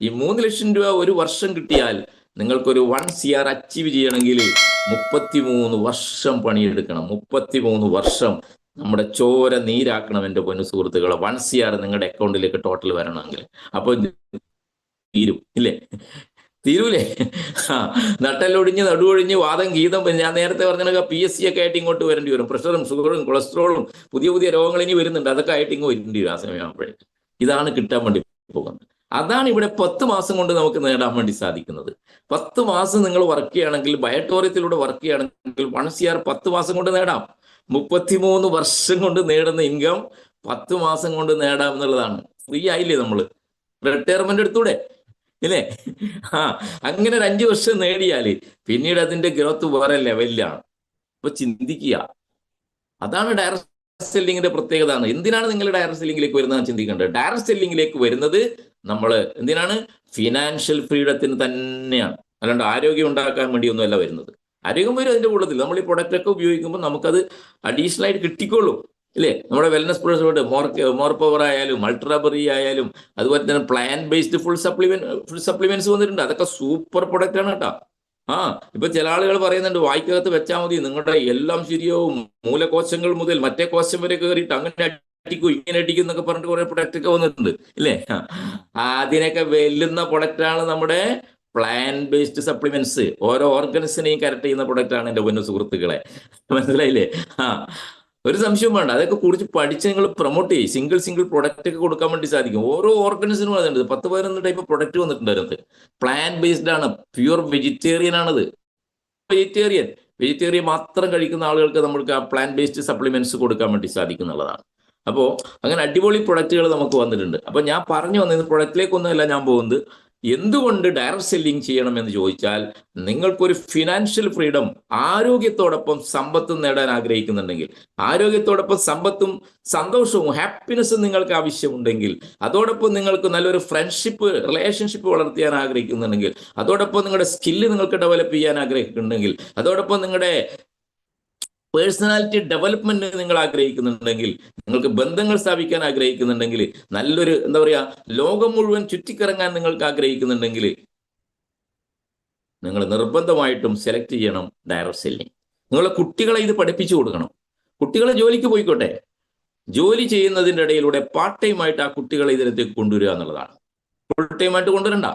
ഈ 3 ലക്ഷം രൂപ ഒരു വർഷം കിട്ടിയാൽ നിങ്ങൾക്കൊരു 1 CR അച്ചീവ് ചെയ്യണമെങ്കിൽ 33 വർഷം പണിയെടുക്കണം. 33 വർഷം നമ്മുടെ ചോര നീരാക്കണം എൻ്റെ പൊന്നു സുഹൃത്തുക്കളെ. 1 CR നിങ്ങളുടെ അക്കൗണ്ടിലേക്ക് ടോട്ടൽ വരണമെങ്കിൽ. അപ്പോൾ തീരും ഇല്ലേ? തീരൂലേ? നട്ടല്ലൊടിഞ്ഞ് നടുവൊഴിഞ്ഞ് വാദം ഗീതം, ഞാൻ നേരത്തെ പറഞ്ഞ PSC ഒക്കെ ആയിട്ട് ഇങ്ങോട്ട് വരേണ്ടി വരും. പ്രഷറും ഷുഗറും കൊളസ്ട്രോളും പുതിയ രോഗങ്ങൾ ഇനി വരുന്നുണ്ട്. അതൊക്കെ ആയിട്ട് ഇങ്ങ് വരേണ്ടി വരും ആ സമയമാകുമ്പോഴേക്ക്. ഇതാണ് കിട്ടാൻ വേണ്ടി പോകുന്നത്. അതാണ് ഇവിടെ 10 മാസം കൊണ്ട് നമുക്ക് നേടാൻ വേണ്ടി സാധിക്കുന്നത്. 10 മാസം നിങ്ങൾ വർക്ക് ചെയ്യുകയാണെങ്കിൽ, ബയോട്ടോറിയത്തിലൂടെ വർക്ക് ചെയ്യുകയാണെങ്കിൽ 1 CR 10 മാസം കൊണ്ട് നേടാം. 33 വർഷം കൊണ്ട് നേടുന്ന ഇൻകം 10 മാസം കൊണ്ട് നേടാം എന്നുള്ളതാണ്. ഫ്രീ ആയില്ലേ? നമ്മൾ റിട്ടയർമെന്റ് എടുത്തൂടെ ഇല്ലേ? അങ്ങനെ ഒരു 5 വർഷം നേടിയാല് പിന്നീട് അതിന്റെ ഗ്രോത്ത് വേറെ ലെവലിലാണ്. അപ്പൊ ചിന്തിക്കുക. അതാണ് ഡയറക്റ്റ് സെല്ലിങ്ങിന്റെ പ്രത്യേകത. എന്തിനാണ് നിങ്ങൾ ഡയറക്റ്റ് സെല്ലിങ്ങിലേക്ക് വരുന്നത് ചിന്തിക്കേണ്ടത്. ഡയറക്റ്റ് സെല്ലിങ്ങിലേക്ക് വരുന്നത് നമ്മൾ എന്തിനാണ്? ഫിനാൻഷ്യൽ ഫ്രീഡത്തിന് തന്നെയാണ്. അല്ലാണ്ട് ആരോഗ്യം ഉണ്ടാക്കാൻ വേണ്ടിയൊന്നുമല്ല വരുന്നത്. ആരോഗ്യം വരും അതിന്റെ കൂട്ടത്തിൽ. നമ്മൾ ഈ പ്രൊഡക്റ്റ് ഒക്കെ ഉപയോഗിക്കുമ്പോൾ നമുക്കത് അഡീഷണൽ ആയിട്ട് കിട്ടിക്കോളൂ ഇല്ലേ? നമ്മുടെ വെൽനസ് പ്രൊഡക്ട്സ് മോർ പവർ ആയാലും അൾട്രാബെറി ആയാലും അതുപോലെ തന്നെ പ്ലാന്റ് ബേസ്ഡ് ഫുൾ സപ്ലിമെന്റ്സ് വന്നിട്ടുണ്ട്. അതൊക്കെ സൂപ്പർ പ്രൊഡക്റ്റ് ആണ് കേട്ടോ. ഇപ്പൊ ചില ആളുകൾ പറയുന്നുണ്ട് വായ്ക്കകത്ത് വെച്ചാൽ മതി, നിങ്ങളുടെ എല്ലാം ശരിയാവും, മൂലകോശങ്ങൾ മുതൽ മറ്റേ കോശം വരെ കയറിയിട്ട് അങ്ങനെ അടിക്കും ഇങ്ങനെ അടിക്കും എന്നൊക്കെ പറഞ്ഞിട്ട് കുറെ പ്രൊഡക്റ്റ് ഒക്കെ വന്നിട്ടുണ്ട് ഇല്ലേ? അതിനൊക്കെ വെല്ലുന്ന പ്രൊഡക്റ്റാണ് നമ്മുടെ പ്ലാന്റ് ബേസ്ഡ് സപ്ലിമെന്റ്സ്. ഓരോ ഓർഗൻസിനെയും കറക്റ്റ് ചെയ്യുന്ന പ്രൊഡക്റ്റാണ് എൻ്റെ പൊന്നു സുഹൃത്തുക്കളെ. മനസ്സിലായില്ലേ? ഒരു സംശയവും വേണ്ട. അതൊക്കെ കുറിച്ച് പഠിച്ച് നിങ്ങൾ പ്രൊമോട്ട് ചെയ്യും. സിംഗിൾ പ്രൊഡക്റ്റ് ഒക്കെ കൊടുക്കാൻ വേണ്ടി സാധിക്കും. ഓരോ ഓർഗൻസിനും അതുണ്ട്. 10-11 ടൈപ്പ് പ്രൊഡക്റ്റ് വന്നിട്ടുണ്ട്. പ്ലാന്റ് ബേസ്ഡ് ആണ്, പ്യൂർ വെജിറ്റേറിയൻ ആണത്. വെജിറ്റേറിയൻ മാത്രം കഴിക്കുന്ന ആളുകൾക്ക് നമ്മൾക്ക് ആ പ്ലാന്റ് ബേസ്ഡ് സപ്ലിമെന്റ്സ് കൊടുക്കാൻ വേണ്ടി സാധിക്കുന്നുള്ളതാണ്. അപ്പോൾ അങ്ങനെ അടിപൊളി പ്രൊഡക്റ്റുകൾ നമുക്ക് വന്നിട്ടുണ്ട്. അപ്പോൾ ഞാൻ പറഞ്ഞു വന്നത് പ്രൊഡക്റ്റിലേക്കൊന്നുമല്ല ഞാൻ പോകുന്നത്. എന്തുകൊണ്ട് ഡയറക്റ്റ് സെല്ലിംഗ് ചെയ്യണം എന്ന് ചോദിച്ചാൽ, നിങ്ങൾക്കൊരു ഫിനാൻഷ്യൽ ഫ്രീഡം, ആരോഗ്യത്തോടൊപ്പം സമ്പത്തും നേടാൻ ആഗ്രഹിക്കുന്നുണ്ടെങ്കിൽ, ആരോഗ്യത്തോടൊപ്പം സമ്പത്തും സന്തോഷവും ഹാപ്പിനെസ്സും നിങ്ങൾക്ക് ആവശ്യമുണ്ടെങ്കിൽ, അതോടൊപ്പം നിങ്ങൾക്ക് നല്ലൊരു റിലേഷൻഷിപ്പ് വളർത്തിയാൻ ആഗ്രഹിക്കുന്നുണ്ടെങ്കിൽ, അതോടൊപ്പം നിങ്ങളുടെ സ്കില്ല് നിങ്ങൾക്ക് ഡെവലപ്പ് ചെയ്യാൻ ആഗ്രഹിക്കുന്നുണ്ടെങ്കിൽ, അതോടൊപ്പം നിങ്ങളുടെ പേഴ്സണാലിറ്റി ഡെവലപ്മെന്റ് നിങ്ങൾ ആഗ്രഹിക്കുന്നുണ്ടെങ്കിൽ, നിങ്ങൾക്ക് ബന്ധങ്ങൾ സ്ഥാപിക്കാൻ ആഗ്രഹിക്കുന്നുണ്ടെങ്കിൽ, നല്ലൊരു ലോകം മുഴുവൻ ചുറ്റിക്കറങ്ങാൻ നിങ്ങൾക്ക് ആഗ്രഹിക്കുന്നുണ്ടെങ്കിൽ, നിങ്ങൾ നിർബന്ധമായിട്ടും സെലക്ട് ചെയ്യണം ഡയറക്റ്റ് സെല്ലിംഗ്. നിങ്ങളുടെ കുട്ടികളെ ഇത് പഠിപ്പിച്ചു കൊടുക്കണം. കുട്ടികളെ ജോലിക്ക് പോയിക്കോട്ടെ, ജോലി ചെയ്യുന്നതിൻ്റെ ഇടയിലൂടെ പാർട്ട് ടൈം ആയിട്ട് ആ കുട്ടികളെ ഇതിനകത്തേക്ക് കൊണ്ടുവരിക എന്നുള്ളതാണ്. ഫുൾ ടൈം ആയിട്ട് കൊണ്ടുവരണ്ട.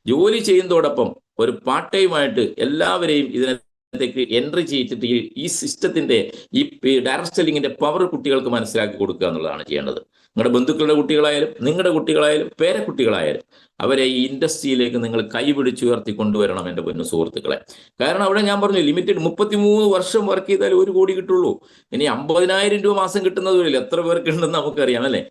ജോലി ചെയ്യുന്നതോടൊപ്പം ഒരു പാർട്ട് ടൈം ആയിട്ട് എല്ലാവരെയും ഇതിനകത്തേക്ക് എൻട്രി ചെയ്തിട്ട് ഈ സിസ്റ്റത്തിന്റെ ഈ ഡയറക്റ്റ് സെല്ലിങ്ങിന്റെ പവർ കുട്ടികൾക്ക് മനസ്സിലാക്കി കൊടുക്കുക എന്നുള്ളതാണ് ചെയ്യേണ്ടത്. നിങ്ങളുടെ ബന്ധുക്കളുടെ കുട്ടികളായാലും നിങ്ങളുടെ കുട്ടികളായാലും പേരക്കുട്ടികളായാലും അവരെ ഈ ഇൻഡസ്ട്രിയിലേക്ക് നിങ്ങൾ കൈപിടിച്ചുയർത്തി കൊണ്ടുവരണം എൻ്റെ പൊന്നു സുഹൃത്തുക്കളെ. കാരണം അവിടെ ഞാൻ പറഞ്ഞു ലിമിറ്റഡ് 33 വർഷം വർക്ക് ചെയ്താൽ 1 കോടി കിട്ടുള്ളൂ. ഇനി 50,000 രൂപ മാസം കിട്ടുന്നതുമില്ല. എത്ര പേർക്കുണ്ടെന്ന് നമുക്കറിയാം അല്ലേ?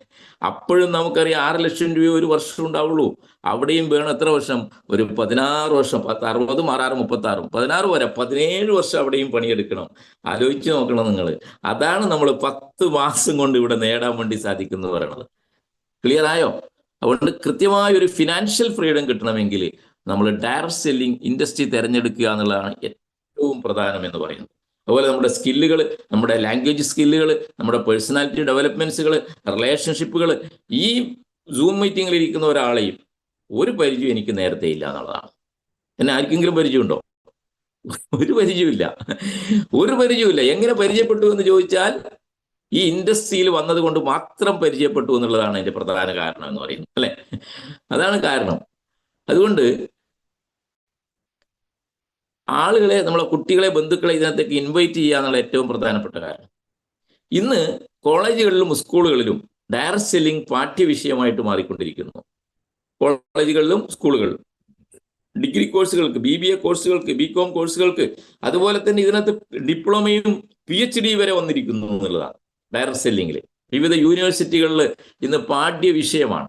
അപ്പോഴും നമുക്കറിയാം 6 ലക്ഷം രൂപ ഒരു വർഷം ഉണ്ടാവുള്ളൂ. അവിടെയും വേണം എത്ര വർഷം? ഒരു 16 വർഷം. 60, 6, 36, 16 വരെ 17 വർഷം അവിടെയും പണിയെടുക്കണം. ആലോചിച്ച് നോക്കണം നിങ്ങൾ. അതാണ് നമ്മൾ 10 മാസം കൊണ്ട് ഇവിടെ നേടാൻ വേണ്ടി സാധിക്കുന്നു പറയണത്. ക്ലിയർ ആയോ? അതുകൊണ്ട് കൃത്യമായ ഒരു ഫിനാൻഷ്യൽ ഫ്രീഡം കിട്ടണമെങ്കിൽ നമ്മൾ ഡയറക്റ്റ് സെല്ലിംഗ് ഇൻഡസ്ട്രി തിരഞ്ഞെടുക്കുക എന്നുള്ളതാണ് ഏറ്റവും പ്രധാനം എന്ന് പറയുന്നത്. അതുപോലെ നമ്മുടെ സ്കില്ലുകൾ, നമ്മുടെ ലാംഗ്വേജ് സ്കില്ലുകൾ, നമ്മുടെ പേഴ്സണാലിറ്റി ഡെവലപ്മെന്റ്സുകൾ, റിലേഷൻഷിപ്പുകൾ. ഈ സൂം മീറ്റിങ്ങിൽ ഇരിക്കുന്ന ഒരാളെയും ഒരു പരിചയം എനിക്ക് നേരത്തെ ഇല്ല എന്നുള്ളതാണ്. എന്നെ ആർക്കെങ്കിലും പരിചയമുണ്ടോ? ഒരു പരിചയമില്ല. എങ്ങനെ പരിചയപ്പെട്ടു എന്ന് ചോദിച്ചാൽ ഈ ഇൻഡസ്ട്രിയിൽ വന്നത് കൊണ്ട് മാത്രം പരിചയപ്പെട്ടു എന്നുള്ളതാണ് അതിന്റെ പ്രധാന കാരണം എന്ന് പറയുന്നത് അല്ലെ? അതാണ് കാരണം. അതുകൊണ്ട് ആളുകളെ, നമ്മളെ കുട്ടികളെ, ബന്ധുക്കളെ ഇതിനകത്തേക്ക് ഇൻവൈറ്റ് ചെയ്യുക എന്നുള്ള ഏറ്റവും പ്രധാനപ്പെട്ട കാരണം. ഇന്ന് കോളേജുകളിലും സ്കൂളുകളിലും ഡയറക്റ്റ് സെല്ലിംഗ് പാഠ്യവിഷയമായിട്ട് മാറിക്കൊണ്ടിരിക്കുന്നു. കോളേജുകളിലും സ്കൂളുകളിലും ഡിഗ്രി കോഴ്സുകൾക്ക്, BBA കോഴ്സുകൾക്ക്, BCom കോഴ്സുകൾക്ക്, അതുപോലെ തന്നെ ഇതിനകത്ത് ഡിപ്ലോമയും PhD വരെ വന്നിരിക്കുന്നു എന്നുള്ളതാണ് ഡയറക്റ്റ് സെല്ലിങ്ങിൽ. വിവിധ യൂണിവേഴ്സിറ്റികളിൽ ഇന്ന് പാഠ്യവിഷയമാണ്.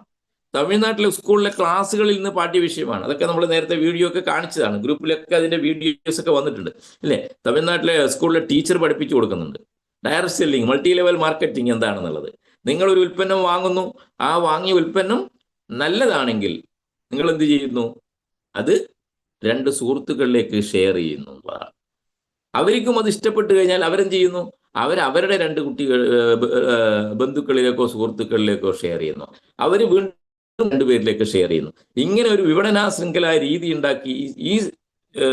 തമിഴ്നാട്ടിലെ സ്കൂളിലെ ക്ലാസ്സുകളിൽ നിന്ന് പാഠ്യവിഷയമാണ്. അതൊക്കെ നമ്മൾ നേരത്തെ വീഡിയോ ഒക്കെ കാണിച്ചതാണ്. ഗ്രൂപ്പിലൊക്കെ അതിന്റെ വീഡിയോസ് ഒക്കെ വന്നിട്ടുണ്ട് അല്ലേ? തമിഴ്നാട്ടിലെ സ്കൂളിലെ ടീച്ചർ പഠിപ്പിച്ചു കൊടുക്കുന്നുണ്ട് direct selling, multi level marketing എന്താണെന്നുള്ളത്. നിങ്ങളൊരു ഉൽപ്പന്നം വാങ്ങുന്നു, ആ വാങ്ങിയ ഉൽപ്പന്നം നല്ലതാണെങ്കിൽ നിങ്ങൾ എന്ത് ചെയ്യുന്നു? അത് 2 സുഹൃത്തുക്കളിലേക്ക് ഷെയർ ചെയ്യുന്നു. അവർക്കും അത് ഇഷ്ടപ്പെട്ട് കഴിഞ്ഞാൽ അവരെന്ത് ചെയ്യുന്നു? അവരുടെ രണ്ട് കുട്ടികൾ ബന്ധുക്കളിലേക്കോ സുഹൃത്തുക്കളിലേക്കോ ഷെയർ ചെയ്യുന്നു. അവർ വീണ്ടും രണ്ടുപേരിലേക്ക് ഷെയർ ചെയ്യുന്നു. ഇങ്ങനെ ഒരു വിപണന ശൃംഖല രീതി ഉണ്ടാക്കി ഈ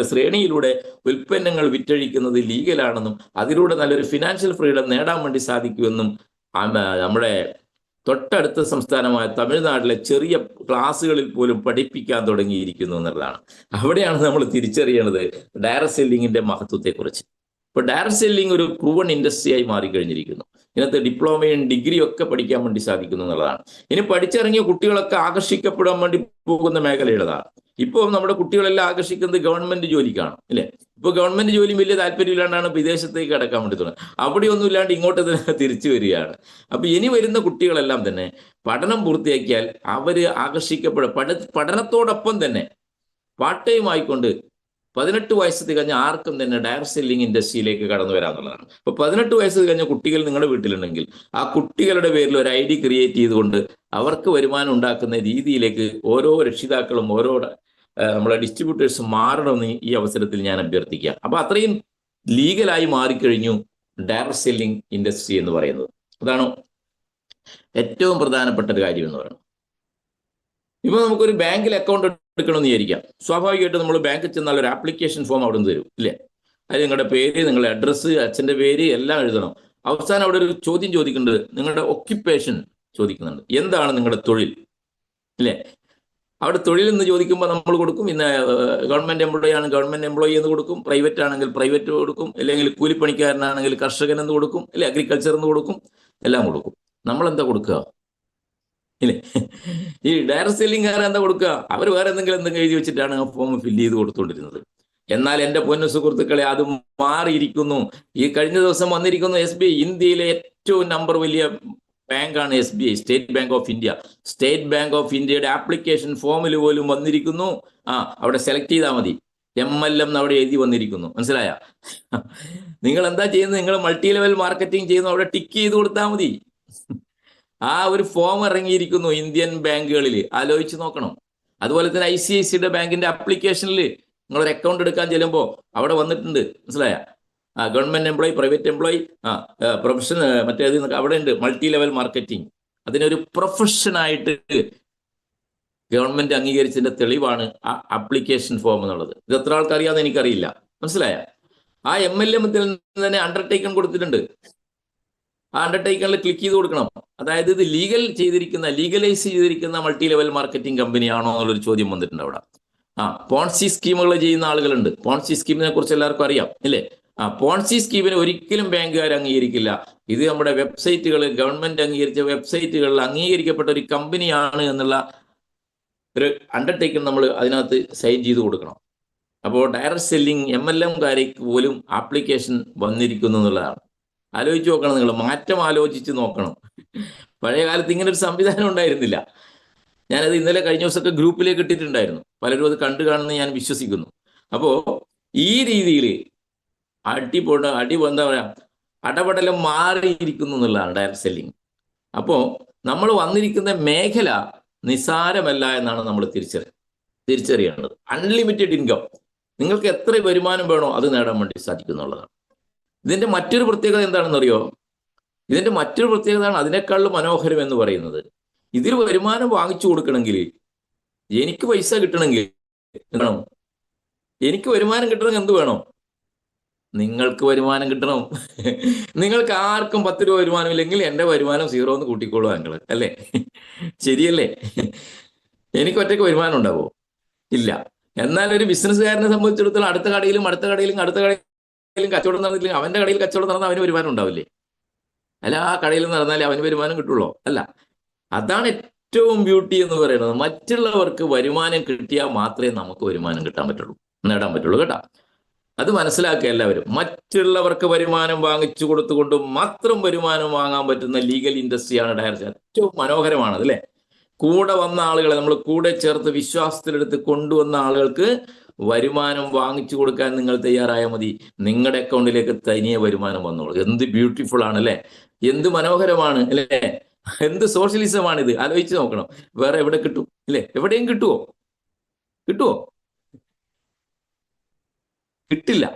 ശ്രേണിയിലൂടെ ഉൽപ്പന്നങ്ങൾ വിറ്റഴിക്കുന്നത് ലീഗലാണെന്നും അതിലൂടെ നല്ലൊരു ഫിനാൻഷ്യൽ ഫ്രീഡം നേടാൻ വേണ്ടി സാധിക്കുമെന്നും നമ്മുടെ തൊട്ടടുത്ത സംസ്ഥാനമായ തമിഴ്നാട്ടിലെ ചെറിയ ക്ലാസ്സുകളിൽ പോലും പഠിപ്പിക്കാൻ തുടങ്ങിയിരിക്കുന്നു എന്നുള്ളതാണ്. അവിടെയാണ് നമ്മൾ തിരിച്ചറിയേണ്ടത് ഡയറക്റ്റ് സെല്ലിങ്ങിന്റെ മഹത്വത്തെക്കുറിച്ച്. ഇപ്പൊ ഡയറക്റ്റ് സെല്ലിംഗ് ഒരു പ്രൂവൺ ഇൻഡസ്ട്രി ആയി മാറിക്കഴിഞ്ഞിരിക്കുന്നു. ഇതിനകത്ത് ഡിപ്ലോമയും ഡിഗ്രിയും ഒക്കെ പഠിക്കാൻ വേണ്ടി സാധിക്കുന്നു എന്നുള്ളതാണ്. ഇനി പഠിച്ചിറങ്ങിയ കുട്ടികളൊക്കെ ആകർഷിക്കപ്പെടാൻ വേണ്ടി പോകുന്ന മേഖലയുള്ളതാണ്. ഇപ്പോൾ നമ്മുടെ കുട്ടികളെല്ലാം ആകർഷിക്കുന്നത് ഗവൺമെന്റ് ജോലിക്കാണ്, അല്ലേ? ഇപ്പോൾ ഗവൺമെന്റ് ജോലി വലിയ താല്പര്യമില്ലാണ്ടാണ് വിദേശത്തേക്ക് കടക്കാൻ വേണ്ടി തുടങ്ങുന്നത്. അവിടെയൊന്നും ഇല്ലാണ്ട് ഇങ്ങോട്ട് തന്നെ തിരിച്ചു വരികയാണ്. അപ്പൊ ഇനി വരുന്ന കുട്ടികളെല്ലാം തന്നെ പഠനം പൂർത്തിയാക്കിയാൽ അവര് പഠനത്തോടൊപ്പം തന്നെ പാർട്ട് ടൈം ആയിക്കൊണ്ട് 18 വയസ്സ് തികഞ്ഞ ആർക്കും തന്നെ ഡയറക്റ്റ് സെല്ലിംഗ് ഇൻഡസ്ട്രിയിലേക്ക് കടന്നു വരാന്നുള്ളതാണ്. അപ്പൊ 18 വയസ്സ് തികഞ്ഞ കുട്ടികൾ നിങ്ങളുടെ വീട്ടിലുണ്ടെങ്കിൽ ആ കുട്ടികളുടെ പേരിൽ ഒരു ID ക്രിയേറ്റ് ചെയ്തുകൊണ്ട് അവർക്ക് വരുമാനം ഉണ്ടാക്കുന്ന രീതിയിലേക്ക് ഓരോ രക്ഷിതാക്കളും ഓരോ നമ്മളെ ഡിസ്ട്രിബ്യൂട്ടേഴ്സ് മാറണമെന്ന് ഈ അവസരത്തിൽ ഞാൻ അഭ്യർത്ഥിക്കാം. അപ്പൊ അത്രയും ലീഗലായി മാറിക്കഴിഞ്ഞു ഡയറക്റ്റ് സെല്ലിംഗ് ഇൻഡസ്ട്രി എന്ന് പറയുന്നത്. അതാണ് ഏറ്റവും പ്രധാനപ്പെട്ട ഒരു കാര്യം എന്ന് പറയുന്നത്. ഇപ്പൊ നമുക്കൊരു ബാങ്കിൽ അക്കൗണ്ട് എടുക്കണമെന്ന് വിചാരിക്കാം. സ്വാഭാവികമായിട്ട് നമ്മൾ ബാങ്കിൽ ചെന്നാൽ ഒരു ആപ്ലിക്കേഷൻ ഫോം അവിടെ നിന്ന് തരും, ഇല്ലേ? അതിൽ നിങ്ങളുടെ പേര്, നിങ്ങളുടെ അഡ്രസ്സ്, അച്ഛൻ്റെ പേര് എല്ലാം എഴുതണം. അവസാനം അവിടെ ഒരു ചോദ്യം ചോദിക്കുന്നുണ്ട്, നിങ്ങളുടെ ഒക്യുപ്പേഷൻ ചോദിക്കുന്നുണ്ട്, എന്താണ് നിങ്ങളുടെ തൊഴിൽ, ഇല്ലേ? അവിടെ തൊഴിൽ എന്ന് ചോദിക്കുമ്പോൾ നമ്മൾ കൊടുക്കും, ഇന്ന് ഗവൺമെന്റ് എംപ്ലോയി ആണ് ഗവൺമെന്റ് എംപ്ലോയി എന്ന് കൊടുക്കും, പ്രൈവറ്റ് ആണെങ്കിൽ പ്രൈവറ്റ് കൊടുക്കും, അല്ലെങ്കിൽ കൂലിപ്പണിക്കാരനാണെങ്കിൽ കർഷകൻ എന്ന് കൊടുക്കും, അല്ലെ അഗ്രികൾച്ചർ എന്ന് കൊടുക്കും, എല്ലാം കൊടുക്കും. നമ്മൾ എന്താ കൊടുക്കുക, ഇല്ലേ? ഈ ഡയറക്റ്റ് സെല്ലിംഗുകാർ എന്താ കൊടുക്കുക? അവർ വേറെ എന്തെങ്കിലും എഴുതി വെച്ചിട്ടാണ് ആ ഫോം ഫില്ല് ചെയ്ത് കൊടുത്തുകൊണ്ടിരുന്നത്. എന്നാൽ എൻ്റെ പൊന്നു സുഹൃത്തുക്കളെ, അത് മാറിയിരിക്കുന്നു. ഈ കഴിഞ്ഞ ദിവസം വന്നിരിക്കുന്നു SBI, ഇന്ത്യയിലെ ഏറ്റവും നമ്പർ വലിയ ബാങ്കാണ് SBI, state bank of India. State bank of ഇന്ത്യയുടെ ആപ്ലിക്കേഷൻ ഫോമിൽ പോലും വന്നിരിക്കുന്നു. അവിടെ സെലക്ട് ചെയ്താൽ മതി, MLM അവിടെ എഴുതി വന്നിരിക്കുന്നു. മനസ്സിലായ? നിങ്ങൾ എന്താ ചെയ്യുന്നത്? നിങ്ങൾ മൾട്ടി ലെവൽ മാർക്കറ്റിംഗ് ചെയ്യുന്നു, അവിടെ ടിക്ക് ചെയ്ത് കൊടുത്താൽ മതി. ആ ഒരു ഫോം ഇറങ്ങിയിരിക്കുന്നു ഇന്ത്യൻ ബാങ്കുകളിൽ, ആലോചിച്ച് നോക്കണം. അതുപോലെ തന്നെ ICICI ബാങ്കിന്റെ ആപ്ലിക്കേഷനിൽ നിങ്ങളൊരു അക്കൗണ്ട് എടുക്കാൻ ചെല്ലുമ്പോൾ അവിടെ വന്നിട്ടുണ്ട്. മനസ്സിലായ? Government employee, private employee, professional, മറ്റേത് അവിടെ ഉണ്ട് മൾട്ടി ലെവൽ മാർക്കറ്റിംഗ്. അതിനൊരു പ്രൊഫഷനായിട്ട് ഗവൺമെന്റ് അംഗീകരിച്ചതിന്റെ തെളിവാണ് ആ ആപ്ലിക്കേഷൻ ഫോം എന്നുള്ളത്. ഇത് എത്ര ആൾക്കറിയാമെന്ന് എനിക്കറിയില്ല. മനസ്സിലായ? ആ MLM തന്നെ അണ്ടർടേക്കൺ കൊടുത്തിട്ടുണ്ട്. ആ അണ്ടർടേക്കണിൽ ക്ലിക്ക് ചെയ്ത് കൊടുക്കണം. അതായത് ഇത് ലീഗലൈസ് ചെയ്തിരിക്കുന്ന മൾട്ടി ലെവൽ മാർക്കറ്റിംഗ് കമ്പനിയാണോ എന്നുള്ളൊരു ചോദ്യം വന്നിട്ടുണ്ട് അവിടെ. പോൺസി സ്കീമുകൾ ചെയ്യുന്ന ആളുകളുണ്ട്. പോൺസി സ്കീമിനെ കുറിച്ച് എല്ലാവർക്കും അറിയാം, അല്ലേ? പോൺസി സ്കീമിനെ ഒരിക്കലും ബാങ്കുകാർ അംഗീകരിക്കില്ല. ഇത് നമ്മുടെ വെബ്സൈറ്റുകൾ, ഗവൺമെന്റ് അംഗീകരിച്ച വെബ്സൈറ്റുകളിൽ അംഗീകരിക്കപ്പെട്ട ഒരു കമ്പനിയാണ് എന്നുള്ള ഒരു അണ്ടർടേക്കൺ നമ്മൾ അതിനകത്ത് സൈൻ ചെയ്ത് കൊടുക്കണം. അപ്പോൾ ഡയറക്റ്റ് സെല്ലിംഗ് MLM-കാർക്ക് പോലും ആപ്ലിക്കേഷൻ വന്നിരിക്കുന്നു എന്നുള്ളതാണ്. ആലോചിച്ച് നോക്കണം, നിങ്ങൾ മാറ്റം ആലോചിച്ച് നോക്കണം. പഴയ കാലത്ത് ഇങ്ങനെ ഒരു സംവിധാനം ഉണ്ടായിരുന്നില്ല. ഞാനത് ഇന്നലെ കഴിഞ്ഞ ദിവസമൊക്കെ ഗ്രൂപ്പിലേക്ക് ഇട്ടിട്ടുണ്ടായിരുന്നു. പലരും അത് കണ്ടു കാണുമെന്ന് ഞാൻ വിശ്വസിക്കുന്നു. അപ്പോൾ ഈ രീതിയിൽ എന്താ പറയാ, അടപടലം മാറിയിരിക്കുന്നു എന്നുള്ളതാണ് ഡയറക്റ്റ് സെല്ലിംഗ്. അപ്പോൾ നമ്മൾ വന്നിരിക്കുന്ന മേഖല നിസ്സാരമല്ല എന്നാണ് നമ്മൾ തിരിച്ചറിയേണ്ടത്. അൺലിമിറ്റഡ് ഇൻകം, നിങ്ങൾക്ക് എത്ര വരുമാനം വേണോ അത് നേടാൻ വേണ്ടി സാധിക്കുന്നുള്ളതാണ്. ഇതിന്റെ മറ്റൊരു പ്രത്യേകത എന്താണെന്നറിയോ? ഇതിന്റെ മറ്റൊരു പ്രത്യേകതയാണ് അതിനേക്കാളും മനോഹരം എന്ന് പറയുന്നത്. ഇതിൽ വരുമാനം വാങ്ങിച്ചു കൊടുക്കണമെങ്കിൽ, എനിക്ക് പൈസ കിട്ടണമെങ്കിൽ വേണം, എനിക്ക് വരുമാനം കിട്ടണമെങ്കിൽ എന്ത് വേണം? നിങ്ങൾക്ക് വരുമാനം കിട്ടണം. നിങ്ങൾക്ക് ആർക്കും 10 രൂപ വരുമാനം ഇല്ലെങ്കിൽ എൻ്റെ വരുമാനം 0 എന്ന് കൂട്ടിക്കോളൂ നിങ്ങൾ, അല്ലേ? ശരിയല്ലേ? എനിക്ക് ഒറ്റയ്ക്ക് വരുമാനം ഉണ്ടാവോ? ഇല്ല. എന്നാൽ ഒരു ബിസിനസ്സുകാരനെ സംബന്ധിച്ചിടത്തോളം അടുത്ത കടയിലും കച്ചവടം നടന്നില്ലെങ്കിൽ അവന്റെ കടയിൽ കച്ചവടം നടന്നാൽ അവന് വരുമാനം ഉണ്ടാവില്ലേ? അല്ല, ആ കടയിൽ നടന്നാലേ അവന് വരുമാനം കിട്ടുള്ളൂ? അല്ല. അതാണ് ഏറ്റവും ബ്യൂട്ടി എന്ന് പറയുന്നത്. മറ്റുള്ളവർക്ക് വരുമാനം കിട്ടിയാൽ മാത്രമേ നമുക്ക് വരുമാനം നേടാൻ പറ്റുള്ളൂ കേട്ടോ. അത് മനസ്സിലാക്കുക എല്ലാവരും. മറ്റുള്ളവർക്ക് വരുമാനം വാങ്ങിച്ചു കൊടുത്തുകൊണ്ട് മാത്രം വരുമാനം വാങ്ങാൻ പറ്റുന്ന ലീഗൽ ഇൻഡസ്ട്രിയാണ് ഡയറക്റ്റ്. ഏറ്റവും മനോഹരമാണ്, അല്ലേ? കൂടെ വന്ന ആളുകളെ നമ്മൾ കൂടെ ചേർത്ത് വിശ്വാസത്തിലെടുത്ത് കൊണ്ടുവന്ന ആളുകൾക്ക് വരുമാനം വാങ്ങിച്ചു കൊടുക്കാൻ നിങ്ങൾ തയ്യാറായാൽ മതി. നിങ്ങളുടെ അക്കൗണ്ടിലേക്ക് തനിയെ വരുമാനം വന്നോളൂ. എന്ത് ബ്യൂട്ടിഫുൾ ആണ്, അല്ലേ? എന്ത് മനോഹരമാണ്, അല്ലേ? എന്ത് സോഷ്യലിസമാണിത്? ആലോചിച്ച് നോക്കണം. വേറെ എവിടെ കിട്ടും, അല്ലേ? എവിടെയും കിട്ടുമോ? കിട്ടില്ല.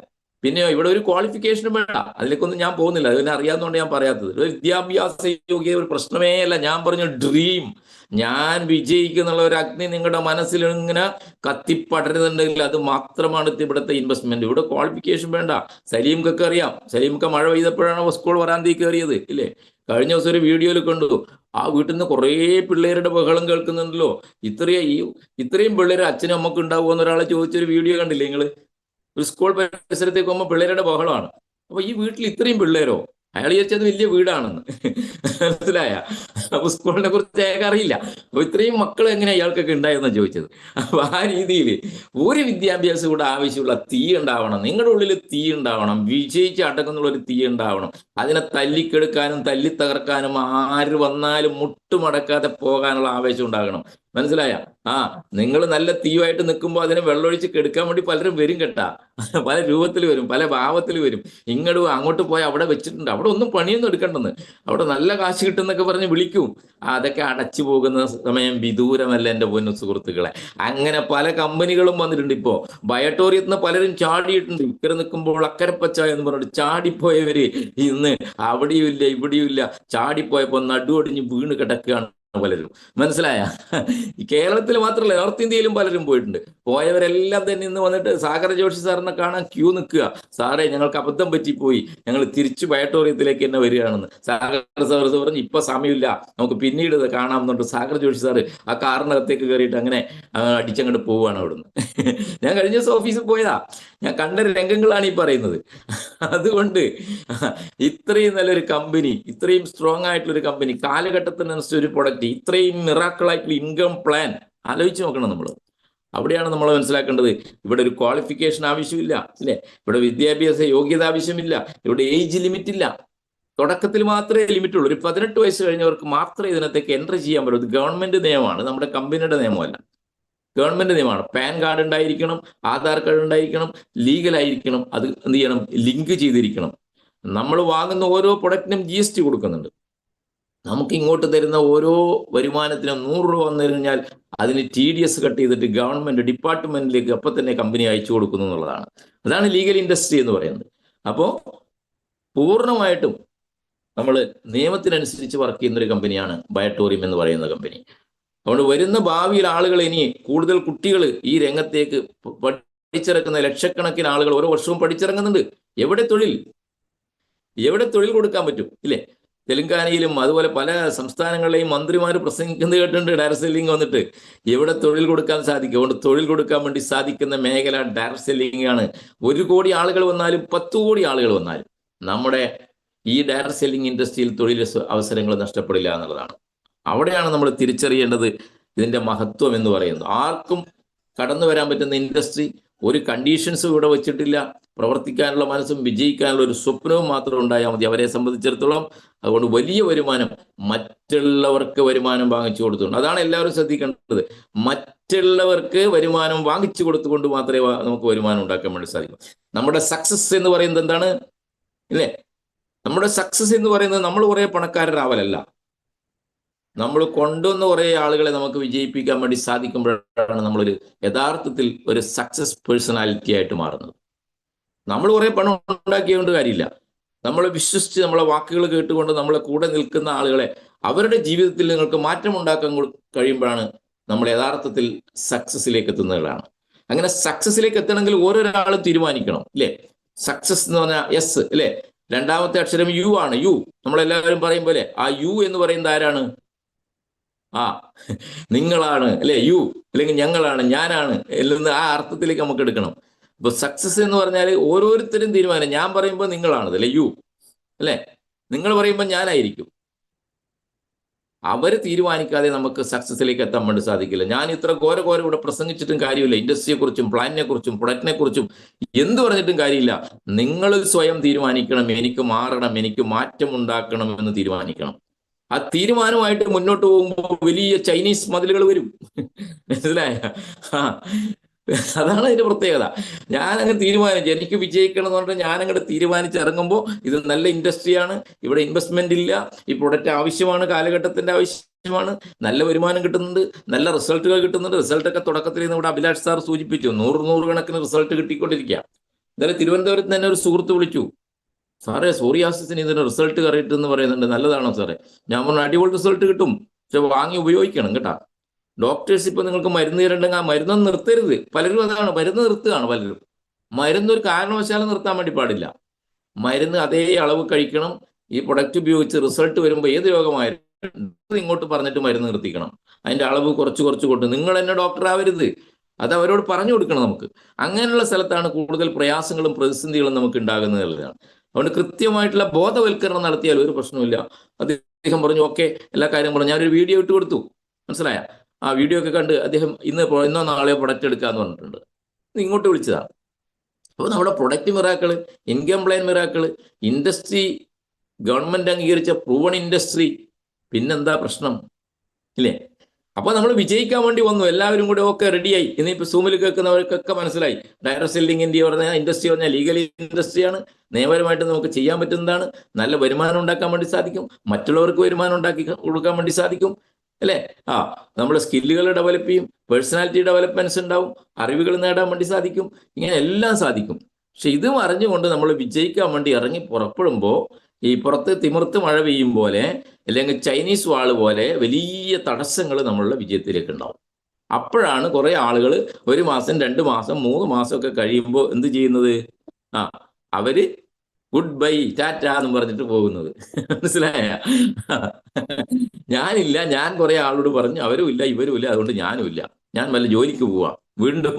പിന്നെ ഇവിടെ ഒരു ക്വാളിഫിക്കേഷനും വേണ്ട, അതിലേക്കൊന്നും ഞാൻ പോകുന്നില്ല, അതിനെ അറിയാവുന്നതുകൊണ്ട് ഞാൻ പറയാത്തത്. ഒരു വിദ്യാഭ്യാസ യോഗ്യത ഒരു പ്രശ്നമേ അല്ല. ഞാൻ പറഞ്ഞു ഡ്രീം, ഞാൻ വിജയിക്കുന്നുള്ള ഒരു അഗ്നി നിങ്ങളുടെ മനസ്സിൽ ഇങ്ങനെ കത്തിപ്പടരുന്നുണ്ടെങ്കിൽ അത് മാത്രമാണ് ഇവിടുത്തെ ഇൻവെസ്റ്റ്മെന്റ്. ഇവിടെ ക്വാളിഫിക്കേഷൻ വേണ്ട. സലീംക്കൊക്കെ അറിയാം, സലീമൊക്കെ മഴ പെയ്തപ്പോഴാണ് സ്കൂൾ വരാന്തി കയറിയത് ഇല്ലേ? കഴിഞ്ഞ ദിവസം ഒരു വീഡിയോയിൽ കണ്ടു, ആ വീട്ടിൽ നിന്ന് കുറേ പിള്ളേരുടെ ബഹളം കേൾക്കുന്നുണ്ടല്ലോ. ഇത്രയും പിള്ളേർ അച്ഛനും അമ്മക്ക് ഉണ്ടാവുമെന്ന് ഒരാളെ ചോദിച്ചൊരു വീഡിയോ കണ്ടില്ലേ നിങ്ങൾ? ഒരു സ്കൂൾ പരിസരത്തേക്ക് പോകുമ്പോൾ പിള്ളേരുടെ ബഹളമാണ്. അപ്പൊ ഈ വീട്ടിൽ ഇത്രയും പിള്ളേരോ? അയാൾ വിചാരിച്ചത് വലിയ വീടാണെന്ന്. മനസ്സിലായ? അപ്പൊ സ്കൂളിനെ കുറിച്ച് അയാൾക്ക് അറിയില്ല. അപ്പൊ ഇത്രയും മക്കൾ എങ്ങനെയാ ഇയാൾക്കൊക്കെ ഉണ്ടായെന്നാണ് ചോദിച്ചത്. അപ്പൊ ആ രീതിയിൽ ഒരു വിദ്യാഭ്യാസം കൂടെ ആവശ്യമുള്ള തീ ഉണ്ടാവണം, നിങ്ങളുടെ ഉള്ളിൽ തീ ഉണ്ടാവണം, വിജയിച്ച് അടങ്ങുന്നുള്ള ഒരു തീ ഉണ്ടാവണം. അതിനെ തല്ലിക്കെടുക്കാനും തല്ലി തകർക്കാനും ആര് വന്നാലും മുട്ടുമടക്കാതെ പോകാനുള്ള ആവേശം ഉണ്ടാകണം. മനസ്സിലായ? നിങ്ങൾ നല്ല തീയുമായിട്ട് നിൽക്കുമ്പോൾ അതിനെ വെള്ളമൊഴിച്ച് കെടുക്കാൻ വേണ്ടി പലരും വരും കേട്ടാ. പല രൂപത്തിൽ വരും, പല ഭാവത്തിൽ വരും. അങ്ങോട്ട് പോയി അവിടെ വെച്ചിട്ടുണ്ട്, അവിടെ ഒന്നും പണിയൊന്നും എടുക്കണ്ടെന്ന്, അവിടെ നല്ല കാശ് കിട്ടുന്നൊക്കെ പറഞ്ഞ് വിളിക്കും. അതൊക്കെ അടച്ചു പോകുന്ന സമയം വിദൂരമല്ല എൻ്റെ പൊന്നു സുഹൃത്തുക്കളെ. അങ്ങനെ പല കമ്പനികളും വന്നിട്ടുണ്ട്. ഇപ്പോ ബയോട്ടോറിയത്തിൽ നിന്ന് പലരും ചാടിയിട്ടുണ്ട്. ഇക്കരെ നിൽക്കുമ്പോൾ അക്കരപ്പച്ച എന്ന് പറഞ്ഞിട്ട് ചാടിപ്പോയവര് ഇന്ന് അവിടെയും ഇല്ല ഇവിടെയും ഇല്ല. ചാടിപ്പോയപ്പോ നടുവൊടിഞ്ഞ് വീണ് കിടക്കുകയാണ് പലരും. മനസ്സിലായ? ഈ കേരളത്തിൽ മാത്രമല്ല, നോർത്ത് ഇന്ത്യയിലും പലരും പോയിട്ടുണ്ട്. പോയവരെല്ലാം തന്നെ ഇന്ന് വന്നിട്ട് സാഗർ ജോഷി സാറിനെ കാണാൻ ക്യൂ നിൽക്കുക. സാറേ, ഞങ്ങൾക്ക് അബദ്ധം പറ്റിപ്പോയി, ഞങ്ങൾ തിരിച്ചു ബയോട്ടോറിയത്തിലേക്ക് തന്നെ വരികയാണെന്ന്. സാഗർ സാർ പറഞ്ഞു ഇപ്പൊ സമയമില്ല, നമുക്ക് പിന്നീട് ഇത് കാണാമെന്നുണ്ട്. സാഗർ ജോഷി സാറ് ആ കാറിനകത്തേക്ക് കയറിയിട്ട് അങ്ങനെ അടിച്ചങ്ങോട്ട് പോവുകയാണ് അവിടുന്ന്. ഞാൻ കഴിഞ്ഞ ദിവസം ഓഫീസിൽ പോയതാ, ഞാൻ കണ്ട രംഗങ്ങളാണ് ഈ പറയുന്നത്. അതുകൊണ്ട് ഇത്രയും നല്ലൊരു കമ്പനി, ഇത്രയും സ്ട്രോങ് ആയിട്ടുള്ളൊരു കമ്പനി, കാലഘട്ടത്തിനനുസരിച്ച് ഒരു പ്രൊഡക്റ്റ്, ഇത്രയും മിറാക്കിളായിട്ടുള്ള ഇൻകം പ്ലാൻ ആലോചിച്ച് നോക്കണം നമ്മൾ. അവിടെയാണ് നമ്മൾ മനസ്സിലാക്കേണ്ടത്. ഇവിടെ ഒരു ക്വാളിഫിക്കേഷൻ ആവശ്യമില്ല അല്ലേ? ഇവിടെ വിദ്യാഭ്യാസ യോഗ്യത ആവശ്യമില്ല. ഇവിടെ ഏജ് ലിമിറ്റ് ഇല്ല. തുടക്കത്തിൽ മാത്രമേ ലിമിറ്റ് ഉള്ളൂ. ഒരു 18 വയസ്സ് കഴിഞ്ഞവർക്ക് മാത്രമേ ഇതിനകത്തേക്ക് എൻട്രി ചെയ്യാൻ പറ്റൂ. ഇത് ഗവൺമെന്റ് നിയമമാണ്, നമ്മുടെ കമ്പനിയുടെ നിയമമല്ല. ഗവൺമെന്റ് നിയമമാണ്. പാൻ കാർഡ് ഉണ്ടായിരിക്കണം, ആധാർ കാർഡ് ഉണ്ടായിരിക്കണം, ലീഗലായിരിക്കണം. അത് എന്ത് ചെയ്യണം? ലിങ്ക് ചെയ്തിരിക്കണം. നമ്മൾ വാങ്ങുന്ന ഓരോ പ്രൊഡക്റ്റിനും GST കൊടുക്കുന്നുണ്ട്. നമുക്ക് ഇങ്ങോട്ട് തരുന്ന ഓരോ വരുമാനത്തിനും 100 രൂപ വന്നു കഴിഞ്ഞാൽ അതിന് TDS കട്ട് ചെയ്തിട്ട് ഗവൺമെന്റ് ഡിപ്പാർട്ട്മെന്റിലേക്ക് അപ്പം തന്നെ കമ്പനി അയച്ചു കൊടുക്കുന്നു എന്നുള്ളതാണ്. അതാണ് ലീഗൽ ഇൻഡസ്ട്രി എന്ന് പറയുന്നത്. അപ്പോൾ പൂർണ്ണമായിട്ടും നമ്മൾ നിയമത്തിനനുസരിച്ച് വർക്ക് ചെയ്യുന്ന ഒരു കമ്പനിയാണ് ബയോട്ടോറിയം എന്ന് പറയുന്ന കമ്പനി. അതുകൊണ്ട് വരുന്ന ഭാവിയിൽ ആളുകൾ, ഇനി കൂടുതൽ കുട്ടികൾ ഈ രംഗത്തേക്ക് പഠിച്ചിറക്കുന്ന ലക്ഷക്കണക്കിന് ആളുകൾ ഓരോ വർഷവും പഠിച്ചിറങ്ങുന്നുണ്ട്. എവിടെ തൊഴിൽ കൊടുക്കാൻ പറ്റും ഇല്ലേ? തെലങ്കാനയിലും അതുപോലെ പല സംസ്ഥാനങ്ങളിലെയും മന്ത്രിമാർ പ്രസംഗിക്കുന്നത് കേട്ടിട്ടുണ്ട്. ഡയറക്ട് സെല്ലിംഗ് വന്നിട്ട് എവിടെ തൊഴിൽ കൊടുക്കാൻ സാധിക്കും. അതുകൊണ്ട് തൊഴിൽ കൊടുക്കാൻ വേണ്ടി സാധിക്കുന്ന മേഖല ഡയറക്ട് സെല്ലിംഗ് ആണ്. 1 കോടി ആളുകൾ വന്നാലും 10 കോടി ആളുകൾ വന്നാലും നമ്മുടെ ഈ ഡയറക്ട് സെല്ലിംഗ് ഇൻഡസ്ട്രിയിൽ തൊഴിൽ അവസരങ്ങൾ നഷ്ടപ്പെടില്ല എന്നുള്ളതാണ്. അവിടെയാണ് നമ്മൾ തിരിച്ചറിയേണ്ടത് ഇതിന്റെ മഹത്വം എന്ന് പറയുന്നത്. ആർക്കും കടന്നു വരാൻ പറ്റുന്ന ഇൻഡസ്ട്രി, ഒരു കണ്ടീഷൻസും ഇവിടെ വെച്ചിട്ടില്ല. പ്രവർത്തിക്കാനുള്ള മനസ്സും വിജയിക്കാനുള്ള ഒരു സ്വപ്നവും മാത്രം ഉണ്ടായാൽ മതി അവരെ സംബന്ധിച്ചിടത്തോളം. അതുകൊണ്ട് വലിയ വരുമാനം, മറ്റുള്ളവർക്ക് വരുമാനം വാങ്ങിച്ചു കൊടുത്തുകൊണ്ട്, അതാണ് എല്ലാവരും ശ്രദ്ധിക്കേണ്ടത്. മറ്റുള്ളവർക്ക് വരുമാനം വാങ്ങിച്ചു കൊടുത്തുകൊണ്ട് മാത്രമേ നമുക്ക് വരുമാനം ഉണ്ടാക്കാൻ വേണ്ടി സാധിക്കും. നമ്മുടെ സക്സസ് എന്ന് പറയുന്നത് എന്താണ് ഇല്ലേ? നമ്മുടെ സക്സസ് എന്ന് പറയുന്നത് നമ്മൾ കുറെ പണക്കാരാവലല്ല, നമ്മൾ കൊണ്ടുവന്ന കുറേ ആളുകളെ നമുക്ക് വിജയിപ്പിക്കാൻ വേണ്ടി സാധിക്കുമ്പോഴാണ് നമ്മളൊരു യഥാർത്ഥത്തിൽ ഒരു സക്സസ് പേഴ്സണാലിറ്റി ആയിട്ട് മാറുന്നത്. നമ്മൾ കുറെ പണം ഉണ്ടാക്കിയതുകൊണ്ട് കാര്യമില്ല. നമ്മളെ വിശ്വസിച്ച് നമ്മളെ വാക്കുകൾ കേട്ടുകൊണ്ട് നമ്മളെ കൂടെ നിൽക്കുന്ന ആളുകളെ, അവരുടെ ജീവിതത്തിൽ നിങ്ങൾക്ക് മാറ്റം ഉണ്ടാക്കാൻ കഴിയുമ്പോഴാണ് നമ്മൾ യഥാർത്ഥത്തിൽ സക്സസിലേക്ക് എത്തുന്നതാണ്. അങ്ങനെ സക്സസിലേക്ക് എത്തണമെങ്കിൽ ഓരോരാളും തീരുമാനിക്കണം ഇല്ലേ? സക്സസ് എന്ന് പറഞ്ഞാൽ എസ് അല്ലേ? രണ്ടാമത്തെ അക്ഷരം യു ആണ്. യു നമ്മളെല്ലാവരും പറയും പോലെ ആ യു എന്ന് പറയുന്നത് ആരാണ്? നിങ്ങളാണ് അല്ലെ? യു അല്ലെങ്കിൽ ഞങ്ങളാണ്, ഞാനാണ് എന്ന് ആ അർത്ഥത്തിലേക്ക് നമുക്ക് എടുക്കണം. ഇപ്പൊ സക്സസ് എന്ന് പറഞ്ഞാൽ ഓരോരുത്തരും തീരുമാനം. ഞാൻ പറയുമ്പോൾ നിങ്ങളാണത് അല്ലെ? യു അല്ലെ? നിങ്ങൾ പറയുമ്പോൾ ഞാനായിരിക്കും. അവര് തീരുമാനിക്കാതെ നമുക്ക് സക്സസിലേക്ക് എത്താൻ വേണ്ടി സാധിക്കില്ല. ഞാൻ ഇത്ര ഘോര ഇവിടെ പ്രസംഗിച്ചിട്ടും കാര്യമില്ല. ഇൻഡസ്ട്രിയെ കുറിച്ചും പ്ലാനിനെ കുറിച്ചും പ്രൊഡക്റ്റിനെ കുറിച്ചും എന്ത് പറഞ്ഞിട്ടും കാര്യമില്ല. നിങ്ങൾ സ്വയം തീരുമാനിക്കണം. എനിക്ക് മാറണം, എനിക്ക് മാറ്റം ഉണ്ടാക്കണം എന്ന് തീരുമാനിക്കണം. ആ തീരുമാനമായിട്ട് മുന്നോട്ട് പോകുമ്പോൾ വലിയ ചൈനീസ് മതിലുകൾ വരും. മനസ്സിലായ? അതാണ് അതിന്റെ പ്രത്യേകത. ഞാനങ്ങ് തീരുമാനിച്ചു എനിക്ക് വിജയിക്കണം എന്ന് പറഞ്ഞാൽ ഞാനങ്ങോട്ട് തീരുമാനിച്ചിറങ്ങുമ്പോൾ ഇത് നല്ല ഇൻഡസ്ട്രിയാണ്, ഇവിടെ ഇൻവെസ്റ്റ്മെന്റ് ഇല്ല, ഈ പ്രൊഡക്റ്റ് ആവശ്യമാണ്, കാലഘട്ടത്തിന്റെ ആവശ്യമാണ്, നല്ല വരുമാനം കിട്ടുന്നുണ്ട്, നല്ല റിസൾട്ടുകൾ കിട്ടുന്നുണ്ട്. റിസൾട്ടൊക്കെ തുടക്കത്തിൽ ഇവിടെ അഭിലാഷ് സാർ സൂചിപ്പിച്ചു, 100 കണക്കിന് റിസൾട്ട് കിട്ടിക്കൊണ്ടിരിക്കുക. ഇന്നലെ തിരുവനന്തപുരത്ത് തന്നെ ഒരു സുഹൃത്ത് വിളിച്ചു, സാറേ സോറിയാസിന് ഇതിന് റിസൾട്ട് കറിയിട്ട് എന്ന് പറയുന്നുണ്ട്, നല്ലതാണോ സാറേ? ഞാൻ പറഞ്ഞു അടിപൊളി റിസൾട്ട് കിട്ടും, പക്ഷെ വാങ്ങി ഉപയോഗിക്കണം കേട്ടാ. ഡോക്ടേഴ്സ് ഇപ്പൊ നിങ്ങൾക്ക് മരുന്ന് തരണ്ടെങ്കിൽ ആ മരുന്നൊന്നും നിർത്തരുത്. പലരും അതാണ്, മരുന്ന് നിർത്തുകയാണ് പലരും. മരുന്ന് ഒരു കാരണവശാലും നിർത്താൻ വേണ്ടി പാടില്ല. മരുന്ന് അതേ അളവ് കഴിക്കണം. ഈ പ്രൊഡക്റ്റ് ഉപയോഗിച്ച് റിസൾട്ട് വരുമ്പോൾ ഏത് രോഗമായാലും ഇങ്ങോട്ട് പറഞ്ഞിട്ട് മരുന്ന് നിർത്തിക്കണം. അതിന്റെ അളവ് കുറച്ച് കുറച്ച് കൊണ്ട് നിങ്ങൾ എന്നെ ഡോക്ടർ ആവരുത്, അത് അവരോട് പറഞ്ഞു കൊടുക്കണം നമുക്ക്. അങ്ങനെയുള്ള സ്ഥലത്താണ് കൂടുതൽ പ്രയാസങ്ങളും പ്രതിസന്ധികളും നമുക്ക് ഉണ്ടാകുന്നത് എന്നുള്ളതാണ്. അതുകൊണ്ട് കൃത്യമായിട്ടുള്ള ബോധവൽക്കരണം നടത്തിയാൽ ഒരു പ്രശ്നമില്ല. അദ്ദേഹം പറഞ്ഞു ഓക്കെ, എല്ലാ കാര്യം പറഞ്ഞു. ഞാനൊരു വീഡിയോ ഇട്ട് കൊടുത്തു, മനസ്സിലായ? ആ വീഡിയോ ഒക്കെ കണ്ട് അദ്ദേഹം ഇന്നോ നാളെയോ പ്രൊഡക്റ്റ് എടുക്കാന്ന് പറഞ്ഞിട്ടുണ്ട്. ഇങ്ങോട്ട് വിളിച്ചതാണ്. അപ്പോൾ നമ്മുടെ പ്രൊഡക്റ്റ് മിറാക്കിള്, ഇൻകംപ്ലൈൻ മിറാക്കിള്, ഇൻഡസ്ട്രി ഗവൺമെന്റ് അംഗീകരിച്ച പ്രൂവൺ ഇൻഡസ്ട്രി, പിന്നെന്താ പ്രശ്നം ഇല്ലേ? അപ്പൊ നമ്മൾ വിജയിക്കാൻ വേണ്ടി വന്നു, എല്ലാവരും കൂടെ ഒക്കെ റെഡിയായി. ഇന്നിപ്പോ സൂമിൽ കേൾക്കുന്നവർക്കൊക്കെ മനസ്സിലായി, ഡയറക്ട് സെല്ലിംഗ് ഇന്ത്യ പറഞ്ഞ ഇൻഡസ്ട്രി പറഞ്ഞാൽ ലീഗൽ ഇൻഡസ്ട്രിയാണ്. നിയമപരമായിട്ട് നമുക്ക് ചെയ്യാൻ പറ്റുന്നതാണ്. നല്ല വരുമാനം ഉണ്ടാക്കാൻ വേണ്ടി സാധിക്കും, മറ്റുള്ളവർക്ക് വരുമാനം ഉണ്ടാക്കി കൊടുക്കാൻ വേണ്ടി സാധിക്കും അല്ലേ? നമ്മൾ സ്കില്ലുകൾ ഡെവലപ്പ് ചെയ്യും, പേഴ്സണാലിറ്റി ഡെവലപ്മെന്റ്സ് ഉണ്ടാവും, അറിവുകൾ നേടാൻ വേണ്ടി സാധിക്കും, ഇങ്ങനെ എല്ലാം സാധിക്കും. പക്ഷെ ഇതും അറിഞ്ഞുകൊണ്ട് നമ്മൾ വിജയിക്കാൻ വേണ്ടി ഇറങ്ങി പുറപ്പെടുമ്പോൾ ഈ പുറത്ത് തിമിർത്ത് മഴ പെയ്യും പോലെ, അല്ലെങ്കിൽ ചൈനീസ് വാള് പോലെ വലിയ തടസ്സങ്ങൾ നമ്മളുടെ വിജയത്തിലേക്ക് ഉണ്ടാവും. അപ്പോഴാണ് കുറെ ആളുകൾ 1 മാസം 2 മാസം 3 മാസം ഒക്കെ കഴിയുമ്പോൾ എന്ത് ചെയ്യുന്നത്? അവര് ഗുഡ് ബൈ ടാറ്റ എന്ന് പറഞ്ഞിട്ട് പോകുന്നത്. മനസ്സിലായ? ഞാനില്ല, ഞാൻ കുറെ ആളോട് പറഞ്ഞു, അവരും ഇല്ല ഇവരും ഇല്ല, അതുകൊണ്ട് ഞാനും ഇല്ല, ഞാൻ വല്ല ജോലിക്ക് പോവാ. വീണ്ടും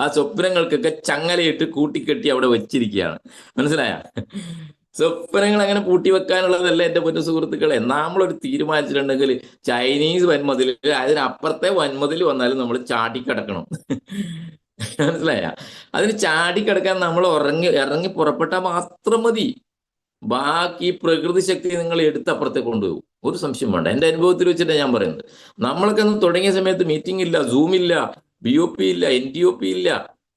ആ സ്വപ്നങ്ങൾക്കൊക്കെ ചങ്ങലയിട്ട് കൂട്ടിക്കെട്ടി അവിടെ വെച്ചിരിക്കുകയാണ്. മനസ്സിലായ? സ്വപ്നങ്ങൾ അങ്ങനെ പൂട്ടി വെക്കാനുള്ളതല്ല എൻ്റെ പൊന്നു സുഹൃത്തുക്കളെ. നമ്മളൊരു തീരുമാനിച്ചിട്ടുണ്ടെങ്കിൽ ചൈനീസ് വൻമതിൽ, അതിനപ്പുറത്തെ വൻമതിൽ വന്നാലും നമ്മൾ ചാടിക്കിടക്കണം. മനസ്സിലായ? അതിന് ചാടിക്കിടക്കാൻ നമ്മൾ ഇറങ്ങി പുറപ്പെട്ടാൽ മാത്രം മതി. ബാക്കി പ്രകൃതി ശക്തി നിങ്ങൾ എടുത്തപ്പുറത്തേക്ക് കൊണ്ടുപോകും, ഒരു സംശയം വേണ്ട. എൻ്റെ അനുഭവത്തിൽ വെച്ചിട്ട് ഞാൻ പറയുന്നത്. നമ്മളൊക്കെ ഒന്ന് തുടങ്ങിയ സമയത്ത് മീറ്റിംഗ് ഇല്ല, സൂം ഇല്ല, BOP ഇല്ല, NTOP ഇല്ല,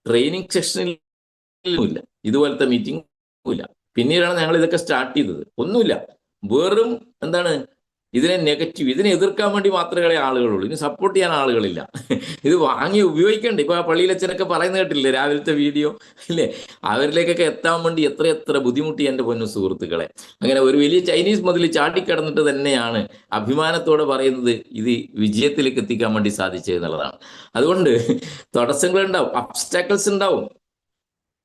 ട്രെയിനിങ് സെക്ഷനില്ല, ഇതുപോലത്തെ മീറ്റിംഗ് ഇല്ല. പിന്നീടാണ് ഞങ്ങൾ ഇതൊക്കെ സ്റ്റാർട്ട് ചെയ്തത്. ഒന്നുമില്ല, വെറും എന്താണ് ഇതിനെ നെഗറ്റീവ്, ഇതിനെ എതിർക്കാൻ വേണ്ടി മാത്രമേ ആളുകളുള്ളൂ, ഇതിന് സപ്പോർട്ട് ചെയ്യാൻ ആളുകളില്ല. ഇത് വാങ്ങി ഉപയോഗിക്കണ്ടേ? ഇപ്പൊ ആ പള്ളിയിലച്ഛനൊക്കെ പറയുന്നത് കേട്ടില്ലേ രാവിലത്തെ വീഡിയോ ഇല്ലേ? അവരിലേക്കൊക്കെ എത്താൻ വേണ്ടി എത്ര ബുദ്ധിമുട്ടി എൻ്റെ പൊന്നു സുഹൃത്തുക്കളെ. അങ്ങനെ ഒരു വലിയ ചൈനീസ് മതിൽ ചാടിക്കടന്നിട്ട് തന്നെയാണ് അഭിമാനത്തോടെ പറയുന്നത് ഇത് വിജയത്തിലേക്ക് എത്തിക്കാൻ വേണ്ടി സാധിച്ചത് എന്നുള്ളതാണ്. അതുകൊണ്ട് തടസ്സങ്ങൾ ഉണ്ടാവും, അബ്സ്റ്റാക്കിൾസ് ഉണ്ടാവും.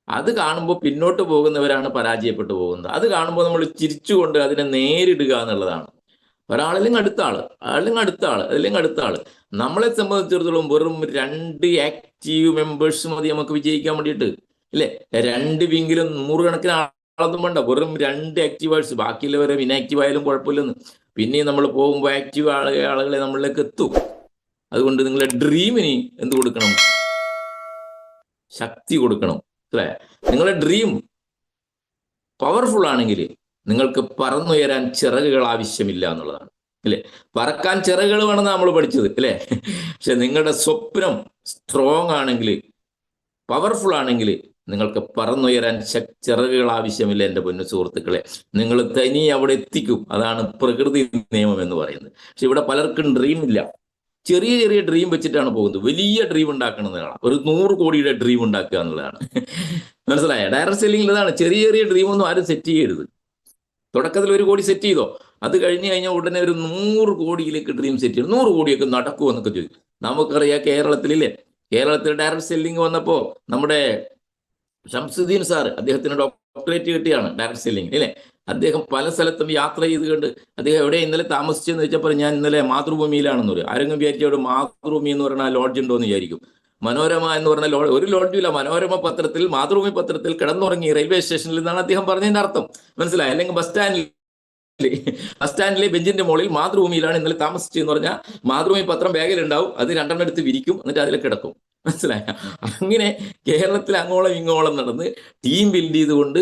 അത് കാണുമ്പോൾ പിന്നോട്ട് പോകുന്നവരാണ് പരാജയപ്പെട്ടു പോകുന്നത്. അത് കാണുമ്പോൾ നമ്മൾ ചിരിച്ചുകൊണ്ട് അതിനെ നേരിടുക എന്നുള്ളതാണ്. ഒരാളല്ലെങ്കിൽ അടുത്ത ആള്, അല്ലെങ്കിൽ അടുത്ത ആള്. നമ്മളെ സംബന്ധിച്ചിടത്തോളം വെറും 2 ആക്റ്റീവ് മെമ്പേഴ്സ് മതി നമുക്ക് വിജയിക്കാൻ വേണ്ടിയിട്ട്, ഇല്ലേ? 2 വിങ്കിലും 100 കണക്കിന് ആളൊന്നും വേണ്ട, വെറും 2 ആക്റ്റീവേഴ്സ്. ബാക്കിയുള്ളവരെ ഇനാക്റ്റീവ് ആയാലും കുഴപ്പമില്ലെന്ന്. പിന്നെയും നമ്മൾ പോകുമ്പോൾ ആക്റ്റീവ് ആളുകളെ നമ്മളിലേക്ക് എത്തും. അതുകൊണ്ട് നിങ്ങളുടെ ഡ്രീമിന് എന്ത് കൊടുക്കണം? ശക്തി കൊടുക്കണം. അല്ലേ? നിങ്ങളുടെ ഡ്രീം പവർഫുൾ ആണെങ്കിൽ നിങ്ങൾക്ക് പറന്നുയരാൻ ചിറകുകൾ ആവശ്യമില്ല എന്നുള്ളതാണ്, അല്ലേ? പറക്കാൻ ചിറകുകൾ വേണമെന്ന് നമ്മൾ പഠിച്ചത്, അല്ലേ? പക്ഷെ നിങ്ങളുടെ സ്വപ്നം സ്ട്രോങ് ആണെങ്കിൽ, പവർഫുൾ ആണെങ്കിൽ നിങ്ങൾക്ക് പറന്നുയരാൻ ചിറകുകൾ ആവശ്യമില്ല എൻ്റെ പൊന്നു സുഹൃത്തുക്കളെ. നിങ്ങൾ തനി അവിടെ എത്തിക്കും. അതാണ് പ്രകൃതി നിയമം എന്ന് പറയുന്നത്. പക്ഷെ ഇവിടെ പലർക്കും ഡ്രീം ഇല്ല. ചെറിയ ഡ്രീം വെച്ചിട്ടാണ് പോകുന്നത്. വലിയ ഡ്രീം ഉണ്ടാക്കണമെന്നാണ്, ഒരു 100 കോടിയുടെ ഡ്രീം ഉണ്ടാക്കുക എന്നുള്ളതാണ്. മനസ്സിലായ? ഡയറക്ട് സെല്ലിംഗിൽ ഇതാണ്, ചെറിയ ഡ്രീമൊന്നും ആരും സെറ്റ് ചെയ്യരുത്. തുടക്കത്തിൽ 1 കോടി സെറ്റ് ചെയ്തോ, അത് കഴിഞ്ഞാൽ ഉടനെ ഒരു 100 കോടിയിലേക്ക് ഡ്രീം സെറ്റ് ചെയ്യും. 100 കോടിയൊക്കെ നടക്കുമോ എന്നൊക്കെ ചോദിക്കും. നമുക്കറിയാം കേരളത്തിലില്ലേ, കേരളത്തിൽ ഡയറക്ട് സെല്ലിംഗ് വന്നപ്പോൾ നമ്മുടെ ഷംസുദ്ദീൻ സാർ, അദ്ദേഹത്തിന് ഡോക്ടറേറ്റ് കിട്ടിയാണ് ഡയറക്ട് സെല്ലിംഗ്, അല്ലേ? അദ്ദേഹം പല സ്ഥലത്തും യാത്ര ചെയ്ത് കണ്ട് അദ്ദേഹം എവിടെ ഇന്നലെ താമസിച്ചെന്ന് വെച്ചപ്പോൾ ഞാൻ ഇന്നലെ മാതൃഭൂമിയിലാണെന്ന് പറയും. ആരെങ്കിലും വിചാരിച്ചു അവിടെ മാതൃഭൂമി എന്ന് പറഞ്ഞാൽ ലോഡ്ജ് ഉണ്ടോ എന്ന് വിചാരിക്കും. മനോരമ എന്ന് പറഞ്ഞാൽ ഒരു ലോഡ്ജില്ല. മനോരമ പത്രത്തിൽ, മാതൃഭൂമി പത്രത്തിൽ കിടന്നുറങ്ങി റെയിൽവേ സ്റ്റേഷനിൽ നിന്നാണ് അദ്ദേഹം പറഞ്ഞതിന്റെ അർത്ഥം. മനസ്സിലായി? അല്ലെങ്കിൽ ബസ് സ്റ്റാൻഡിലെ ബെഞ്ചിന്റെ മുകളിൽ മാതൃഭൂമിയിലാണ് ഇന്നലെ താമസിച്ചെന്ന് പറഞ്ഞാൽ മാതൃഭൂമി പത്രം ബാഗിലുണ്ടാവും, അത് 2 എടുത്ത് വിരിക്കും, എന്നിട്ട് അതിൽ കിടക്കും. മനസ്സിലായ? അങ്ങനെ കേരളത്തിൽ അങ്ങോളം ഇങ്ങോളം നടന്ന് ടീം ബിൽഡ് ചെയ്തുകൊണ്ട്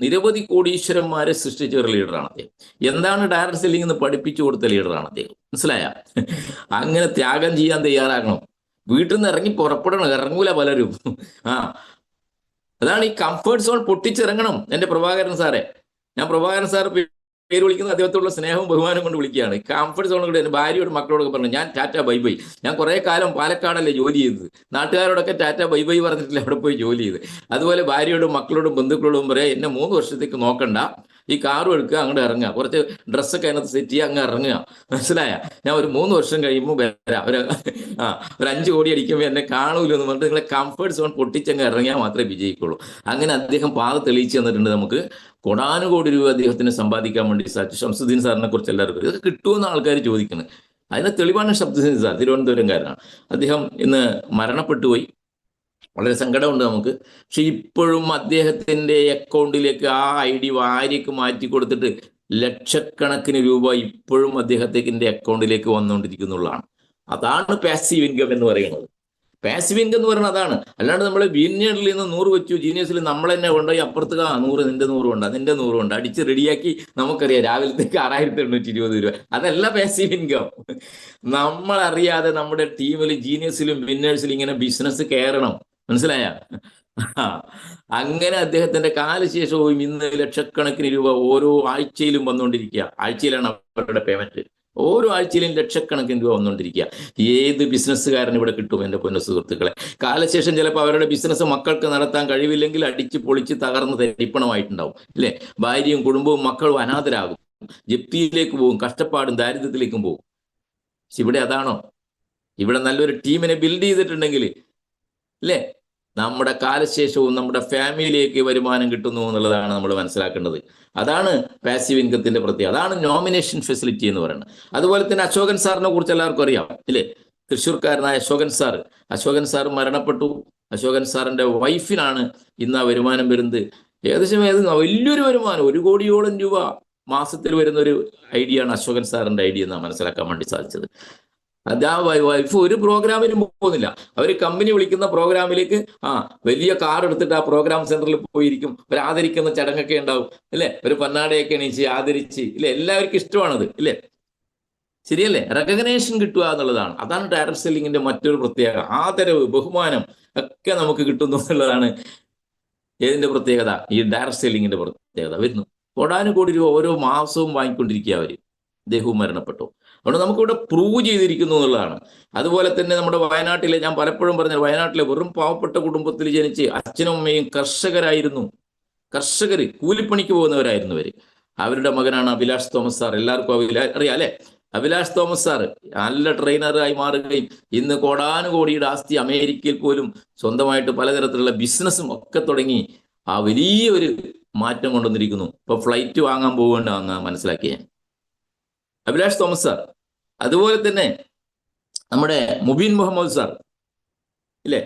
നിരവധി കോടീശ്വരന്മാരെ സൃഷ്ടിച്ച ഒരു ലീഡറാണ് അദ്ദേഹം. എന്താണ് ഡയറക്ട് സെല്ലിംഗ് എന്ന് പഠിപ്പിച്ചു കൊടുത്ത ലീഡറാണ് അദ്ദേഹം. മനസ്സിലായ? അങ്ങനെ ത്യാഗം ചെയ്യാൻ തയ്യാറാകണം. വീട്ടിൽ നിന്ന് ഇറങ്ങി പുറപ്പെടണം. ഇറങ്ങൂല പലരും. അതാണ് ഈ കംഫർട്ട് സോൺ പൊട്ടിച്ചിറങ്ങണം. എൻ്റെ പ്രഭാകരൻ സാറെ, ഞാൻ പ്രഭാകരൻ സാർ പേര് വിളിക്കുന്നത് അദ്ദേഹത്തോടുള്ള സ്നേഹവും ബഹുമാനം കൊണ്ട് വിളിക്കുകയാണ്. കംഫർട്ട് സോണുകളുടെ ഭാര്യയോട് മക്കളോടൊക്കെ പറഞ്ഞു, ഞാൻ ടാറ്റ ബൈ ബൈ. ഞാൻ കുറേ കാലം പാലക്കാടല്ലേ ജോലി ചെയ്തത്, നാട്ടുകാരോടൊക്കെ ടാറ്റ ബൈ ബൈ പറഞ്ഞിട്ടില്ല അവിടെ പോയി ജോലി ചെയ്ത്. അതുപോലെ ഭാര്യയോടും മക്കളോടും ബന്ധുക്കളോടും പറയാം, എന്നെ 3 വർഷത്തേക്ക് നോക്കണ്ട, ഈ കാറും എടുക്കുക, അങ്ങോട്ട് ഇറങ്ങുക, കുറച്ച് ഡ്രസ്സൊക്കെ അതിനകത്ത് സെറ്റ് ചെയ്യുക, അങ്ങ് ഇറങ്ങുക, മനസ്സിലായ? ഞാൻ ഒരു 3 വർഷം കഴിയുമ്പോൾ വരാം, ഒരു 5 കോടി അടിക്കുമ്പോൾ എന്നെ കാണൂല്ലോ എന്ന് പറഞ്ഞിട്ട് നിങ്ങളെ കംഫർട്ട് സോൺ പൊട്ടിച്ചങ്ങ് ഇറങ്ങിയാൽ മാത്രമേ വിജയിക്കുള്ളൂ. അങ്ങനെ അദ്ദേഹം പാത തെളിയിച്ചു തന്നിട്ടുണ്ട് നമുക്ക്. കോടാനുകോടി രൂപ അദ്ദേഹത്തിന് സമ്പാദിക്കാൻ വേണ്ടി സാധിച്ചു. ഷംസുദ്ദീൻ സാറിനെ കുറിച്ച് എല്ലാവർക്കും ഇതൊക്കെ കിട്ടുമെന്ന് ആൾക്കാർ ചോദിക്കുന്നത്. അതിന് തെളിവാണ് ഷംസുദ്ദീൻ സാർ, തിരുവനന്തപുരംകാരനാണ്. അദ്ദേഹം ഇന്ന് മരണപ്പെട്ടു പോയി. വളരെ സങ്കടമുണ്ട് നമുക്ക്. പക്ഷെ ഇപ്പോഴും അദ്ദേഹത്തിന്റെ അക്കൗണ്ടിലേക്ക് ആ ID വാരിക്ക് മാറ്റി കൊടുത്തിട്ട് ലക്ഷക്കണക്കിന് രൂപ ഇപ്പോഴും അദ്ദേഹത്തിന്റെ അക്കൗണ്ടിലേക്ക് വന്നുകൊണ്ടിരിക്കുന്നുള്ളതാണ്. അതാണ് പാസീവ് ഇൻകം എന്ന് പറയുന്നത്. പാസീവ് ഇൻകം എന്ന് പറയുന്നത് അതാണ്. അല്ലാണ്ട് നമ്മൾ വിനിയറിൽ നിന്ന് 100 വെച്ചു, ജീനിയസിൽ നമ്മൾ തന്നെ കൊണ്ടുപോയി അപ്പുറത്ത് 100 നിന്റെ 100 ഉണ്ട്, അതിന്റെ 100 ഉണ്ട്, അടിച്ച് റെഡിയാക്കി നമുക്കറിയാം രാവിലത്തേക്ക് 6820 രൂപ. അതല്ല പാസീവ് ഇൻകം. നമ്മളറിയാതെ നമ്മുടെ ടീമിൽ ജീനിയസിലും വിന്നേഴ്സിലും ഇങ്ങനെ ബിസിനസ് കയറണം, മനസ്സിലായ? അങ്ങനെ അദ്ദേഹത്തിന്റെ കാലശേഷവും ഇന്ന് ലക്ഷക്കണക്കിന് രൂപ ഓരോ ആഴ്ചയിലും വന്നുകൊണ്ടിരിക്കുക. ആഴ്ചയിലാണ് അവരുടെ പേയ്മെന്റ്. ഓരോ ആഴ്ചയിലും ലക്ഷക്കണക്കിന് രൂപ വന്നുകൊണ്ടിരിക്കുക. ഏത് ബിസിനസ്സുകാരന് ഇവിടെ കിട്ടും എൻ്റെ പൊന്നു സുഹൃത്തുക്കളെ? കാലശേഷം ചിലപ്പോൾ അവരുടെ ബിസിനസ് മക്കൾക്ക് നടത്താൻ കഴിവില്ലെങ്കിൽ അടിച്ച് പൊളിച്ച് തകർന്ന് തരിപ്പണമായിട്ടുണ്ടാവും, ഇല്ലേ? ഭാര്യയും കുടുംബവും മക്കളും അനാഥരാകും, ജപ്തിയിലേക്ക് പോകും, കഷ്ടപ്പാടും ദാരിദ്ര്യത്തിലേക്കും പോകും. പക്ഷെ ഇവിടെ അതാണോ? ഇവിടെ നല്ലൊരു ടീമിനെ ബിൽഡ് ചെയ്തിട്ടുണ്ടെങ്കിൽ, അല്ലേ, നമ്മുടെ കാലശേഷവും നമ്മുടെ ഫാമിലിയിലേക്ക് വരുമാനം കിട്ടുന്നു എന്നുള്ളതാണ് നമ്മൾ മനസ്സിലാക്കേണ്ടത്. അതാണ് പാസീവ് ഇൻകത്തിന്റെ പ്രത്യേകത. അതാണ് നോമിനേഷൻ ഫെസിലിറ്റി എന്ന് പറയുന്നത്. അതുപോലെ തന്നെ അശോകൻ സാറിനെ കുറിച്ച് എല്ലാവർക്കും അറിയാം, ഇല്ലേ? തൃശ്ശൂർക്കാരനായ അശോകൻ സാർ മരണപ്പെട്ടു. അശോകൻ സാറിന്റെ വൈഫിനാണ് ഇന്ന് ആ വരുമാനം വരുന്നത്. ഏകദേശം വലിയൊരു വരുമാനം, 1 കോടിയോളം രൂപ മാസത്തിൽ വരുന്ന ഒരു ഐഡിയ ആണ് അശോകൻ സാറിന്റെ ഐഡിയ എന്നാണ് മനസ്സിലാക്കാൻ വേണ്ടി സാധിച്ചത്. അത് ആ വൈഫ് ഒരു പ്രോഗ്രാമിനും പോകുന്നില്ല. അവർ കമ്പനി വിളിക്കുന്ന പ്രോഗ്രാമിലേക്ക് വലിയ കാർ എടുത്തിട്ട് ആ പ്രോഗ്രാം സെന്ററിൽ പോയിരിക്കും. ഒരു ആദരിക്കുന്ന ചടങ്ങൊക്കെ ഉണ്ടാവും, അല്ലെ? ഒരു പന്നാടയൊക്കെ എണീച്ച് ആദരിച്ച്, ഇല്ലേ? എല്ലാവർക്കും ഇഷ്ടമാണത്, ഇല്ലേ? ശരിയല്ലേ? റെക്കഗ്നേഷൻ കിട്ടുക എന്നുള്ളതാണ്. അതാണ് ഡയറക്ട് സെല്ലിങ്ങിന്റെ മറ്റൊരു പ്രത്യേകത. ആദരവ്, ബഹുമാനം ഒക്കെ നമുക്ക് കിട്ടുന്നു എന്നുള്ളതാണ് ഏതിന്റെ പ്രത്യേകത? ഈ ഡയറക്ട് സെല്ലിങ്ങിന്റെ പ്രത്യേകത വരുന്നു. കോടാനുകോടി രൂപ ഓരോ മാസവും വാങ്ങിക്കൊണ്ടിരിക്കുക അവർ. അദ്ദേഹവും മരണപ്പെട്ടു. അതുകൊണ്ട് നമുക്കിവിടെ പ്രൂവ് ചെയ്തിരിക്കുന്നു എന്നുള്ളതാണ്. അതുപോലെ തന്നെ നമ്മുടെ വയനാട്ടിലെ, ഞാൻ പലപ്പോഴും പറഞ്ഞ, വയനാട്ടിലെ വെറും പാവപ്പെട്ട കുടുംബത്തിൽ ജനിച്ച് അച്ഛനും അമ്മയും കർഷകരായിരുന്നു. കർഷകര്, കൂലിപ്പണിക്ക് പോകുന്നവരായിരുന്നു അവര്. അവരുടെ മകനാണ് അഭിലാഷ് തോമസ് സാർ. എല്ലാവർക്കും അറിയാം, അല്ലെ? അഭിലാഷ് തോമസ് സാർ നല്ല ട്രെയിനറായി മാറുകയും ഇന്ന് കോടാനുകോടിയുടെ ആസ്തി അമേരിക്കയിൽ പോലും സ്വന്തമായിട്ട് പലതരത്തിലുള്ള ബിസിനസ്സും ഒക്കെ തുടങ്ങി ആ വലിയൊരു മാറ്റം കൊണ്ടുവന്നിരിക്കുന്നു. ഇപ്പൊ ഫ്ലൈറ്റ് വാങ്ങാൻ പോകേണ്ടെന്ന് മനസ്സിലാക്കിയ അഭിലാഷ് തോമസ് സാർ. അതുപോലെ തന്നെ നമ്മുടെ മുബീൻ മുഹമ്മദ് സാർ, ഇല്ലേ?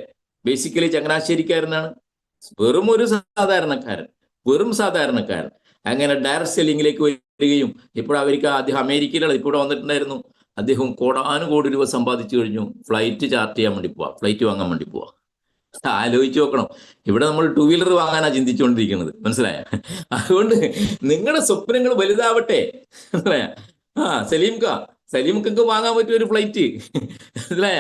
ബേസിക്കലി ചങ്ങനാശ്ശേരിക്കാരനാണ്. വെറും സാധാരണക്കാരൻ. അങ്ങനെ ഡയറക്ട് സെല്ലിങ്ങിലേക്ക് വരികയും ഇപ്പോൾ അദ്ദേഹം അമേരിക്കയിലാണ്, ഇപ്പോൾ ഇവിടെ വന്നിട്ടുണ്ടായിരുന്നു. അദ്ദേഹം കോടാനുകോടി രൂപ സമ്പാദിച്ചു കഴിഞ്ഞു. ഫ്ലൈറ്റ് ചാർട്ട് ചെയ്യാൻ വേണ്ടി പോവാ, ഫ്ലൈറ്റ് വാങ്ങാൻ വേണ്ടി പോവാ. ആലോചിച്ച് നോക്കണം. ഇവിടെ നമ്മൾ 2 വീലർ വാങ്ങാനാ ചിന്തിച്ചുകൊണ്ടിരിക്കുന്നത്, മനസ്സിലായ? അതുകൊണ്ട് നിങ്ങളുടെ സ്വപ്നങ്ങൾ വലുതാവട്ടെ, മനസ്സിലായ? സലീംക്കൊക്കെ വാങ്ങാൻ പറ്റിയ ഒരു ഫ്ലൈറ്റ്, മനസ്സിലായ?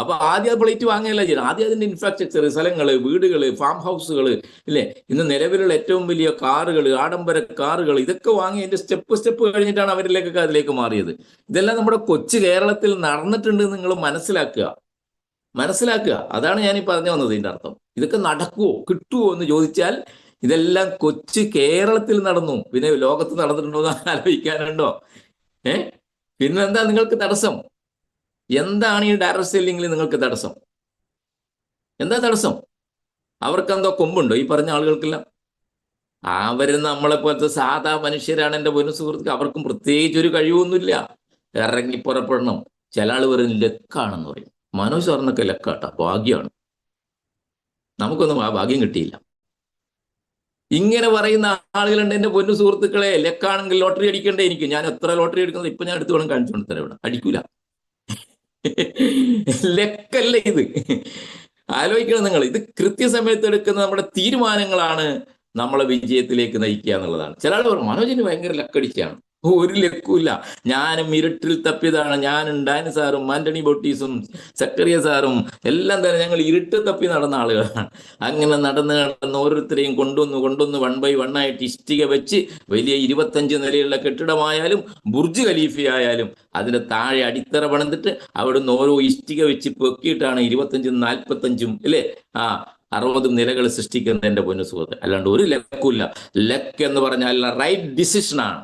അപ്പൊ ആദ്യം ഫ്ലൈറ്റ് വാങ്ങുകയല്ല ചെയ്യണം. ആദ്യം അതിന്റെ ഇൻഫ്രാസ്ട്രക്ചർ, സ്ഥലങ്ങള്, വീടുകള്, ഫാം ഹൗസുകള്, ഇല്ലേ? ഇന്ന് നിലവിലുള്ള ഏറ്റവും വലിയ കാറുകൾ, ആഡംബര കാറുകൾ, ഇതൊക്കെ വാങ്ങി അതിന്റെ സ്റ്റെപ്പ് കഴിഞ്ഞിട്ടാണ് അതിലേക്ക് മാറിയത്. ഇതെല്ലാം നമ്മുടെ കൊച്ചു കേരളത്തിൽ നടന്നിട്ടുണ്ട്. നിങ്ങൾ മനസ്സിലാക്കുക. അതാണ് ഞാൻ ഈ പറഞ്ഞു വന്നത്. ഇതിന്റെ അർത്ഥം ഇതൊക്കെ നടക്കുവോ, കിട്ടുവോ എന്ന് ചോദിച്ചാൽ ഇതെല്ലാം കൊച്ചു കേരളത്തിൽ നടന്നു. പിന്നെ ലോകത്ത് നടന്നിട്ടുണ്ടോ എന്ന് ആലോചിക്കാനുണ്ടോ? പിന്നെന്താ നിങ്ങൾക്ക് തടസ്സം? എന്താണ് ഈ ഡയറക്ട് സെല്ലിങ്ങിൽ നിങ്ങൾക്ക് തടസ്സം? എന്താ തടസ്സം? അവർക്കെന്തോ കൊമ്പുണ്ടോ ഈ പറഞ്ഞ ആളുകൾക്കെല്ലാം? അവർ നമ്മളെ പോലത്തെ സാധാ മനുഷ്യരാണ് എൻ്റെ പൊന്നു സുഹൃത്തുക്കൾ. അവർക്കും പ്രത്യേകിച്ച് ഒരു കഴിവൊന്നുമില്ല. ഇറങ്ങി പുറപ്പെടണം. ചില ആൾ പറയും ലക്കാണെന്ന് പറയും. മനോജ് സാറിനൊക്കെ ലക്കാട്ടാ, ഭാഗ്യമാണ്. നമുക്കൊന്നും ആ ഭാഗ്യം കിട്ടിയില്ല. ഇങ്ങനെ പറയുന്ന ആളുകളുണ്ട് എൻ്റെ പൊന്നു സുഹൃത്തുക്കളെ. ലക്കാണെങ്കിൽ ലോട്ടറി അടിക്കണ്ടേ എനിക്ക്? ഞാൻ എത്ര ലോട്ടറി എടുക്കുന്നത് ഇപ്പൊ ഞാൻ എടുത്തു വേണം കാണിച്ചുകൊണ്ട് തരാം. ഇവിടെ അടിക്കൂല. ലക്കല്ല ഇത്. ആലോചിക്കണം നിങ്ങൾ. ഇത് കൃത്യസമയത്ത് എടുക്കുന്ന നമ്മുടെ തീരുമാനങ്ങളാണ് നമ്മളെ വിജയത്തിലേക്ക് നയിക്കുക എന്നുള്ളതാണ്. ചില ആൾ പറയും മനോജിന് ഭയങ്കര ലക്കടിച്ചാണ്. ഒരു ലക്കുമില്ല. ഞാനും ഇരുട്ടിൽ തപ്പിയതാണ്. ഞാനും ഡാനി സാറും ആന്റണി ബോട്ടീസും സക്കറിയ സാറും എല്ലാം തന്നെ ഞങ്ങൾ ഇരുട്ട് തപ്പി നടന്ന ആളുകളാണ്. അങ്ങനെ നടന്ന് ഓരോരുത്തരെയും കൊണ്ടുവന്ന് 1 by 1 ആയിട്ട് ഇഷ്ടിക വെച്ച് വലിയ 25 നിലയുള്ള കെട്ടിടമായാലും ബുർജ് ഖലീഫയായാലും അതിന്റെ താഴെ അടിത്തറ പണിതിട്ട് അവിടുന്ന് ഓരോ ഇഷ്ടിക വെച്ച് പൊക്കിയിട്ടാണ് 25 45 അല്ലേ 60 നിലകൾ സൃഷ്ടിക്കുന്നത് എന്റെ പൊന്നു സുഹൃത്ത്. അല്ലാണ്ട് ഒരു ലക്കുമില്ല. ലക്ക് എന്ന് പറഞ്ഞാൽ റൈറ്റ് ഡിസിഷനാണ്.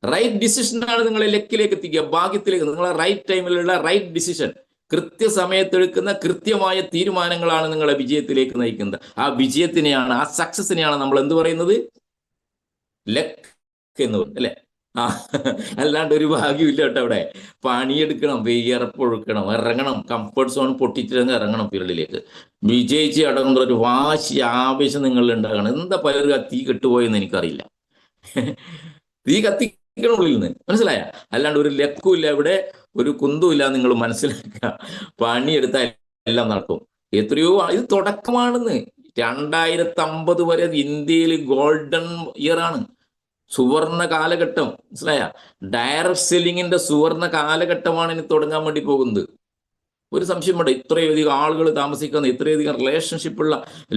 റൈറ്റ് ഡിസിഷനാണ് നിങ്ങളെ ലക്കിലേക്ക് എത്തിക്കുക, ഭാഗ്യത്തിലേക്ക്. നിങ്ങളെ റൈറ്റ് ടൈമിലുള്ള റൈറ്റ് ഡിസിഷൻ, കൃത്യസമയത്തെടുക്കുന്ന കൃത്യമായ തീരുമാനങ്ങളാണ് നിങ്ങളെ വിജയത്തിലേക്ക് നയിക്കുന്നത്. ആ വിജയത്തിനെയാണ്, ആ സക്സസിനെയാണ് നമ്മൾ എന്ത് പറയുന്നത്? ലക്ക് എന്ന് പറയുന്നത്, അല്ലെ? അല്ലാണ്ട് ഒരു ഭാഗ്യമില്ല കേട്ടോ. അവിടെ പണിയെടുക്കണം, വിയർപ്പൊഴുക്കണം, ഇറങ്ങണം, കംഫർട്ട് സോൺ പൊട്ടിച്ചിറങ്ങി ഇറങ്ങണം ഫീൽഡിലേക്ക്. വിജയിച്ച് അടങ്ങുന്ന ഒരു വാശി, ആവേശം നിങ്ങളിൽ ഉണ്ടാകണം. എന്താ പലരും ആ തീ കെട്ടുപോയെന്ന് എനിക്കറിയില്ല. തീ കത്തിക്കണുള്ളിൽ നിന്ന്, മനസ്സിലായ? അല്ലാണ്ട് ഒരു ലക്കുമില്ല, ഇവിടെ ഒരു കുന്തുമില്ല. നിങ്ങൾ മനസ്സിലാക്കുക, പണിയെടുത്താൽ എല്ലാം നടക്കും. എത്രയോ ഇത് തുടക്കമാണെന്ന്. 2050 വരെ ഇന്ത്യയിൽ ഗോൾഡൻ ഇയർ ആണ്, സുവർണ കാലഘട്ടം. മനസ്സിലായ? ഡയറക്ട് സെല്ലിങ്ങിന്റെ സുവർണ കാലഘട്ടമാണ് ഇനി തുടങ്ങാൻ വേണ്ടി പോകുന്നത്. ഒരു സംശയം വേണ്ട. ഇത്രയധികം ആളുകൾ താമസിക്കുന്ന, ഇത്രയധികം റിലേഷൻഷിപ്പുള്ള,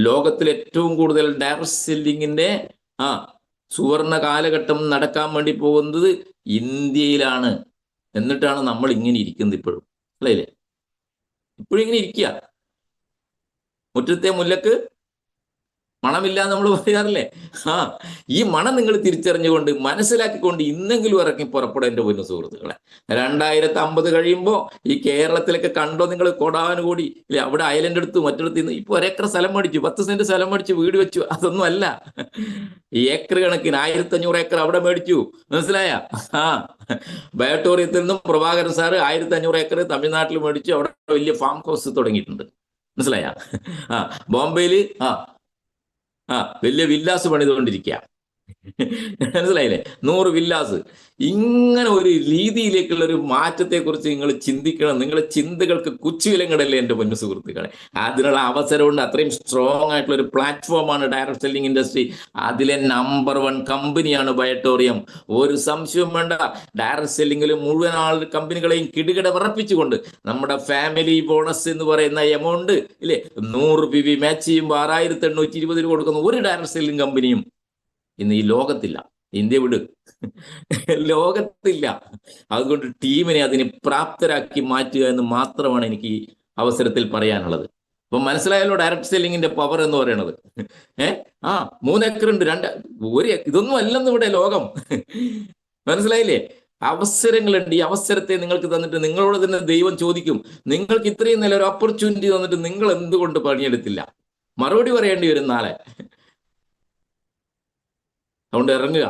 ലോകത്തിൽ ഏറ്റവും കൂടുതൽ ഡയറക്ട് സെല്ലിങ്ങിന്റെ സുവർണ കാലഘട്ടം നടക്കാൻ വേണ്ടി പോകുന്നത് ഇന്ത്യയിലാണ്. എന്നിട്ടാണ് നമ്മൾ ഇങ്ങനെ ഇരിക്കുന്നത് ഇപ്പോഴും, അല്ലേ? ഇപ്പോഴും ഇങ്ങനെ ഇരിക്കുക. മുറ്റത്തെ മുല്ലക്ക് മണമില്ല നമ്മൾ പറയാറില്ലേ? ഈ മണം നിങ്ങൾ തിരിച്ചറിഞ്ഞുകൊണ്ട്, മനസ്സിലാക്കിക്കൊണ്ട് ഇന്നെങ്കിലും ഇറങ്ങി പുറപ്പെടും എൻ്റെ പൊന്നു സുഹൃത്തുക്കളെ. 2050 കഴിയുമ്പോൾ ഈ കേരളത്തിലൊക്കെ കണ്ടോ നിങ്ങൾ? കോടാനുകൂടി ഇല്ലേ, അവിടെ അയലൻ്റെ അടുത്ത് മറ്റിടത്ത് നിന്ന് ഇപ്പൊ 1 ഏക്കർ സ്ഥലം മേടിച്ചു, 10 സെന്റ് സ്ഥലം മേടിച്ചു, വീട് വെച്ചു. അതൊന്നും അല്ല, ഈ ഏക്കർ കണക്കിന് 1500 ഏക്കർ അവിടെ മേടിച്ചു. മനസ്സിലായ? ബയോട്ടോറിയത്തിൽ നിന്നും പ്രഭാകരൻ സാറ് 1500 ഏക്കർ തമിഴ്നാട്ടിൽ മേടിച്ചു. അവിടെ വലിയ ഫാം ഹൗസ് തുടങ്ങിയിട്ടുണ്ട്. മനസ്സിലായ? ബോംബെയില് വലിയ വില്ലാസ് പണിതുകൊണ്ടിരിക്കുക. മനസ്സിലായില്ലേ? 100 വില്ലാസ്. ഇങ്ങനെ ഒരു രീതിയിലേക്കുള്ള ഒരു മാറ്റത്തെക്കുറിച്ച് നിങ്ങൾ ചിന്തിക്കണം. നിങ്ങളുടെ ചിന്തകൾക്ക് കുച്ചുവിലങ്ങടല്ലേ എൻ്റെ പൊന്നു സുഹൃത്തുക്കളെ. അതിനുള്ള അവസരമുണ്ട്. അത്രയും സ്ട്രോങ് ആയിട്ടുള്ള ഒരു പ്ലാറ്റ്ഫോമാണ് ഡയറക്ട് സെല്ലിംഗ് ഇൻഡസ്ട്രി. അതിലെ നമ്പർ 1 കമ്പനിയാണ് ബയോട്ടോറിയം. ഒരു സംശയവും വേണ്ട. ഡയറക്ട് സെല്ലിംഗിൽ മുഴുവൻ കമ്പനികളെയും കിടുകിട വിറപ്പിച്ചുകൊണ്ട് നമ്മുടെ ഫാമിലി ബോണസ് എന്ന് പറയുന്ന എമൗണ്ട് ഇല്ലേ, 100 PV മാച്ച് ചെയ്യുമ്പോൾ 6820 കൊടുക്കുന്ന ഒരു ഡയറക്ട് സെല്ലിംഗ് കമ്പനിയും ഇന്ന് ഈ ലോകത്തില്ല. ഇന്ത്യ വിട്, ലോകത്തില്ല. അതുകൊണ്ട് ടീമിനെ അതിന് പ്രാപ്തരാക്കി മാറ്റുക എന്ന് മാത്രമാണ് എനിക്ക് ഈ അവസരത്തിൽ പറയാനുള്ളത്. അപ്പൊ മനസ്സിലായല്ലോ ഡയറക്ട് സെല്ലിങ്ങിന്റെ പവർ എന്ന് പറയുന്നത്. 3 ഏക്കർ ഉണ്ട്, 1 ഇതൊന്നും അല്ലെന്ന് ഇവിടെ ലോകം. മനസ്സിലായില്ലേ? അവസരങ്ങളുണ്ട്. ഈ അവസരത്തെ നിങ്ങൾക്ക് തന്നിട്ട് നിങ്ങളോട് തന്നെ ദൈവം ചോദിക്കും, നിങ്ങൾക്ക് ഇത്രയും നല്ല ഒരു ഓപ്പർച്യൂണിറ്റി തന്നിട്ട് നിങ്ങൾ എന്തുകൊണ്ട് പണിയെടുത്തില്ല? മറുപടി പറയേണ്ടി വരും നാളെ. അതുകൊണ്ട് ഇറങ്ങുക.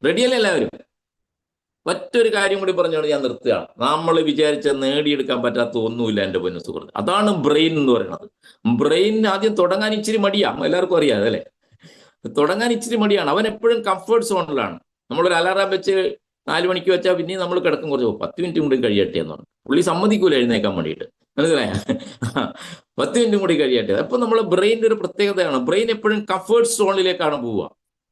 റെഡിയല്ലേ എല്ലാവരും? മറ്റൊരു കാര്യം കൂടി പറഞ്ഞുകൊണ്ട് ഞാൻ നിർത്തുകയാണ്. നമ്മൾ വിചാരിച്ച നേടിയെടുക്കാൻ പറ്റാത്ത ഒന്നുമില്ല എൻ്റെ പൊന്നു സുഹൃത്ത്. അതാണ് ബ്രെയിൻ എന്ന് പറയുന്നത്. ബ്രെയിൻ ആദ്യം തുടങ്ങാൻ ഇച്ചിരി മടിയാണ്, എല്ലാവർക്കും അറിയാം അല്ലേ? തുടങ്ങാൻ ഇച്ചിരി മടിയാണ്. അവൻ എപ്പോഴും കംഫർട്ട് സോണിലാണ്. നമ്മളൊരു അലാറാം വെച്ച് 4 മണിക്ക് വെച്ചാൽ പിന്നെയും നമ്മൾ കിടക്കും, കുറച്ച് 10 മിനിറ്റും കൂടി കഴിയട്ടെ എന്ന് പറഞ്ഞു. പുള്ളി സമ്മതിക്കൂല എഴുന്നേക്കാൻ വേണ്ടിയിട്ട്. മനസ്സിലായ? 10 മിനിറ്റും കൂടി കഴിയട്ടെ. അപ്പൊ നമ്മളെ ബ്രെയിനിന്റെ ഒരു പ്രത്യേകതയാണ്. ബ്രെയിൻ എപ്പോഴും കംഫർട്ട് സോണിലേക്കാണ് പോവുക.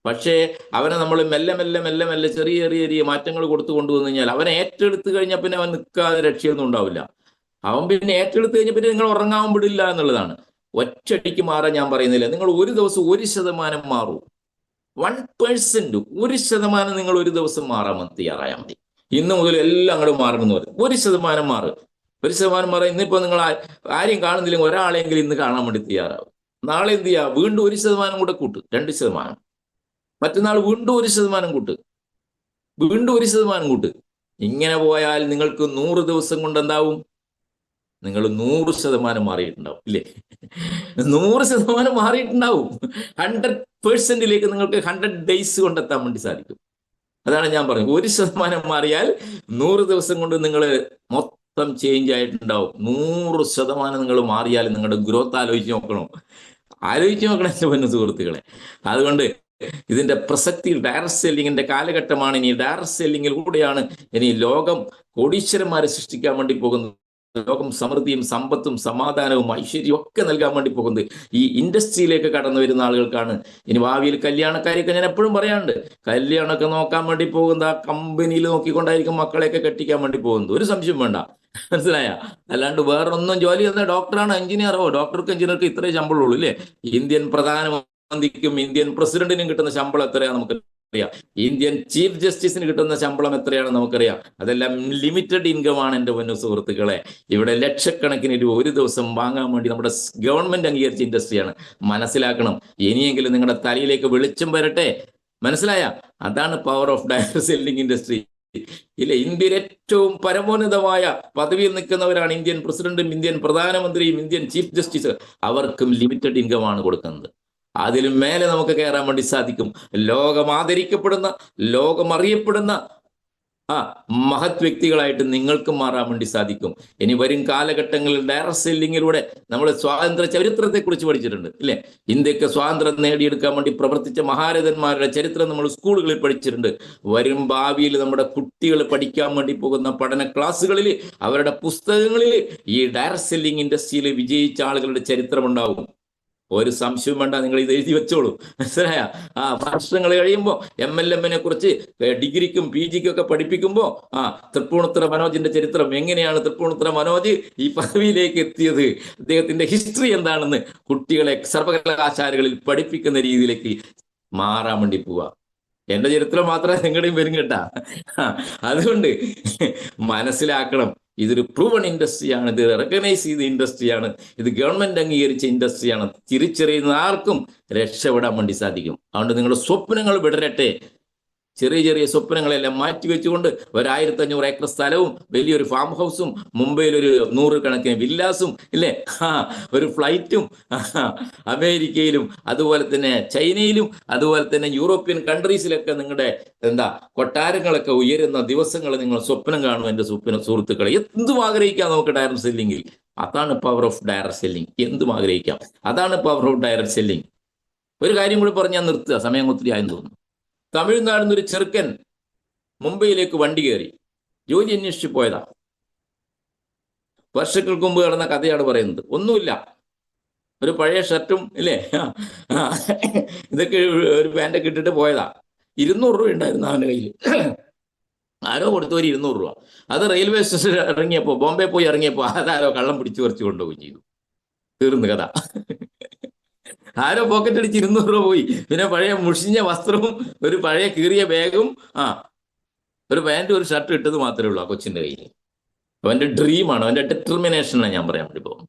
പക്ഷേ അവനെ നമ്മൾ മെല്ലെ മെല്ലെ മെല്ലെ മെല്ലെ ചെറിയ ചെറിയ ചെറിയ മാറ്റങ്ങൾ കൊടുത്തു കൊണ്ടുവന്നു കഴിഞ്ഞാൽ അവനെ ഏറ്റെടുത്ത് കഴിഞ്ഞാൽ പിന്നെ അവൻ നിൽക്കാതെ രക്ഷയൊന്നും ഉണ്ടാവില്ല. അവൻ പിന്നെ ഏറ്റെടുത്ത് കഴിഞ്ഞാൽ പിന്നെ നിങ്ങൾ ഉറങ്ങാൻ വിടില്ല എന്നുള്ളതാണ്. ഒറ്റയടിക്ക് മാറാൻ ഞാൻ പറയുന്നില്ല. നിങ്ങൾ ഒരു ദിവസം 1% മാറൂ. 1%, 1% നിങ്ങൾ ഒരു ദിവസം മാറാൻ തയ്യാറായാൽ മതി. ഇന്ന് മുതൽ എല്ലാം അങ്ങോട്ട് മാറണമെന്ന് പറയും. 1% മാറ്, 1% മാറാം. ഇന്നിപ്പോ നിങ്ങൾ ആരെയും കാണുന്നില്ലെങ്കിൽ ഒരാളെങ്കിലും ഇന്ന് കാണാൻ വേണ്ടി തയ്യാറാവും. നാളെ എന്ത് ചെയ്യുക? വീണ്ടും 1% കൂടെ കൂട്ട്, 2%. മറ്റന്നാൾ വീണ്ടും 1% കൂട്ട്, വീണ്ടും 1% കൂട്ട്. ഇങ്ങനെ പോയാൽ നിങ്ങൾക്ക് 100 ദിവസം കൊണ്ട് എന്താവും? നിങ്ങൾ 100% മാറിയിട്ടുണ്ടാവും. ഇല്ലേ? 100% മാറിയിട്ടുണ്ടാവും. 100%ലേക്ക് നിങ്ങൾക്ക് 100 ഡേയ്സ് കൊണ്ടെത്താൻ വേണ്ടി സാധിക്കും. അതാണ് ഞാൻ പറഞ്ഞത്. 1% മാറിയാൽ 100 ദിവസം കൊണ്ട് നിങ്ങൾ മൊത്തം ചേഞ്ച് ആയിട്ടുണ്ടാവും. 100% നിങ്ങൾ മാറിയാൽ നിങ്ങളുടെ ഗ്രോത്ത് ആലോചിച്ച് നോക്കണം എൻ്റെ പൊന്നു സുഹൃത്തുക്കളെ. അതുകൊണ്ട് ഇതിന്റെ പ്രസക്തി ഡയറക്ട് സെല്ലിങ്ങിന്റെ കാലഘട്ടമാണ്. ഇനി ഡയറക്ട് സെല്ലിങ്ങിലൂടെയാണ് ഇനി ലോകം കോടീശ്വരന്മാരെ സൃഷ്ടിക്കാൻ വേണ്ടി പോകുന്നത്. ലോകം സമൃദ്ധിയും സമ്പത്തും സമാധാനവും ഐശ്വര്യവും ഒക്കെ നൽകാൻ വേണ്ടി പോകുന്നത് ഈ ഇൻഡസ്ട്രിയിലേക്ക് കടന്നു വരുന്ന ആളുകൾക്കാണ്. ഇനി ഭാവിയിൽ കല്യാണക്കാരെയൊക്കെ ഞാൻ എപ്പോഴും പറയാറുണ്ട്, കല്യാണമൊക്കെ നോക്കാൻ വേണ്ടി പോകുന്നത് ആ കമ്പനിയിൽ നോക്കിക്കൊണ്ടായിരിക്കും മക്കളെയൊക്കെ കെട്ടിക്കാൻ വേണ്ടി പോകുന്നത്. ഒരു സംശയം വേണ്ട, മനസ്സിലായ? അല്ലാണ്ട് വേറൊന്നും ജോലി ചെയ്യുന്ന ഡോക്ടറാണ്, എഞ്ചിനീയറോ, ഡോക്ടർക്ക് എഞ്ചിനീയർക്ക് ഇത്രേ ശമ്പളമുള്ളൂ അല്ലേ? ഇന്ത്യൻ പ്രധാനമന്ത്രിക്കും ഇന്ത്യൻ പ്രസിഡന്റിനും കിട്ടുന്ന ശമ്പളം എത്രയാണ് നമുക്ക് അറിയാം. ഇന്ത്യൻ ചീഫ് ജസ്റ്റിസിന് കിട്ടുന്ന ശമ്പളം എത്രയാണെന്ന് നമുക്കറിയാം. അതെല്ലാം ലിമിറ്റഡ് ഇൻകം ആണ് എൻ്റെ പൊന്നു സുഹൃത്തുക്കളെ. ഇവിടെ ലക്ഷക്കണക്കിന് രൂപ ഒരു ദിവസം വാങ്ങാൻ വേണ്ടി നമ്മുടെ ഗവൺമെന്റ് അംഗീകരിച്ച ഇൻഡസ്ട്രിയാണ്. മനസ്സിലാക്കണം. ഇനിയെങ്കിലും നിങ്ങളുടെ തലയിലേക്ക് വെളിച്ചം വരട്ടെ. മനസ്സിലായ? അതാണ് power of direct selling industry. ഇല്ല, ഇന്ത്യയിൽ ഏറ്റവും പരമോന്നതമായ പദവിയിൽ നിൽക്കുന്നവരാണ് ഇന്ത്യൻ പ്രസിഡന്റും ഇന്ത്യൻ പ്രധാനമന്ത്രിയും ഇന്ത്യൻ ചീഫ് ജസ്റ്റിസ്. അവർക്കും ലിമിറ്റഡ് ഇൻകം ആണ് കൊടുക്കുന്നത്. അതിലും മേലെ നമുക്ക് കയറാൻ വേണ്ടി സാധിക്കും. ലോകം ആദരിക്കപ്പെടുന്ന, ലോകം അറിയപ്പെടുന്ന മഹത് വ്യക്തികളായിട്ട് നിങ്ങൾക്കും മാറാൻ വേണ്ടി സാധിക്കും. ഇനി വരും കാലഘട്ടങ്ങളിൽ ഡയറക്ട് സെല്ലിങ്ങിലൂടെ നമ്മൾ സ്വാതന്ത്ര്യ ചരിത്രത്തെ കുറിച്ച് പഠിച്ചിട്ടുണ്ട് ഇല്ലേ? ഇന്ത്യക്ക് സ്വാതന്ത്ര്യം നേടിയെടുക്കാൻ വേണ്ടി പ്രവർത്തിച്ച മഹാരഥന്മാരുടെ ചരിത്രം നമ്മൾ സ്കൂളുകളിൽ പഠിച്ചിട്ടുണ്ട്. വരും ഭാവിയിൽ നമ്മുടെ കുട്ടികൾ പഠിക്കാൻ വേണ്ടി പോകുന്ന പഠന ക്ലാസ്സുകളിൽ, അവരുടെ പുസ്തകങ്ങളിൽ ഈ ഡയറക്ട് സെല്ലിംഗ് ഇൻഡസ്ട്രിയിൽ വിജയിച്ച ആളുകളുടെ ചരിത്രം ഉണ്ടാവും. ഒരു സംശയവും വേണ്ട, നിങ്ങൾ ഇത് എഴുതി വെച്ചോളൂ. മനസ്സിലായ? വർഷങ്ങൾ കഴിയുമ്പോൾ MLM-നെ കുറിച്ച് ഡിഗ്രിക്കും PG-ക്കും ഒക്കെ പഠിപ്പിക്കുമ്പോൾ തൃപ്പൂണിത്തുറ മനോജിന്റെ ചരിത്രം, എങ്ങനെയാണ് തൃപ്പൂണിത്തുറ മനോജ് ഈ പദവിയിലേക്ക് എത്തിയത്, അദ്ദേഹത്തിന്റെ ഹിസ്റ്ററി എന്താണെന്ന് കുട്ടികളെ സർവകലാശാലകളിൽ പഠിപ്പിക്കുന്ന രീതിയിലേക്ക് മാറാൻ വേണ്ടി പോവുക. എന്റെ ചരിത്രം മാത്രമേ നിങ്ങളുടെയും വരും കേട്ടാ. അതുകൊണ്ട് മനസ്സിലാക്കണം, ഇതൊരു പ്രൂവൺ ഇൻഡസ്ട്രിയാണ്, ഇത് റെക്കഗ്നൈസ് ചെയ്ത ഇൻഡസ്ട്രിയാണ്, ഇത് ഗവൺമെന്റ് അംഗീകരിച്ച ഇൻഡസ്ട്രിയാണ്. തിരിച്ചറിയുന്ന ആർക്കും രക്ഷപ്പെടാൻ വേണ്ടി സാധിക്കും. അതുകൊണ്ട് നിങ്ങളുടെ സ്വപ്നങ്ങൾ വിടരട്ടെ. ചെറിയ ചെറിയ സ്വപ്നങ്ങളെല്ലാം മാറ്റി വെച്ചുകൊണ്ട് 1500 ഏക്കർ സ്ഥലവും വലിയൊരു ഫാം ഹൗസും മുംബൈയിൽ ഒരു 100 കണക്കിന് വില്ലാസും ഇല്ലേ, ഒരു ഫ്ലൈറ്റും അമേരിക്കയിലും അതുപോലെ തന്നെ ചൈനയിലും അതുപോലെ തന്നെ യൂറോപ്യൻ കൺട്രീസിലൊക്കെ നിങ്ങളുടെ കൊട്ടാരങ്ങളൊക്കെ ഉയരുന്ന ദിവസങ്ങൾ നിങ്ങൾ സ്വപ്നം കാണും. എൻ്റെ സുഹൃത്തുക്കളെ, എന്തും ആഗ്രഹിക്കാം നമുക്ക് ഡയറക്ട് സെല്ലിംഗിൽ. അതാണ് പവർ ഓഫ് ഡയറക്ട് സെല്ലിംഗ്. എന്തും ആഗ്രഹിക്കാം, അതാണ് പവർ ഓഫ് ഡയറക്ട് സെല്ലിംഗ്. ഒരു കാര്യം കൂടി പറഞ്ഞാൽ നിർത്തുക, സമയം ഒത്തിരി ആയെന്ന് തോന്നുന്നു. തമിഴ്നാട് നിന്നൊരു ചെറുക്കൻ മുംബൈയിലേക്ക് വണ്ടി കയറി ജോലി അന്വേഷിച്ച് പോയതാ. വർഷങ്ങൾക്ക് മുമ്പ് നടന്ന കഥയാണ് പറയുന്നത്. ഒന്നുമില്ല, ഒരു പഴയ ഷർട്ടും ഇല്ലേ, ഇതൊക്കെ ഒരു പാൻറ്റൊക്കെ ഇട്ടിട്ട് പോയതാ. 200 രൂപ ഉണ്ടായിരുന്നു അവൻ്റെ കയ്യിൽ. ആരോ കൊടുത്തു ഒരു 200 രൂപ. അത് റെയിൽവേ സ്റ്റേഷനിൽ ഇറങ്ങിയപ്പോൾ, ബോംബെ പോയി ഇറങ്ങിയപ്പോൾ അതാരോ കള്ളം പിടിച്ചു പറിച്ചു കൊണ്ടുപോവുകയും ചെയ്തു. തീർന്നു കഥ. ആരോ പോക്കറ്റ് അടിച്ച് 200 രൂപ പോയി. പിന്നെ പഴയ മുഷിഞ്ഞ വസ്ത്രവും ഒരു പഴയ കീറിയ ബാഗും ഒരു പാൻറ്റും ഒരു ഷർട്ടും ഇട്ടത് മാത്രമേ ഉള്ളൂ ആ കൊച്ചിൻ്റെ കയ്യിൽ. അവൻ്റെ ഡ്രീമാണ്, അവൻ്റെ ഡിറ്റർമിനേഷനാണ് ഞാൻ പറയാൻ വേണ്ടി പോകും.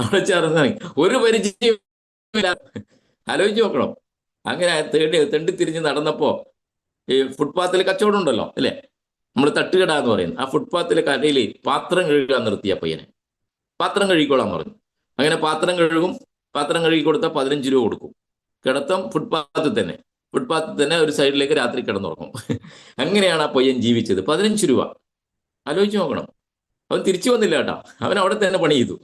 അവിടെ ചേർന്ന് ഒരു പരിചയമില്ല. ആലോചിച്ച് നോക്കണം. അങ്ങനെ തെണ്ടിത്തിരിഞ്ഞ് നടന്നപ്പോ ഈ ഫുട്പാത്തിൽ കച്ചവടം ഉണ്ടല്ലോ അല്ലേ, നമ്മൾ തട്ടുകട എന്ന് പറയുന്നത്. ആ ഫുട്പാത്തിലെ കടയിൽ പാത്രം കഴുകാൻ നിർത്തിയ പയ്യനെ പാത്രം കഴുകിക്കോളാൻ പറഞ്ഞു. അങ്ങനെ പാത്രം കഴുകി കൊടുത്താൽ 15 രൂപ കൊടുക്കും. കിടത്തം ഫുട്പാത്തിൽ തന്നെ ഒരു സൈഡിലേക്ക് രാത്രി കിടന്നുറങ്ങും. അങ്ങനെയാണ് ആ പയ്യൻ ജീവിച്ചത്. 15 രൂപ. ആലോചിച്ച് നോക്കണം. അവൻ തിരിച്ചു വന്നില്ല കേട്ടോ, അവൻ അവിടെ തന്നെ പണി ചെയ്തു.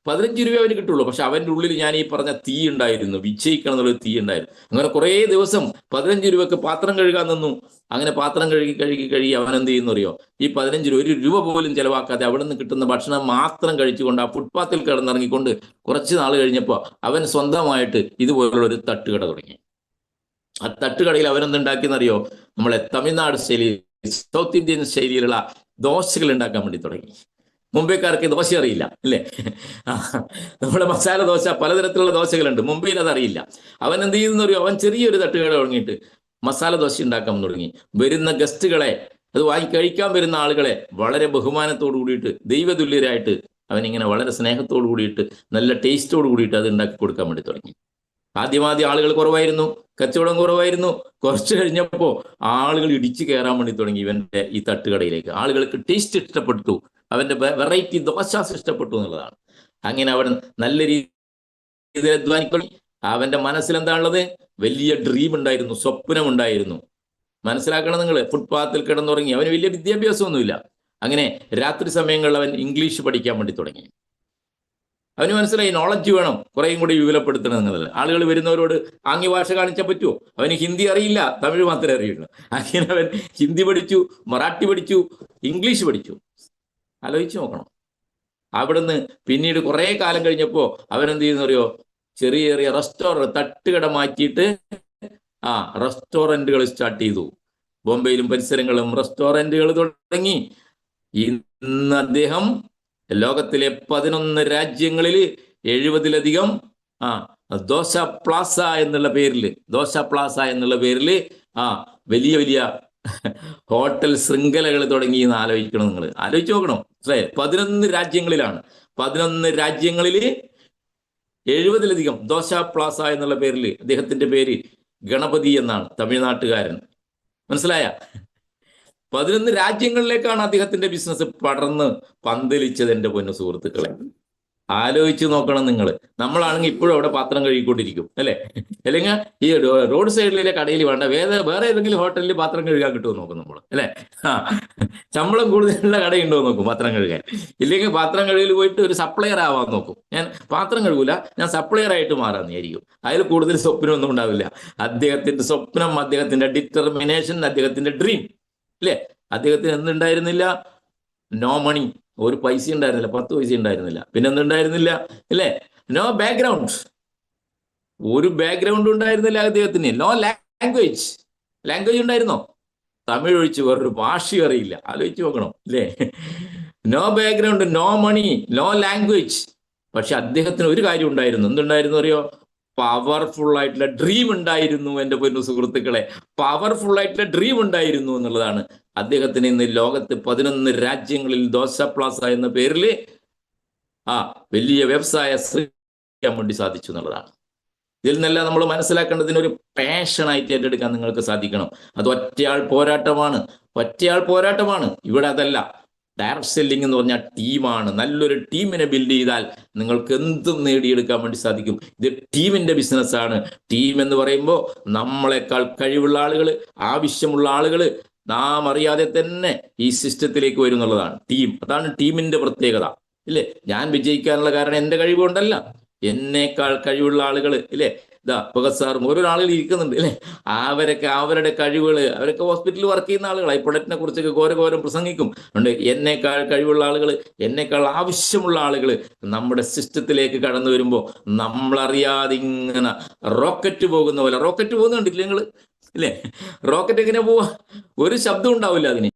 15 രൂപ അവന് കിട്ടുള്ളൂ. പക്ഷെ അവൻ്റെ ഉള്ളിൽ ഞാൻ ഈ പറഞ്ഞ തീ ഉണ്ടായിരുന്നു, വിജയിക്കണം എന്നുള്ളൊരു തീ ഉണ്ടായിരുന്നു. അങ്ങനെ കുറേ ദിവസം 15 രൂപയ്ക്ക് പാത്രം കഴുകാൻ നിന്നു. അങ്ങനെ പാത്രം കഴുകി അവൻ എന്ത് ചെയ്യുന്നു അറിയോ? ഈ 15 രൂപ, 1 രൂപ പോലും ചിലവാക്കാതെ അവിടെ നിന്ന് കിട്ടുന്ന ഭക്ഷണം മാത്രം കഴിച്ചുകൊണ്ട് ആ ഫുട്പാത്തിൽ കിടന്നിറങ്ങിക്കൊണ്ട് കുറച്ച് നാൾ കഴിഞ്ഞപ്പോൾ അവൻ സ്വന്തമായിട്ട് ഇതുപോലുള്ളൊരു തട്ടുകട തുടങ്ങി. ആ തട്ടുകടയിൽ അവനെന്തുണ്ടാക്കിയെന്നറിയോ? നമ്മളെ തമിഴ്നാട് ശൈലിയിൽ, സൗത്ത് ഇന്ത്യൻ ശൈലിയിലുള്ള ദോശകൾ ഉണ്ടാക്കാൻ വേണ്ടി തുടങ്ങി. മുംബൈക്കാർക്ക് ദോശ അറിയില്ല അല്ലേ? നമ്മുടെ മസാല ദോശ, പലതരത്തിലുള്ള ദോശകളുണ്ട്. മുംബൈയിൽ അതറിയില്ല. അവൻ എന്ത് ചെയ്യുന്നറിയോ? അവൻ ചെറിയൊരു തട്ടുകട തുടങ്ങിയിട്ട് മസാല ദോശ ഉണ്ടാക്കാൻ തുടങ്ങി. വരുന്ന ഗസ്റ്റുകളെ, അത് വാങ്ങി കഴിക്കാൻ വരുന്ന ആളുകളെ വളരെ ബഹുമാനത്തോടു കൂടിയിട്ട്, ദൈവതുല്യരായിട്ട് അവനിങ്ങനെ വളരെ സ്നേഹത്തോടു കൂടിയിട്ട്, നല്ല ടേസ്റ്റോട് കൂടിയിട്ട് അത് ഉണ്ടാക്കി കൊടുക്കാൻ വേണ്ടി തുടങ്ങി. ആദ്യം ആളുകൾ കുറവായിരുന്നു, കച്ചവടം കുറവായിരുന്നു. കുറച്ച് കഴിഞ്ഞപ്പോൾ ആളുകൾ ഇടിച്ചു കയറാൻ വേണ്ടി തുടങ്ങി ഇവന്റെ ഈ തട്ടുകടയിലേക്ക്. ആളുകൾക്ക് ടേസ്റ്റ് ഇഷ്ടപ്പെട്ടു, അവന്റെ വെറൈറ്റി ദോശാസ് ഇഷ്ടപ്പെട്ടു എന്നുള്ളതാണ്. അങ്ങനെ അവൻ നല്ല രീതിയിൽ അധ്വാനിക്കണം. അവന്റെ മനസ്സിൽ എന്താണുള്ളത്? വലിയ ഡ്രീം ഉണ്ടായിരുന്നു, സ്വപ്നമുണ്ടായിരുന്നു. മനസ്സിലാക്കണം നിങ്ങൾ. ഫുട്പാത്തിൽ കിടന്നുറങ്ങി. അവന് വലിയ വിദ്യാഭ്യാസമൊന്നുമില്ല. അങ്ങനെ രാത്രി സമയങ്ങളിൽ അവൻ ഇംഗ്ലീഷ് പഠിക്കാൻ വേണ്ടി തുടങ്ങി. അവന് മനസ്സിലായി നോളജ് വേണം, കുറേയും കൂടി വിപുലപ്പെടുത്തണം എന്നുള്ളത്. ആളുകൾ വരുന്നവരോട് ആംഗ്യ ഭാഷ കാണിച്ചാൽ പറ്റുമോ? അവന് ഹിന്ദി അറിയില്ല, തമിഴ് മാത്രമേ അറിയുള്ളൂ. അങ്ങനെ അവൻ ഹിന്ദി പഠിച്ചു, മറാഠി പഠിച്ചു, ഇംഗ്ലീഷ് പഠിച്ചു. ആലോചിച്ച് നോക്കണം. അവിടുന്ന് പിന്നീട് കുറെ കാലം കഴിഞ്ഞപ്പോൾ അവരെന്ത് ചെയ്യുന്ന അറിയോ, ചെറിയ ചെറിയ റെസ്റ്റോറൻറ്റ് തട്ടുകട മാറ്റിയിട്ട് റെസ്റ്റോറൻറ്റുകൾ സ്റ്റാർട്ട് ചെയ്തു. ബോംബെയിലും പരിസരങ്ങളും റെസ്റ്റോറൻറ്റുകൾ തുടങ്ങി. ഇന്ന് അദ്ദേഹം ലോകത്തിലെ 11 രാജ്യങ്ങളിൽ 70-ലധികം ദോശ പ്ലാസ എന്നുള്ള പേരിൽ വലിയ വലിയ ഹോട്ടൽ ശൃംഖലകൾ തുടങ്ങി എന്ന് ആലോചിക്കണം. നിങ്ങൾ ആലോചിച്ച് നോക്കണം. 11 രാജ്യങ്ങളിലാണ്. 11 രാജ്യങ്ങളിൽ 70-ലധികം ദോശ പ്ലാസ എന്നുള്ള പേരിൽ. അദ്ദേഹത്തിന്റെ പേര് ഗണപതി എന്നാണ്, തമിഴ്നാട്ടുകാരൻ. മനസ്സിലായ? 11 രാജ്യങ്ങളിലേക്കാണ് അദ്ദേഹത്തിന്റെ ബിസിനസ് പടർന്ന് പന്തലിച്ചത്. എൻ്റെ പൊന്നു സുഹൃത്തുക്കളെ, ആലോചിച്ച് നോക്കണം നിങ്ങൾ. നമ്മളാണെങ്കിൽ ഇപ്പോഴും അവിടെ പാത്രം കഴുകിക്കൊണ്ടിരിക്കും, അല്ലേ? അല്ലെങ്കിൽ ഈ റോഡ് സൈഡിലെ കടയിൽ വേണ്ട വേറെ ഏതെങ്കിലും ഹോട്ടലിൽ പാത്രം കഴുകാൻ കിട്ടുമോ നോക്കും നമ്മൾ, അല്ലേ? ശമ്പളം കൂടുതലുള്ള കടയുണ്ടോ നോക്കും പാത്രം കഴുകാൻ. ഇല്ലെങ്കിൽ പാത്രം കഴുകൽ പോയിട്ട് ഒരു സപ്ലയർ ആവാൻ നോക്കും. ഞാൻ പാത്രം കഴുകൂല, ഞാൻ സപ്ലയർ ആയിട്ട് മാറാന്ന് വിചാരിക്കും. അതിൽ കൂടുതൽ സ്വപ്നമൊന്നും ഉണ്ടാവില്ല. അദ്ദേഹത്തിന്റെ സ്വപ്നം, അദ്ദേഹത്തിന്റെ ഡിറ്റർമിനേഷൻ, അദ്ദേഹത്തിന്റെ ഡ്രീം, അല്ലേ? അദ്ദേഹത്തിന് എന്തുണ്ടായിരുന്നില്ല? നോ മണി, ഒരു പൈസ ഉണ്ടായിരുന്നില്ല, 10 പൈസ ഉണ്ടായിരുന്നില്ല. പിന്നെ എന്തുണ്ടായിരുന്നില്ല, അല്ലേ? നോ ബാക്ക്ഗ്രൗണ്ട്, ഒരു ബാക്ക്ഗ്രൗണ്ട് ഉണ്ടായിരുന്നില്ല അദ്ദേഹത്തിന്. നോ ലാംഗ്വേജ് ഉണ്ടായിരുന്നോ? തമിഴ് ഒഴിച്ച് വേറൊരു ഭാഷ അറിയില്ല. ആലോചിച്ച് നോക്കണം, അല്ലേ? No background, no money, no language. പക്ഷെ അദ്ദേഹത്തിന് ഒരു കാര്യം ഉണ്ടായിരുന്നു. എന്തുണ്ടായിരുന്നു അറിയോ? പവർഫുൾ ആയിട്ടുള്ള ഡ്രീം ഉണ്ടായിരുന്നു. എൻ്റെ പൊന്നു സുഹൃത്തുക്കളെ, പവർഫുൾ ആയിട്ടുള്ള ഡ്രീം ഉണ്ടായിരുന്നു എന്നുള്ളതാണ്. അദ്ദേഹത്തിന് ഇന്ന് ലോകത്ത് 11 രാജ്യങ്ങളിൽ ദോശ പ്ലാസ എന്ന പേരിൽ വലിയ വ്യവസായ സൃഷ്ടിക്കാൻ വേണ്ടി സാധിച്ചു എന്നുള്ളതാണ്. ഇതിൽ നിന്നെല്ലാം നമ്മൾ മനസ്സിലാക്കേണ്ടതിന് ഒരു പാഷനായിട്ട് ഏറ്റെടുക്കാൻ നിങ്ങൾക്ക് സാധിക്കണം. അത് ഒറ്റയാൾ പോരാട്ടമാണ്. ഇവിടെ അതല്ല. ഡയറക്ട് സെല്ലിംഗ് എന്ന് പറഞ്ഞാൽ ടീമാണ്. നല്ലൊരു ടീമിനെ ബിൽഡ് ചെയ്താൽ നിങ്ങൾക്ക് എന്തും നേടിയെടുക്കാൻ വേണ്ടി സാധിക്കും. ഇത് ടീമിന്റെ ബിസിനസ്സാണ്. ടീം എന്ന് പറയുമ്പോൾ നമ്മളെക്കാൾ കഴിവുള്ള ആളുകൾ, ആവശ്യമുള്ള ആളുകൾ നാം അറിയാതെ തന്നെ ഈ സിസ്റ്റത്തിലേക്ക് വരും എന്നുള്ളതാണ് ടീം. അതാണ് ടീമിന്റെ പ്രത്യേകത, ഇല്ലേ? ഞാൻ വിജയിക്കാനുള്ള കാരണം എൻ്റെ കഴിവ് കൊണ്ടല്ല, എന്നേക്കാൾ കഴിവുള്ള ആളുകൾ, ഇല്ലേ? ഭഗത് സാറും ഓരോ ആളുകൾ ഇരിക്കുന്നുണ്ട്, അല്ലേ? അവരൊക്കെ അവരുടെ കഴിവുകൾ, അവരൊക്കെ ഹോസ്പിറ്റലിൽ വർക്ക് ചെയ്യുന്ന ആളുകളാണ്. ഈ പ്രൊഡക്റ്റിനെ കുറിച്ചൊക്കെ ഘോരം പ്രസംഗിക്കും. ഉണ്ട് എന്നേക്കാൾ കഴിവുള്ള ആളുകൾ, എന്നേക്കാൾ ആവശ്യമുള്ള ആളുകൾ നമ്മുടെ സിസ്റ്റത്തിലേക്ക് കടന്നു വരുമ്പോൾ നമ്മളറിയാതെ ഇങ്ങനെ റോക്കറ്റ് പോകുന്ന പോലെ, റോക്കറ്റ് പോകുന്നുണ്ടില്ല നിങ്ങൾ, ഇല്ലേ? റോക്കറ്റ് എങ്ങനെ പോവാ? ഒരു ശബ്ദം ഉണ്ടാവില്ല അതിന്.